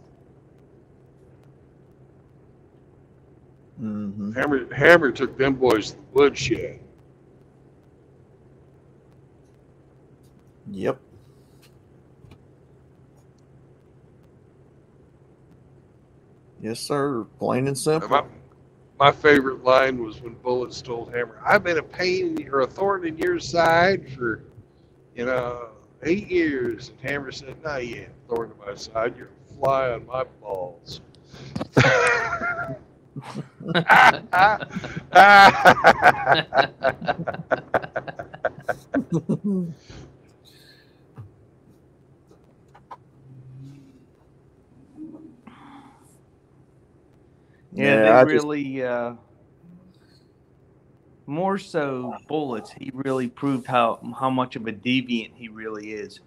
Mm-hmm. Hammer took them boys to the woodshed. Yep. Yes, sir. Plain and simple. My favorite line was when Bullets told Hammer, "I've been a pain or a thorn in your side for, 8 years." And Hammer said, "No, you ain't a thorn in my side. You're a fly on my balls." Yeah, they really, more so Bullets, he really proved how much of a deviant he really is.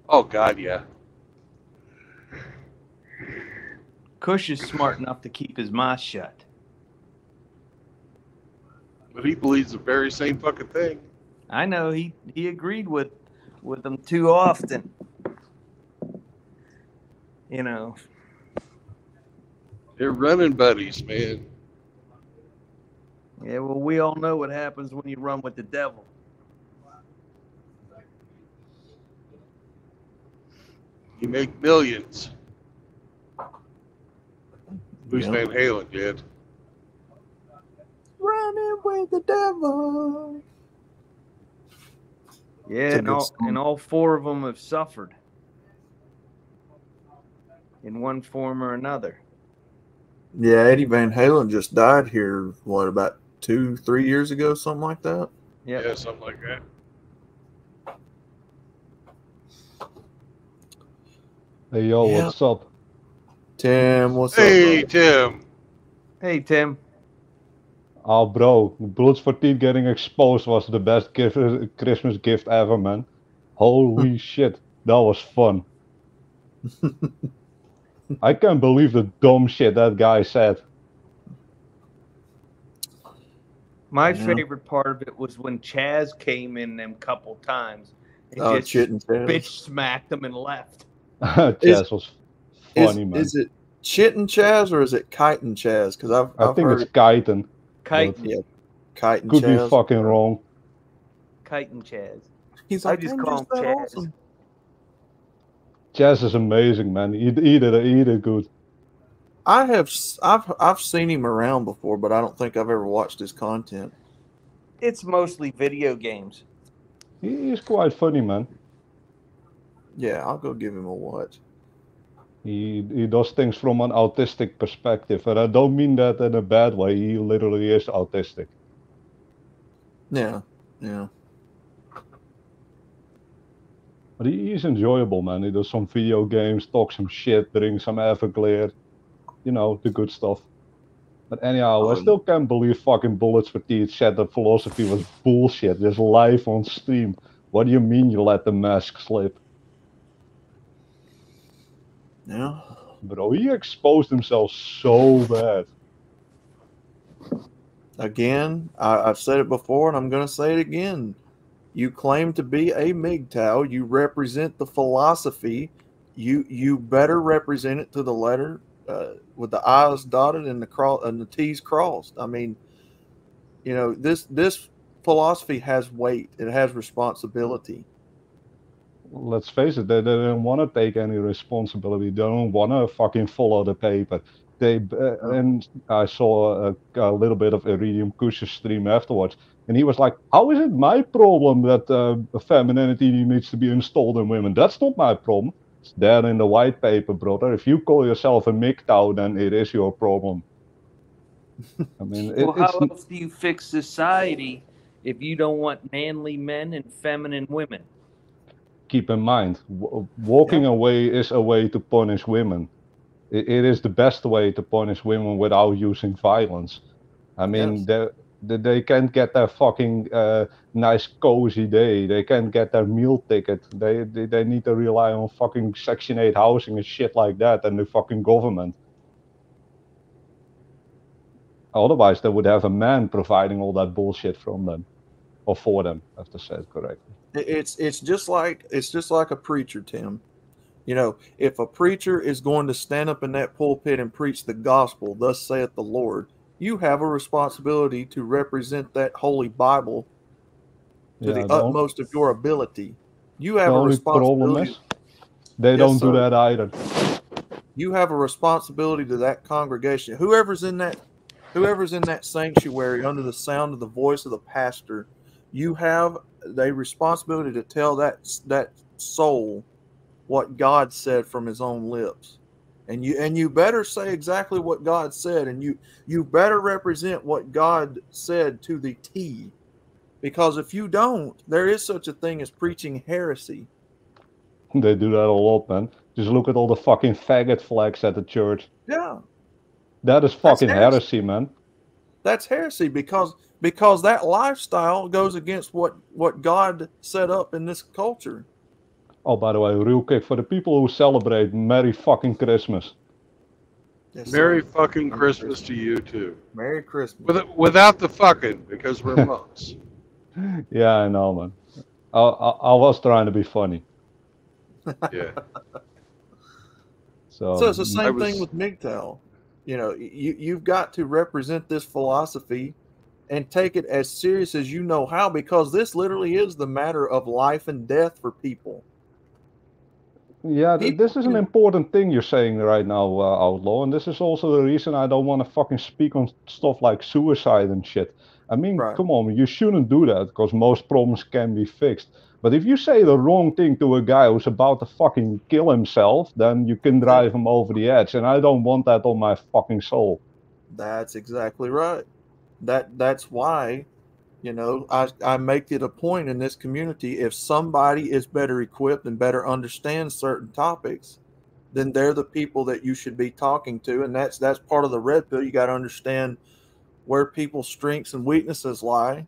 Oh God, yeah. Cush is smart enough to keep his mouth shut. But he believes the very same fucking thing. I know he agreed with them too often. You know. They're running buddies, man. Yeah, well, we all know what happens when you run with the devil. You make millions. Bruce Yep. Van Halen did. Running with the devil. Yeah, and all four of them have suffered in one form or another. Yeah, Eddie Van Halen just died here, what, about 2-3 years ago, something like that? Yep. Yeah, something like that. Hey, yo, Yeah. what's up? Tim, what's Hey, up, Tim. Hey, Tim. Oh, bro, Bullets for Teeth getting exposed was the best Christmas gift ever, man. Holy shit, that was fun. I can't believe the dumb shit that guy said. My Yeah. favorite part of it was when Chaz came in them couple times and Oh, just Chit and Chaz. bitch smacked him and left. Chaz was funny, man. Is it Chit and Chaz or is it Kite and Chaz? Because I I've think heard it's Kiten. Kite, yeah, Kite and Could Chaz. be fucking wrong. Kite and Chaz. He's I like, just "I'm call him that Chaz. awesome." Chaz is amazing, man. He did good. I've seen him around before, but I don't think I've ever watched his content. It's mostly video games. He's quite funny, man. Yeah, I'll go give him a watch. He does things from an autistic perspective, and I don't mean that in a bad way. He literally is autistic. Yeah, yeah. But he's enjoyable, man. He does some video games, talks some shit, drinks some Everclear. You know, the good stuff. But anyhow, I still can't believe fucking Bullets for Teeth said that philosophy was bullshit. Just live on stream. What do you mean you let the mask slip? Yeah. Bro, he exposed himself so bad. Again, I've said it before and I'm going to say it again. You claim to be a MGTOW. You represent the philosophy. You better represent it to the letter with the I's dotted and the T's crossed. I mean, you know, this philosophy has weight. It has responsibility. Let's face it, they don't want to take any responsibility. They don't want to fucking follow the paper. And I saw a little bit of Iridium Kush's stream afterwards, and he was like, "How is it my problem that femininity needs to be installed in women? That's not my problem. It's there in the white paper, brother. If you call yourself a MGTOW, then it is your problem." I mean, Well, how else do you fix society if you don't want manly men and feminine women? Keep in mind, walking away is a way to punish women. It is the best way to punish women without using violence. I mean, they can't get their fucking nice cozy day. They can't get their meal ticket. They need to rely on fucking Section 8 housing and shit like that and the fucking government. Otherwise, they would have a man providing all that bullshit from them, or for them, I have to say it correctly. It's just like a preacher, Tim. You know, if a preacher is going to stand up in that pulpit and preach the gospel, thus saith the Lord, you have a responsibility to represent that holy Bible to the utmost of your ability. You have a responsibility. They don't do that either. You have a responsibility to that congregation. Whoever's in that sanctuary under the sound of the voice of the pastor, you have a responsibility to tell that soul what God said from his own lips. And you better say exactly what God said, and you better represent what God said to the T. Because if you don't, there is such a thing as preaching heresy. They do that a lot, man. Just look at all the fucking faggot flags at the church. Yeah. That is fucking heresy, man. That's heresy because that lifestyle goes against what God set up in this culture. Oh, by the way, real quick, for the people who celebrate, Merry fucking Christmas. Yes, Merry sir. fucking Merry Christmas to you too. Merry Christmas. Without the fucking, because we're monks. Yeah, I know, man. I was trying to be funny. Yeah. So it's the So same thing with MGTOW. You know, you've got to represent this philosophy and take it as serious as you know how, because this literally is the matter of life and death for people. yeah, People this is an can- important thing you're saying right now, Outlaw, and this is also the reason I don't want to fucking speak on stuff like suicide and shit. I mean, Right. come on, you shouldn't do that because most problems can be fixed. But if you say the wrong thing to a guy who's about to fucking kill himself, then you can drive him over the edge, and I don't want that on my fucking soul. That's exactly right. That's why, you know, I make it a point in this community, if somebody is better equipped and better understands certain topics, then they're the people that you should be talking to. And that's part of the red pill. You got to understand where people's strengths and weaknesses lie.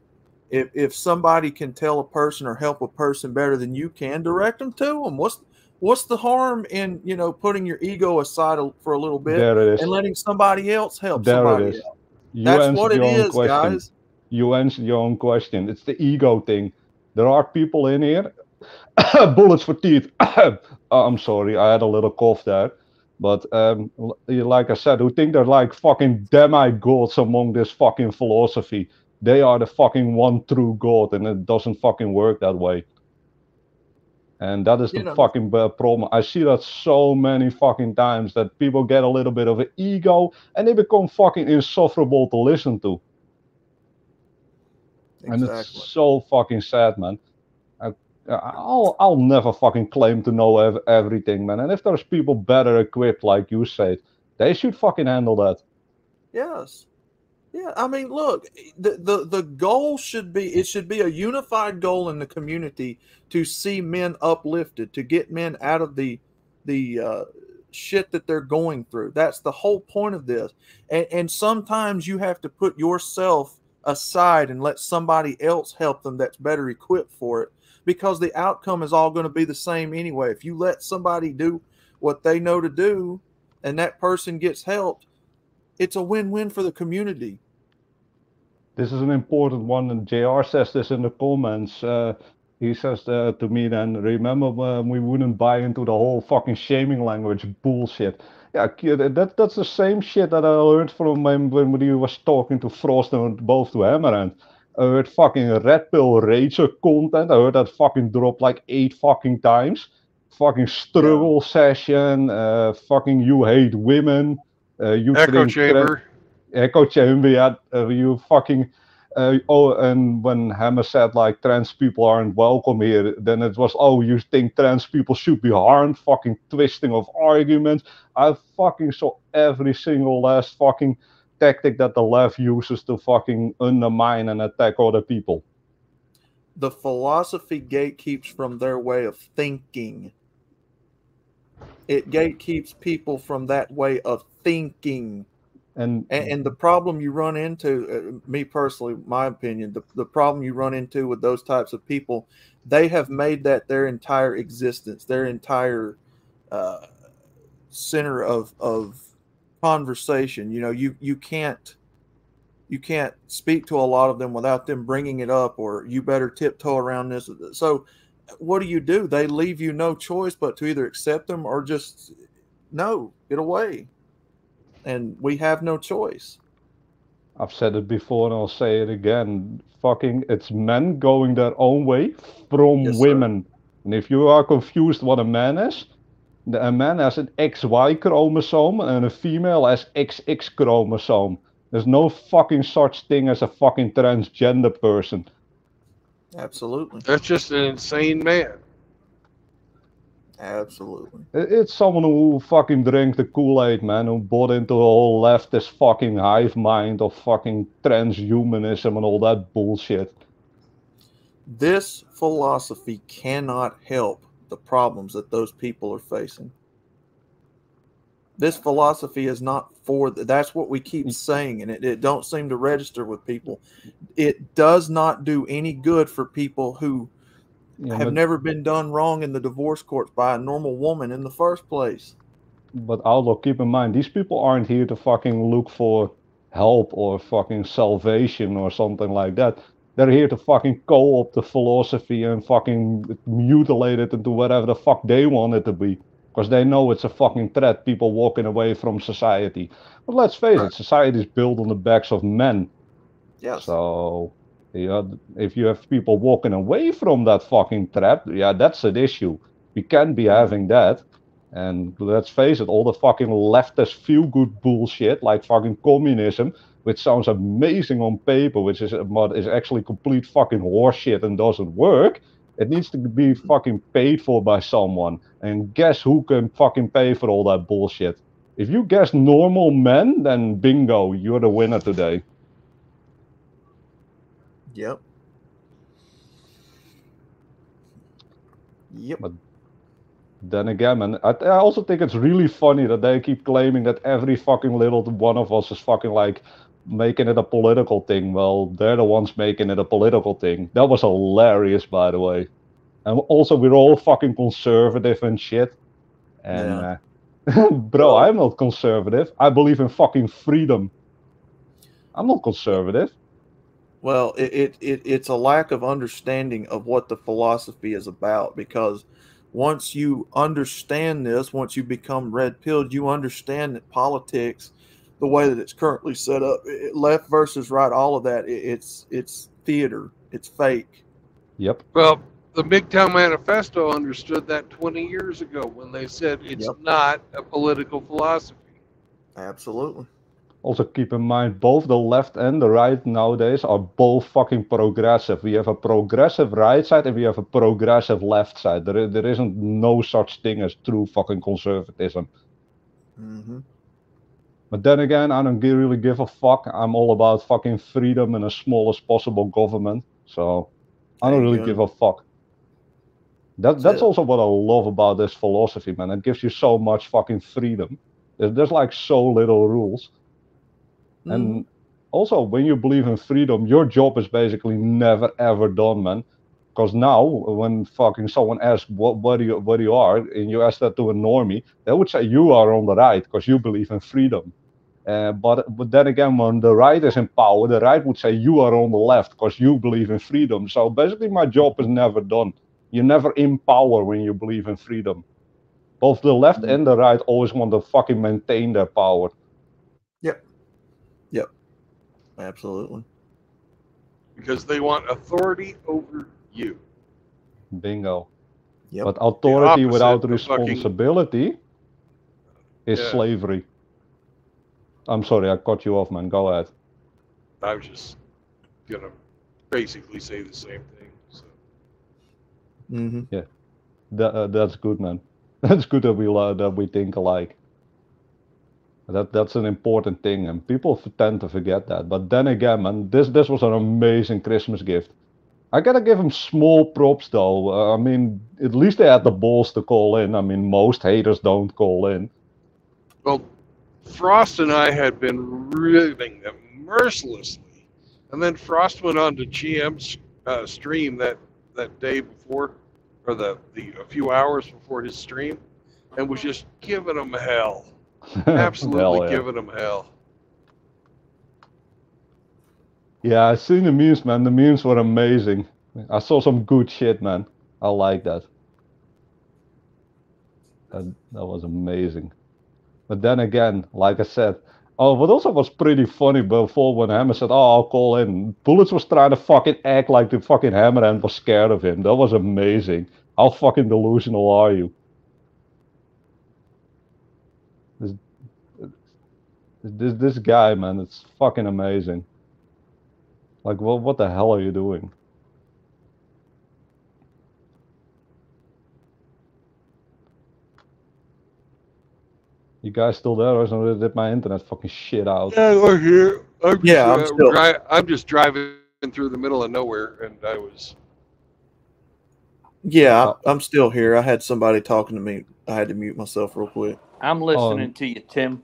If somebody can tell a person or help a person better than you can, direct them to them. What's the harm in, you know, putting your ego aside for a little bit There it is. and letting somebody else help There it somebody is. else? You That's answered what it your own is, question. guys. You answered your own question. It's the ego thing. There are people in here. Bullets for teeth. I'm sorry, I had a little cough there. But like I said, who think they're like fucking demigods among this fucking philosophy. They are the fucking one true god, and it doesn't fucking work that way. And that is the You know, fucking problem. I see that so many fucking times that people get a little bit of an ego and they become fucking insufferable to listen to. And it's exactly. so fucking sad, man. I'll never fucking claim to know everything, man. And if there's people better equipped, like you said, they should fucking handle that. Yes. Yeah, I mean, look, the goal should be, it should be a unified goal in the community to see men uplifted, to get men out of the shit that they're going through. That's the whole point of this. And sometimes you have to put yourself aside and let somebody else help them that's better equipped for it, because the outcome is all going to be the same anyway. If you let somebody do what they know to do and that person gets helped, it's a win-win for the community. This is an important one, and JR says this in the comments. He says to me then, remember when we wouldn't buy into the whole fucking shaming language bullshit. Yeah, that's the same shit that I learned from him when he was talking to Frost and both to Hammerhand. I heard fucking Red Pill Rager content. I heard that fucking drop like 8 fucking times. Fucking struggle session, fucking you hate women, you Echo drink chamber. Echo chamber, yeah, you fucking. Oh, and when Hammer said like trans people aren't welcome here, then it was, oh, you think trans people should be harmed? Fucking twisting of arguments. I fucking saw every single last fucking tactic that the left uses to fucking undermine and attack other people. The philosophy gatekeeps from their way of thinking. It gatekeeps people from that way of thinking. And the problem you run into, me personally, my opinion, the problem you run into with those types of people, they have made that their entire existence, their entire center of conversation. You know, you can't speak to a lot of them without them bringing it up, or you better tiptoe around this. So what do? They leave you no choice but to either accept them or just no, get away. And we have no choice. I've said it before and I'll say it again. Fucking, it's men going their own way from women. And if you are confused what a man is, a man has an XY chromosome and a female has XX chromosome. There's no fucking such thing as a fucking transgender person. Absolutely. That's just an insane man. Absolutely. It's someone who fucking drank the Kool-Aid, man, who bought into the whole leftist fucking hive mind of fucking transhumanism and all that bullshit. This philosophy cannot help the problems that those people are facing. This philosophy is not for that's what we keep saying, and it don't seem to register with people. It does not do any good for people who have never been done wrong in the divorce courts by a normal woman in the first place. But Outlaw, keep in mind, these people aren't here to fucking look for help or fucking salvation or something like that. They're here to fucking co-opt the philosophy and fucking mutilate it into whatever the fuck they want it to be. Because they know it's a fucking threat, people walking away from society. But let's face it, society is built on the backs of men. Yes. So, yeah, if you have people walking away from that fucking threat, yeah, that's an issue. We can't be having that. And let's face it, all the fucking leftist feel-good bullshit, like fucking communism, which sounds amazing on paper, but is actually complete fucking horseshit and doesn't work. It needs to be fucking paid for by someone. And guess who can fucking pay for all that bullshit? If you guess normal men, then bingo, you're the winner today. Yep. Yep. But then again, man, I also think it's really funny that they keep claiming that every fucking little one of us is fucking like making it a political thing. Well, they're the ones making it a political thing. That was hilarious, by the way. And also, we're all fucking conservative and shit. And, bro, I'm not conservative. I believe in fucking freedom. I'm not conservative. Well, it's a lack of understanding of what the philosophy is about, because once you understand this, once you become red-pilled, you understand that politics, the way that it's currently set up, left versus right, all of that, it's theater. It's fake. Yep. Well, the MGTOW Manifesto understood that 20 years ago when they said it's not a political philosophy. Absolutely. Also keep in mind, both the left and the right nowadays are both fucking progressive. We have a progressive right side and we have a progressive left side. There isn't no such thing as true fucking conservatism. Mm-hmm. But then again, I don't really give a fuck. I'm all about fucking freedom and the smallest possible government. So I don't really give a fuck. That's also what I love about this philosophy, man. It gives you so much fucking freedom. There's like so little rules. And also, when you believe in freedom, your job is basically never ever done, man. Because now, when fucking someone asks what you are, and you ask that to a normie, they would say you are on the right because you believe in freedom. But then again, when the right is in power, the right would say you are on the left because you believe in freedom. So basically, my job is never done. You're never in power when you believe in freedom. Both the left and the right always want to fucking maintain their power. Yep. Absolutely. Because they want authority over you. Bingo. Yep. But authority without responsibility is slavery. I'm sorry, I cut you off, man. Go ahead. I was just gonna basically say the same thing. So. Yeah, that's good, man. That's good that we think alike. That's an important thing, and people tend to forget that. But then again, man, this was an amazing Christmas gift. I gotta give them small props, though. I mean, at least they had the balls to call in. I mean, most haters don't call in. Well, Frost and I had been ribbing them mercilessly, and then Frost went on to GM's stream that day before, or a few hours before his stream, and was just giving them hell. Absolutely giving them hell. Yeah, I seen the memes, man. The memes were amazing. I saw some good shit, man. I like that. That was amazing. But then again, like I said, what also was pretty funny before when Hammer said, "Oh, I'll call in." Bullets was trying to fucking act like the fucking Hammerhand was scared of him. That was amazing. How fucking delusional are you? This guy, man, it's fucking amazing. Like, what the hell are you doing? You guys still there, or did my internet fucking shit out? Yeah, we're here. I'm just driving through the middle of nowhere, and I was. Yeah, I'm still here. I had somebody talking to me. I had to mute myself real quick. I'm listening to you, Tim.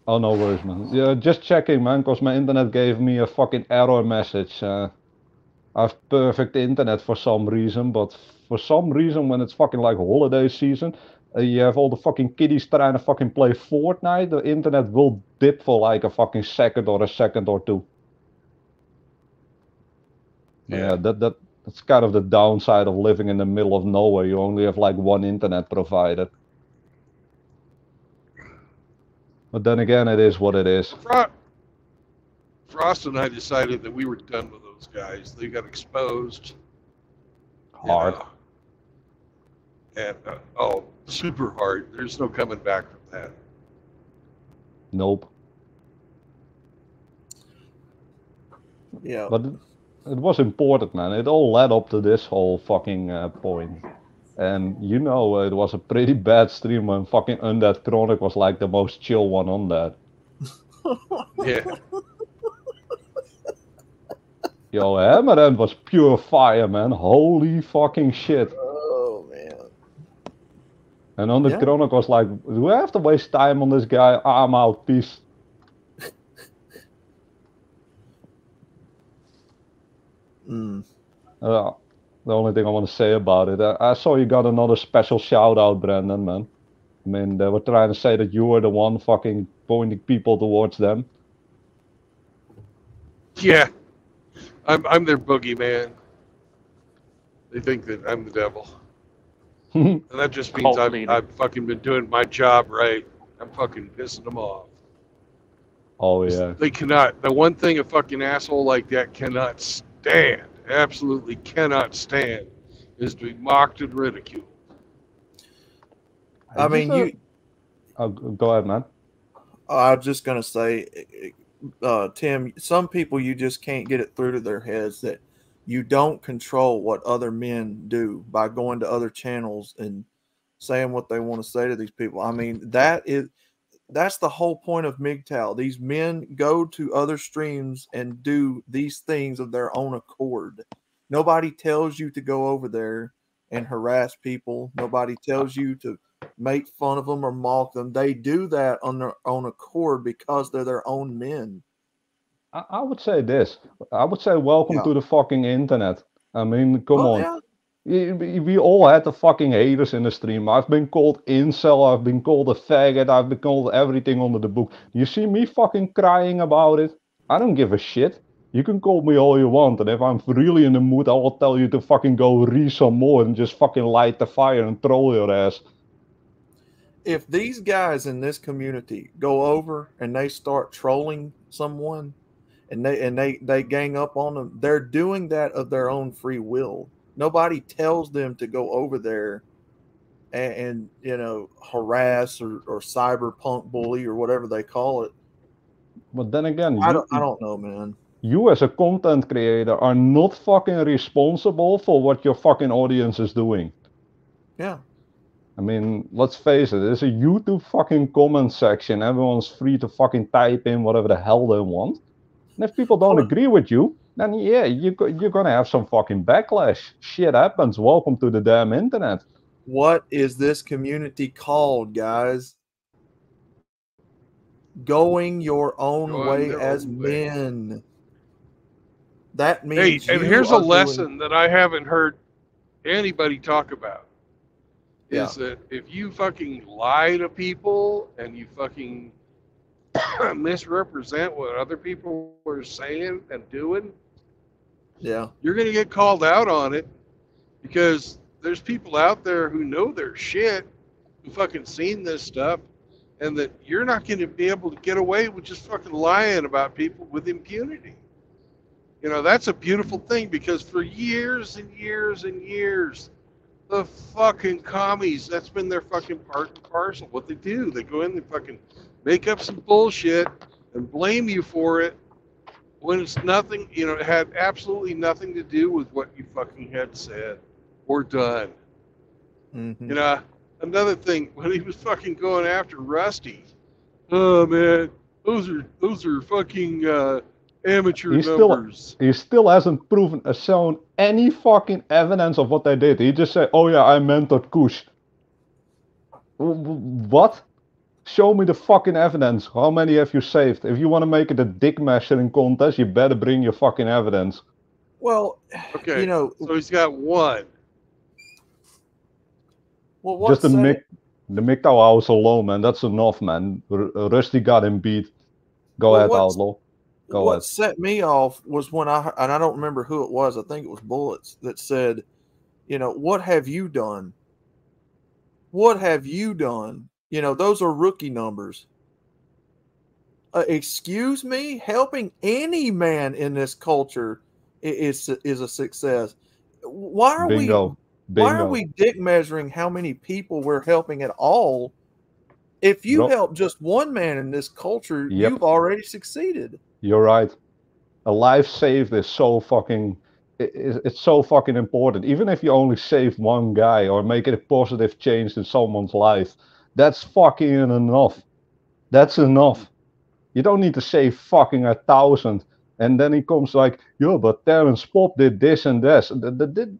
Oh, no worries, man. Yeah, just checking, man, because my internet gave me a fucking error message. I I have perfect internet for some reason, but for some reason when it's fucking like holiday season, you have all the fucking kiddies trying to fucking play Fortnite, the internet will dip for like a fucking second or a second or two. Yeah, that's kind of the downside of living in the middle of nowhere. You only have like one internet provider. But then again, it is what it is. Frost and I decided that we were done with those guys. They got exposed. Hard. And, super hard. There's no coming back from that. Nope. Yeah. But it was important, man. It all led up to this whole fucking point. And you know, it was a pretty bad stream when fucking Undead Chronic was like the most chill one on that. Yeah. Yo, Hammerhand was pure fire, man. Holy fucking shit. Oh, man. And Undead Chronic was like, do I have to waste time on this guy? I'm out, peace. The only thing I want to say about it, I saw you got another special shout out, Brandon, man. I mean, they were trying to say that you were the one fucking pointing people towards them. Yeah, I'm their boogeyman. They think that I'm the devil, and that just means I've fucking been doing my job right. I'm fucking pissing them off. Oh yeah. They cannot. The one thing a fucking asshole like that cannot stand, absolutely cannot stand, is to be mocked and ridiculed. I mean, you. Go ahead, man. I was just gonna say, Tim. Some people you just can't get it through to their heads that you don't control what other men do by going to other channels and saying what they want to say to these people. I mean, that's the whole point of MGTOW. These men go to other streams and do these things of their own accord. Nobody tells you to go over there and harass people. Nobody tells you to make fun of them or mock them. They do that on their own accord because they're their own men. I would say this. I would say welcome to the fucking internet. I mean, come on. Yeah. We all had the fucking haters in the stream. I've been called incel. I've been called a faggot. I've been called everything under the book. You see me fucking crying about it? I don't give a shit. You can call me all you want, and if I'm really in the mood, I will tell you to fucking go read some more and just fucking light the fire and troll your ass. If these guys in this community go over and they start trolling someone and they gang up on them, they're doing that of their own free will. Nobody tells them to go over there and you know, harass or cyberpunk bully or whatever they call it. But then again, I don't know, man. You as a content creator are not fucking responsible for what your fucking audience is doing. Yeah. I mean, let's face it, there's a YouTube fucking comment section. Everyone's free to fucking type in whatever the hell they want. And if people don't agree with you, then yeah, you're gonna have some fucking backlash. Shit happens. Welcome to the damn internet. What is this community called, guys? Going your own way as men. That means. Hey, and here's a lesson that I haven't heard anybody talk about. Is that if you fucking lie to people and you fucking misrepresent what other people are saying and doing, you're going to get called out on it, because there's people out there who know their shit, who fucking seen this stuff, and that you're not going to be able to get away with just fucking lying about people with impunity. You know, that's a beautiful thing, because for years and years and years, the fucking commies, that's been their fucking part and parcel. What they do, they go in and fucking make up some bullshit and blame you for it when it's nothing, you know, it had absolutely nothing to do with what you fucking had said or done. Mm-hmm. You know, another thing, when he was fucking going after Rusty, oh man, those are fucking amateur numbers. He still hasn't shown any fucking evidence of what they did. He just said, oh yeah, I mentored Kush. What? Show me the fucking evidence. How many have you saved? If you want to make it a dick measuring contest, you better bring your fucking evidence. Well, Okay. you know, So he's got one. well, Just what the set MGTOW house alone, man. That's enough, man. Rusty got him beat. Go Well, ahead, Outlaw. Go what ahead. set me off was when and I don't remember who it was. I think it was Bullets that said, you know, what have you done? What have you done? You know, those are rookie numbers. Excuse me, helping any man in this culture is a success. Why are Bingo. we dick measuring how many people we're helping at all? If you Bro. help just one man in this culture, Yep. you've already succeeded. You're right. A life saved is so fucking. It's so fucking important. Even if you only save one guy or make it a positive change in someone's life, that's fucking enough. That's enough. You don't need to save fucking 1,000. And then he comes like, yo, but Terrence Pop did this and this.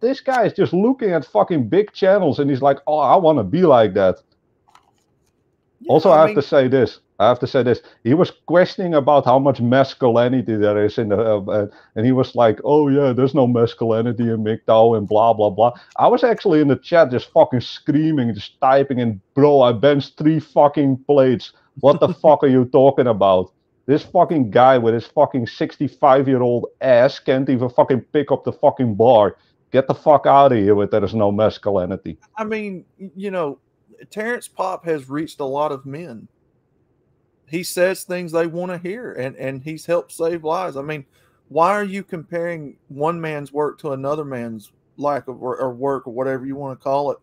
This guy is just looking at fucking big channels and he's like, oh, I want to be like that. Yeah, Also, I have to say this. He was questioning about how much masculinity there is in the, and he was like, "Oh yeah, there's no masculinity in MGTOW and blah blah blah." I was actually in the chat just fucking screaming, just typing, and bro, I benched 3 fucking plates. What the fuck are you talking about? This fucking guy with his fucking 65-year-old ass can't even fucking pick up the fucking bar. Get the fuck out of here with there is no masculinity. I mean, you know, Terrence Pop has reached a lot of men. He says things they want to hear, and he's helped save lives. I mean, why are you comparing one man's work to another man's lack of or work or whatever you want to call it?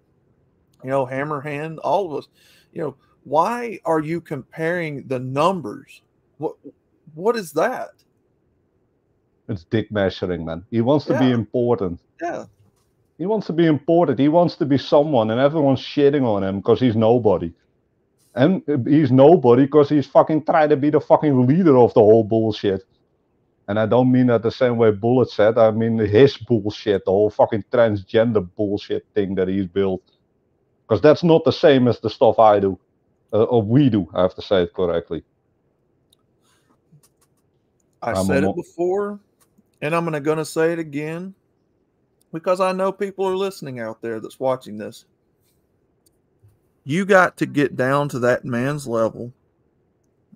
You know, hammer hand, all of us. You know, why are you comparing the numbers? What is that? It's dick measuring, man. He wants to be important. Yeah. He wants to be important. He wants to be someone, and everyone's shitting on him because he's nobody. And he's nobody because he's fucking trying to be the fucking leader of the whole bullshit. And I don't mean that the same way Bullet said. I mean his bullshit, the whole fucking transgender bullshit thing that he's built. Because that's not the same as the stuff I do. Or we do, I have to say it correctly. I said it before, and I'm going to say it again. Because I know people are listening out there that's watching this. You got to get down to that man's level,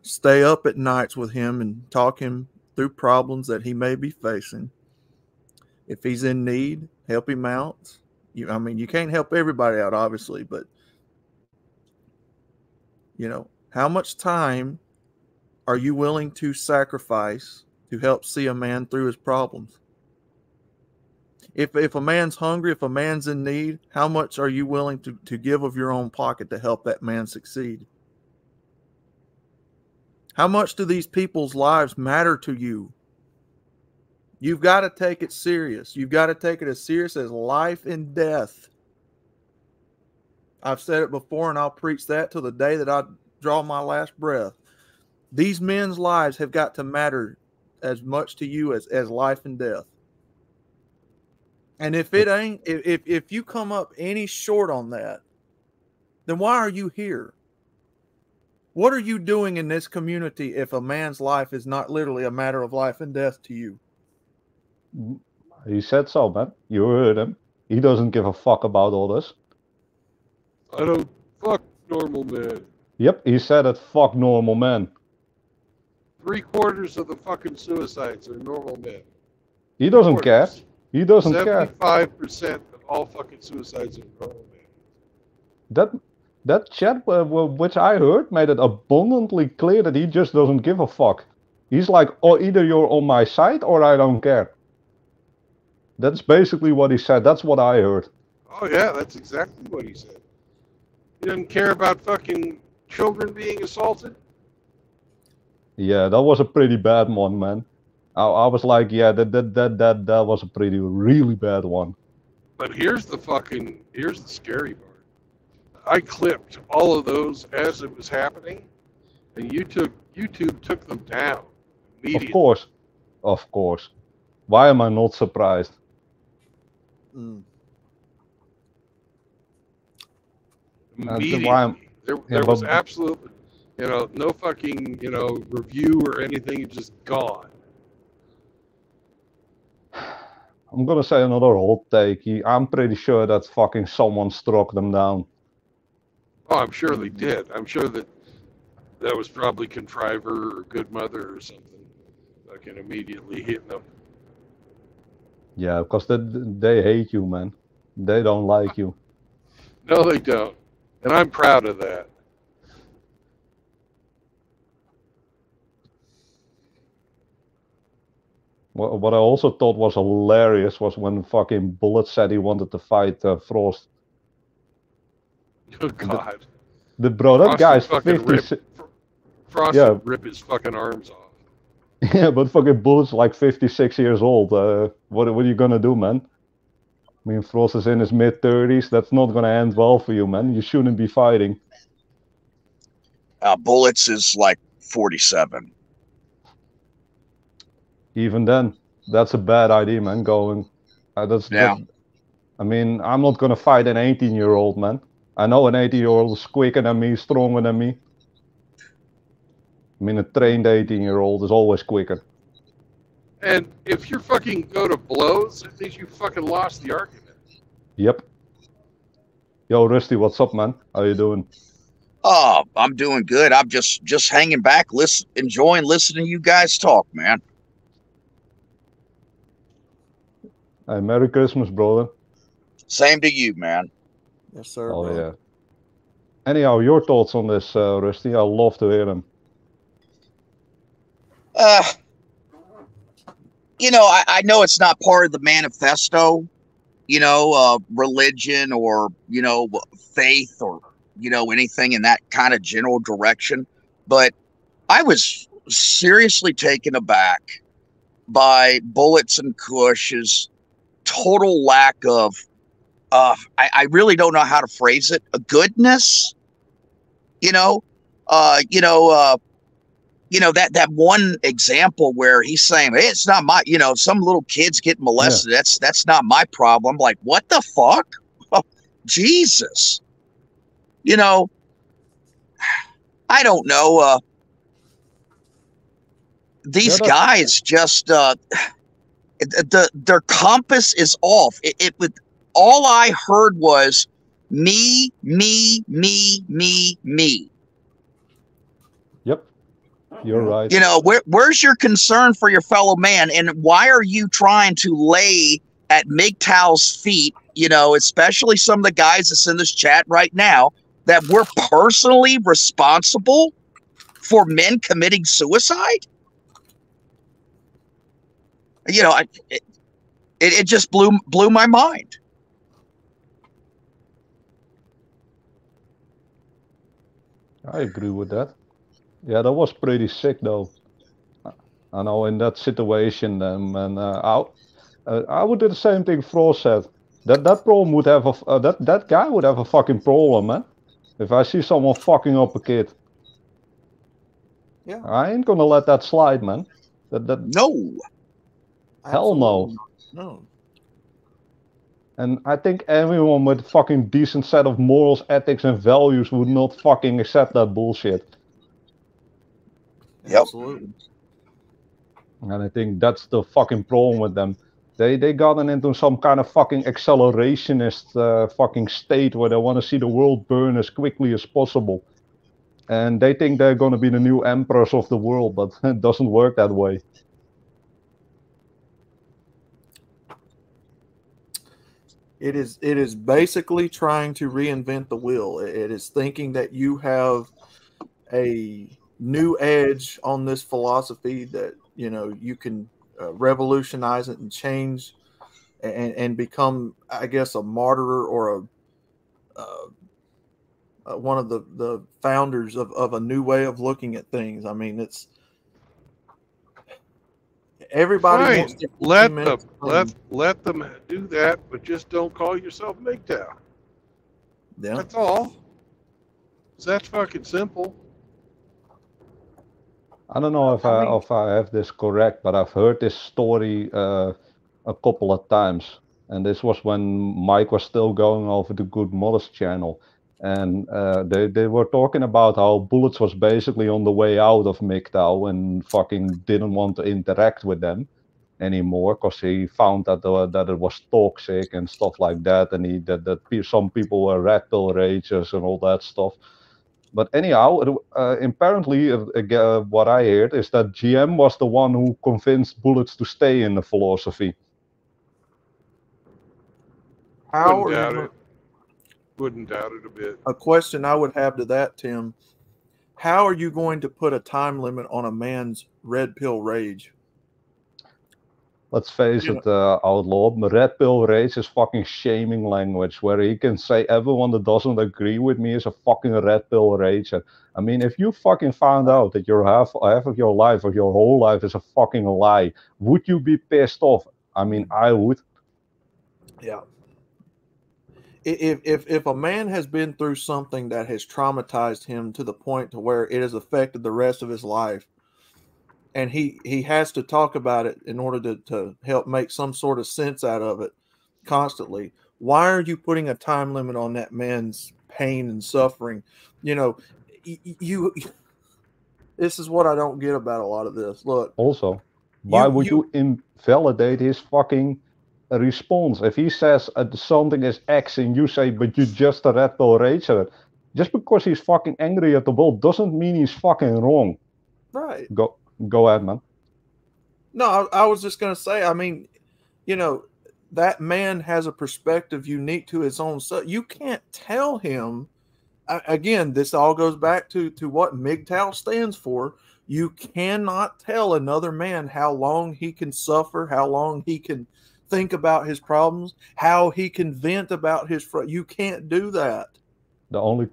stay up at nights with him and talk him through problems that he may be facing. If he's in need, help him out. I mean, you can't help everybody out, obviously, but you know, how much time are you willing to sacrifice to help see a man through his problems? If a man's hungry, if a man's in need, how much are you willing to give of your own pocket to help that man succeed? How much do these people's lives matter to you? You've got to take it serious. You've got to take it as serious as life and death. I've said it before, and I'll preach that till the day that I draw my last breath. These men's lives have got to matter as much to you as life and death. And if it ain't, if you come up any short on that, then why are you here? What are you doing in this community if a man's life is not literally a matter of life and death to you? He said so, man. You heard him. He doesn't give a fuck about all this. I don't fuck normal men. Yep, he said it. Fuck normal men. 3/4 of the fucking suicides are normal men. He doesn't care. He doesn't care. 75% of all fucking suicides are normal men. That chat which I heard made it abundantly clear that he just doesn't give a fuck. He's like, oh, either you're on my side or I don't care. That's basically what he said. That's what I heard. Oh yeah, that's exactly what he said. He doesn't care about fucking children being assaulted. Yeah, that was a pretty bad one, man. I was like, yeah, that was a really bad one. But here's the scary part. I clipped all of those as it was happening, and YouTube took them down immediately. Of course. Why am I not surprised? Immediately. There was absolutely, no fucking, review or anything. It's just gone. I'm gonna say another hot take. I'm pretty sure that fucking someone struck them down. Oh, I'm sure they did. I'm sure that was probably Contriver or Good Mother or something. Fucking immediately hitting them. Yeah, because they hate you, man. They don't like you. No, they don't. And I'm proud of that. What I also thought was hilarious was when fucking Bullet said he wanted to fight Frost. Oh, God. Bro, that guy's 50. Frost Yeah. would rip his fucking arms off. Yeah, but fucking Bullet's like 56 years old. What are you gonna do, man? I mean, Frost is in his mid-30s. That's not gonna end well for you, man. You shouldn't be fighting. Bullets is like 47. Even then, that's a bad idea, man. Yeah. I mean, I'm not gonna fight an 18-year-old, man. I know an 18-year-old is quicker than me, stronger than me. I mean, a trained 18-year-old is always quicker. And if you fucking go to blows, it means you fucking lost the argument. Yep. Yo, Rusty, what's up, man? How you doing? Oh, I'm doing good. I'm just hanging back, enjoying listening to you guys talk, man. Hey, Merry Christmas, brother. Same to you, man. Yes, sir. Oh, bro. yeah. Anyhow, your thoughts on this, Rusty? I'd love to hear them. You know, I know it's not part of the manifesto, you know, religion or, you know, faith or, you know, anything in that kind of general direction. But I was seriously taken aback by Bullets and Cush's total lack of, I really don't know how to phrase it, a goodness, you know, that one example where he's saying, hey, it's not my, you know, some little kids get molested. Yeah. That's not my problem. Like, what the fuck? Oh, Jesus. You know, I don't know. These guys just, their compass is off. It would, all I heard was me. Yep. You're right. You know, where's your concern for your fellow man? And why are you trying to lay at MGTOW's feet, you know, especially some of the guys that's in this chat right now, that we're personally responsible for men committing suicide? You know, it just blew my mind. I agree with that. Yeah, that was pretty sick, though. I know in that situation, and I would do the same thing Frost said. That problem would have that guy would have a fucking problem, man. If I see someone fucking up a kid, yeah, I ain't gonna let that slide, man. No. Hell no. No. And I think everyone with a fucking decent set of morals, ethics, and values would not fucking accept that bullshit. Yep. Absolutely. And I think that's the fucking problem with them. They gotten into some kind of fucking accelerationist fucking state where they want to see the world burn as quickly as possible. And they think they're going to be the new emperors of the world, but it doesn't work that way. It is basically trying to reinvent the wheel. It is thinking that you have a new edge on this philosophy that, you know, you can revolutionize it and change and become, I guess, a martyr or one of the founders of a new way of looking at things. I mean, it's everybody wants to let them do that, but just don't call yourself MGTOW. Yeah. That's all. That's fucking simple. I don't know if I have this correct, but I've heard this story a couple of times, and this was when Mike was still going over the Good Mothers channel, and they were talking about how Bullets was basically on the way out of MGTOW and fucking didn't want to interact with them, anymore because he found that that it was toxic and stuff like that, and some people were red pill ragers and all that stuff. But anyhow, apparently, what I heard is that GM was the one who convinced Bullets to stay in the philosophy. How Wouldn't are you doubt gonna, it. Wouldn't doubt it a bit. a question I would have to that, Tim? How are you going to put a time limit on a man's red pill rage? Let's face it, Outlaw, red pill rage is fucking shaming language, where he can say everyone that doesn't agree with me is a fucking red pill rager. I mean, if you fucking found out that your half of your life or your whole life is a fucking lie, would you be pissed off? I mean, I would. Yeah. If a man has been through something that has traumatized him to the point to where it has affected the rest of his life, and he has to talk about it in order to help make some sort of sense out of it constantly, why are you putting a time limit on that man's pain and suffering? You know, this is what I don't get about a lot of this. Look, also, why would you invalidate his fucking response? If he says something is X and you say, but you're just a red pill rager, just because he's fucking angry at the world doesn't mean he's fucking wrong. Right. Go ahead, man. No, I was just going to say, I mean, you know, that man has a perspective unique to his own self. You can't tell him. Again, this all goes back to what MGTOW stands for. You cannot tell another man how long he can suffer, how long he can think about his problems, how he can vent about his. You can't do that. The only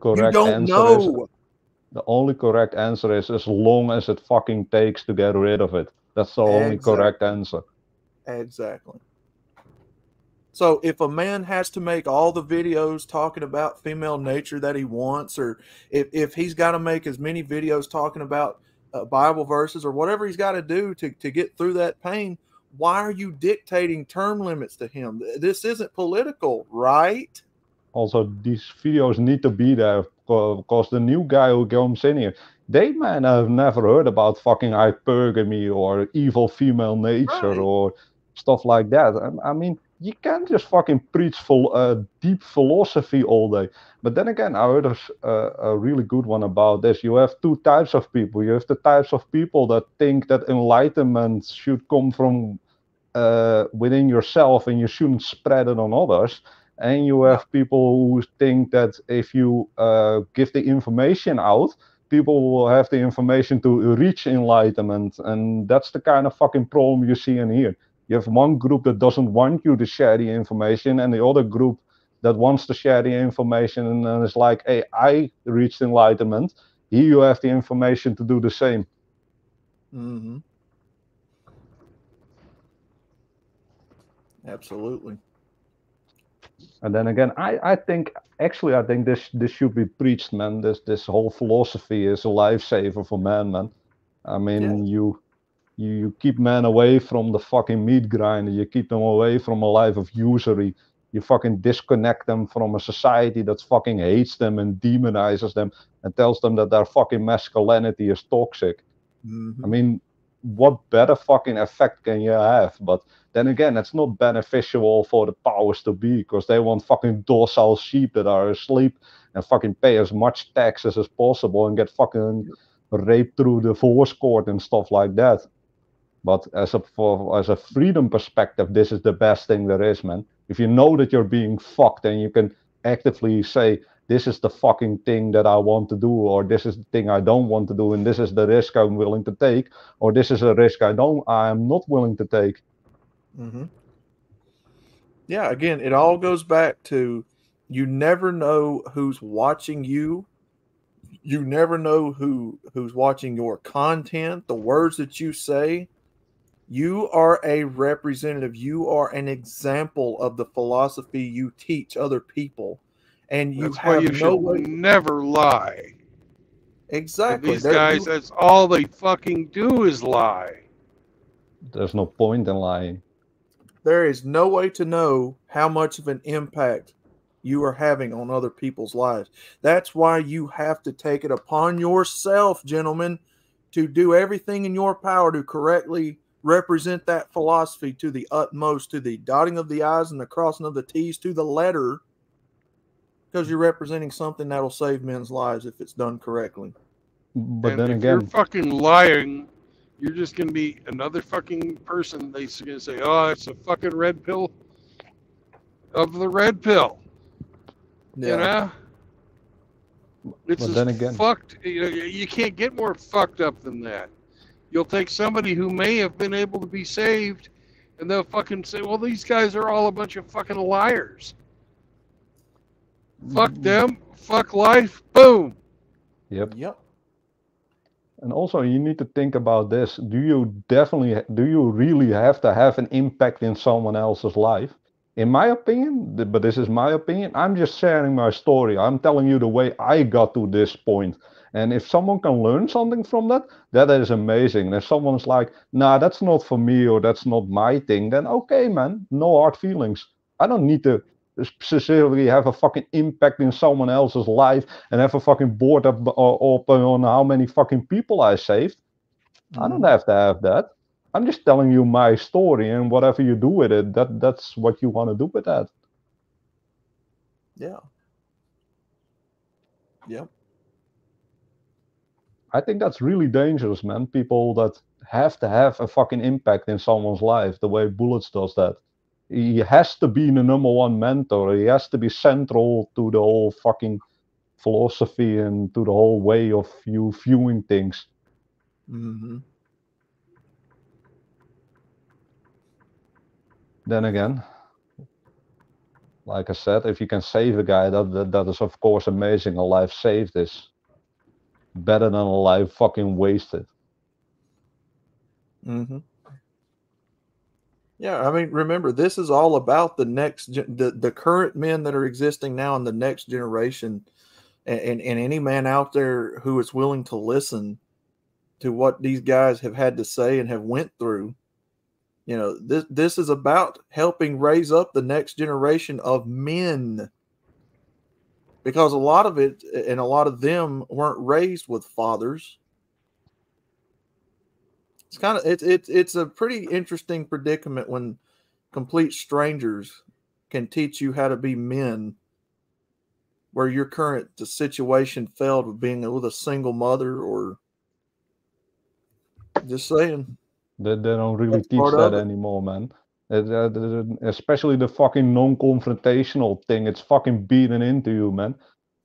correct answer is as long as it fucking takes to get rid of it. That's the only correct answer. Exactly. So if a man has to make all the videos talking about female nature that he wants, or if he's got to make as many videos talking about Bible verses or whatever he's got to do to get through that pain, why are you dictating term limits to him? This isn't political, right? Also, these videos need to be there because the new guy who comes in here, they might have never heard about fucking hypergamy or evil female nature or stuff like that. I mean, you can't just fucking preach deep philosophy all day. But then again, I heard a really good one about this. You have two types of people. You have the types of people that think that enlightenment should come from within yourself and you shouldn't spread it on others. And you have people who think that if you give the information out, people will have the information to reach enlightenment. And that's the kind of fucking problem you see in here. You have one group that doesn't want you to share the information, and the other group that wants to share the information and then is like, hey, I reached enlightenment. Here you have the information to do the same. Mm-hmm. Absolutely. And then again, I think this should be preached, man. This whole philosophy is a lifesaver for man. I mean, you keep men away from the fucking meat grinder. You keep them away from a life of usury. You fucking disconnect them from a society that fucking hates them and demonizes them and tells them that their fucking masculinity is toxic. Mm-hmm. I mean, what better fucking effect can you have? But then again, it's not beneficial for the powers to be because they want fucking docile sheep that are asleep and fucking pay as much taxes as possible and get fucking raped through the divorce court and stuff like that. But as a freedom perspective, this is the best thing there is, man. If you know that you're being fucked and you can actively say, this is the fucking thing that I want to do, or this is the thing I don't want to do, and this is the risk I'm willing to take, or this is a risk I'm not willing to take. Mm-hmm. Yeah, again, it all goes back to you never know who's watching you. You never know who's watching your content, the words that you say. You are a representative. You are an example of the philosophy you teach other people. And you That's why you should never lie. Exactly. And these guys, that's all they fucking do is lie. There's no point in lying. There is no way to know how much of an impact you are having on other people's lives. That's why you have to take it upon yourself, gentlemen, to do everything in your power to correctly represent that philosophy to the utmost, to the dotting of the I's and the crossing of the T's to the letter, because you're representing something that'll save men's lives if it's done correctly. But and then if again, you're fucking lying, you're just going to be another fucking person. They're going to say, oh, it's a fucking red pill of the red pill. Yeah. You know? It's But as then again- fucked. You can't get more fucked up than that. You'll take somebody who may have been able to be saved, and they'll fucking say, well, these guys are all a bunch of fucking liars. Fuck them. Fuck life. Boom. Yep. Yep. And also, you need to think about this. Do you really have to have an impact in someone else's life? In my opinion, but this is my opinion, I'm just sharing my story. I'm telling you the way I got to this point. And if someone can learn something from that, that is amazing. And if someone's like, nah, that's not for me or that's not my thing, then okay, man, no hard feelings. I don't need to specifically have a fucking impact in someone else's life and have a fucking board up on how many fucking people I saved. I don't have to have that. I'm just telling you my story, and whatever you do with it, that's what you want to do with that. Yeah. Yep. I think that's really dangerous, man. People that have to have a fucking impact in someone's life, the way Bullets does that. He has to be the number one mentor. He has to be central to the whole fucking philosophy and to the whole way of you viewing things. Mm-hmm. Then again, like I said, if you can save a guy, that is of course amazing. A life saved is better than a life fucking wasted. Mm-hmm. Yeah, I mean, remember, this is all about the the current men that are existing now in the next generation, and any man out there who is willing to listen to what these guys have had to say and have went through. You know, this is about helping raise up the next generation of men, because a lot of it and a lot of them weren't raised with fathers. It's kind of it's a pretty interesting predicament when complete strangers can teach you how to be men, where your current situation failed with being with a single mother, or just saying. They don't really That's teach part that of it. anymore, man. Especially the fucking non-confrontational thing. It's fucking beaten into you, man.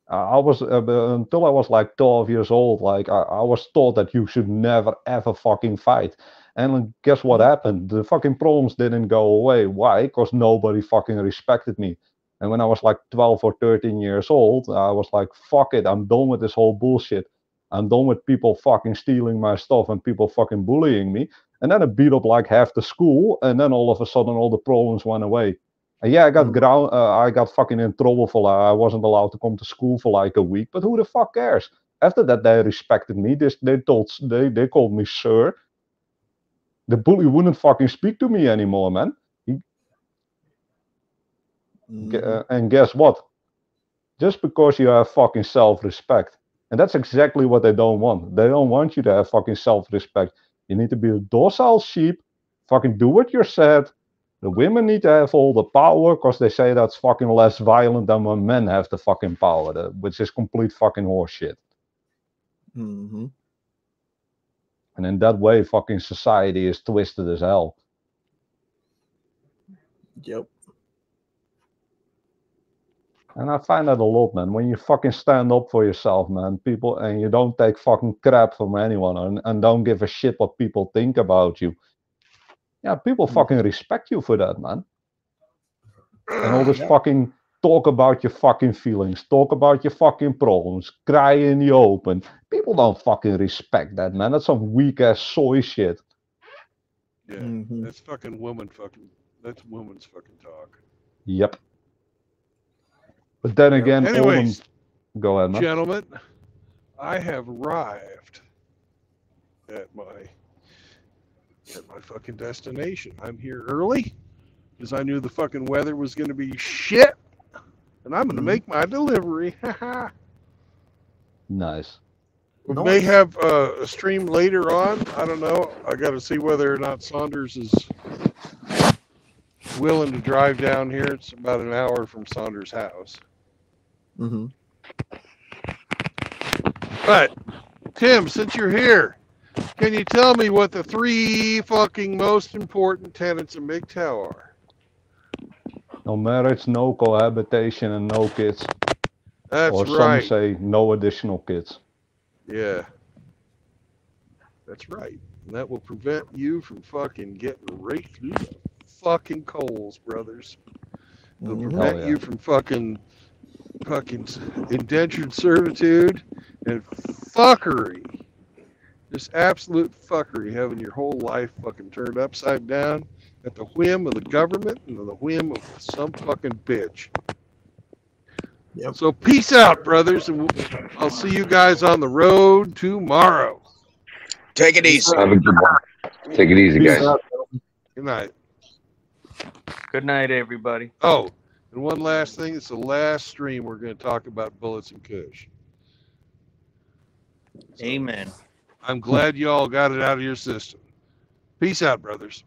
I was until I was like 12 years old. Like I was taught that you should never ever fucking fight. And guess what happened? The fucking problems didn't go away. Why? Because nobody fucking respected me. And when I was like 12 or 13 years old, I was like, fuck it, I'm done with this whole bullshit. I'm done with people fucking stealing my stuff and people fucking bullying me. And then I beat up like half the school, and then all of a sudden all the problems went away. And yeah, I got fucking in trouble for I wasn't allowed to come to school for like a week. But who the fuck cares? After that, they respected me. They called me sir. The bully wouldn't fucking speak to me anymore, man. And guess what? Just because you have fucking self-respect, and that's exactly what they don't want. They don't want you to have fucking self-respect. You need to be a docile sheep. Fucking do what you're said. The women need to have all the power because they say that's fucking less violent than when men have the fucking power, which is complete fucking horseshit. Mm-hmm. And in that way, fucking society is twisted as hell. Yep. And I find that a lot, man. When you fucking stand up for yourself, man, people, and you don't take fucking crap from anyone and don't give a shit what people think about you. Yeah, people fucking respect you for that, man. And all this fucking talk about your fucking feelings, talk about your fucking problems, cry in the open. People don't fucking respect that, man. That's some weak ass soy shit. Yeah, that's fucking that's woman's fucking talk. Yep. But then again, anyways, go ahead, man. Gentlemen, I have arrived at my fucking destination. I'm here early because I knew the fucking weather was going to be shit, and I'm going to make my delivery. Nice. We Nice. may have a stream later on. I don't know. I got to see whether or not Saunders is willing to drive down here. It's about an hour from Saunders' house. Mm-hmm. But, Tim, since you're here, can you tell me what the 3 fucking most important tenets of MGTOW are? No marriage, no cohabitation, and no kids. That's or right. some say no additional kids. Yeah. That's right. And that will prevent you from fucking getting right through the fucking coals, brothers. It'll prevent you from fucking indentured servitude and fuckery. Just absolute fuckery, having your whole life fucking turned upside down at the whim of the government and the whim of some fucking bitch. Yep. So peace out, brothers, and I'll see you guys on the road tomorrow. Take it easy. Have a good one. Take it easy, guys. Good night. Good night, everybody. Oh, and one last thing. It's the last stream we're going to talk about bullets and kush. Amen. I'm glad you all got it out of your system. Peace out, brothers.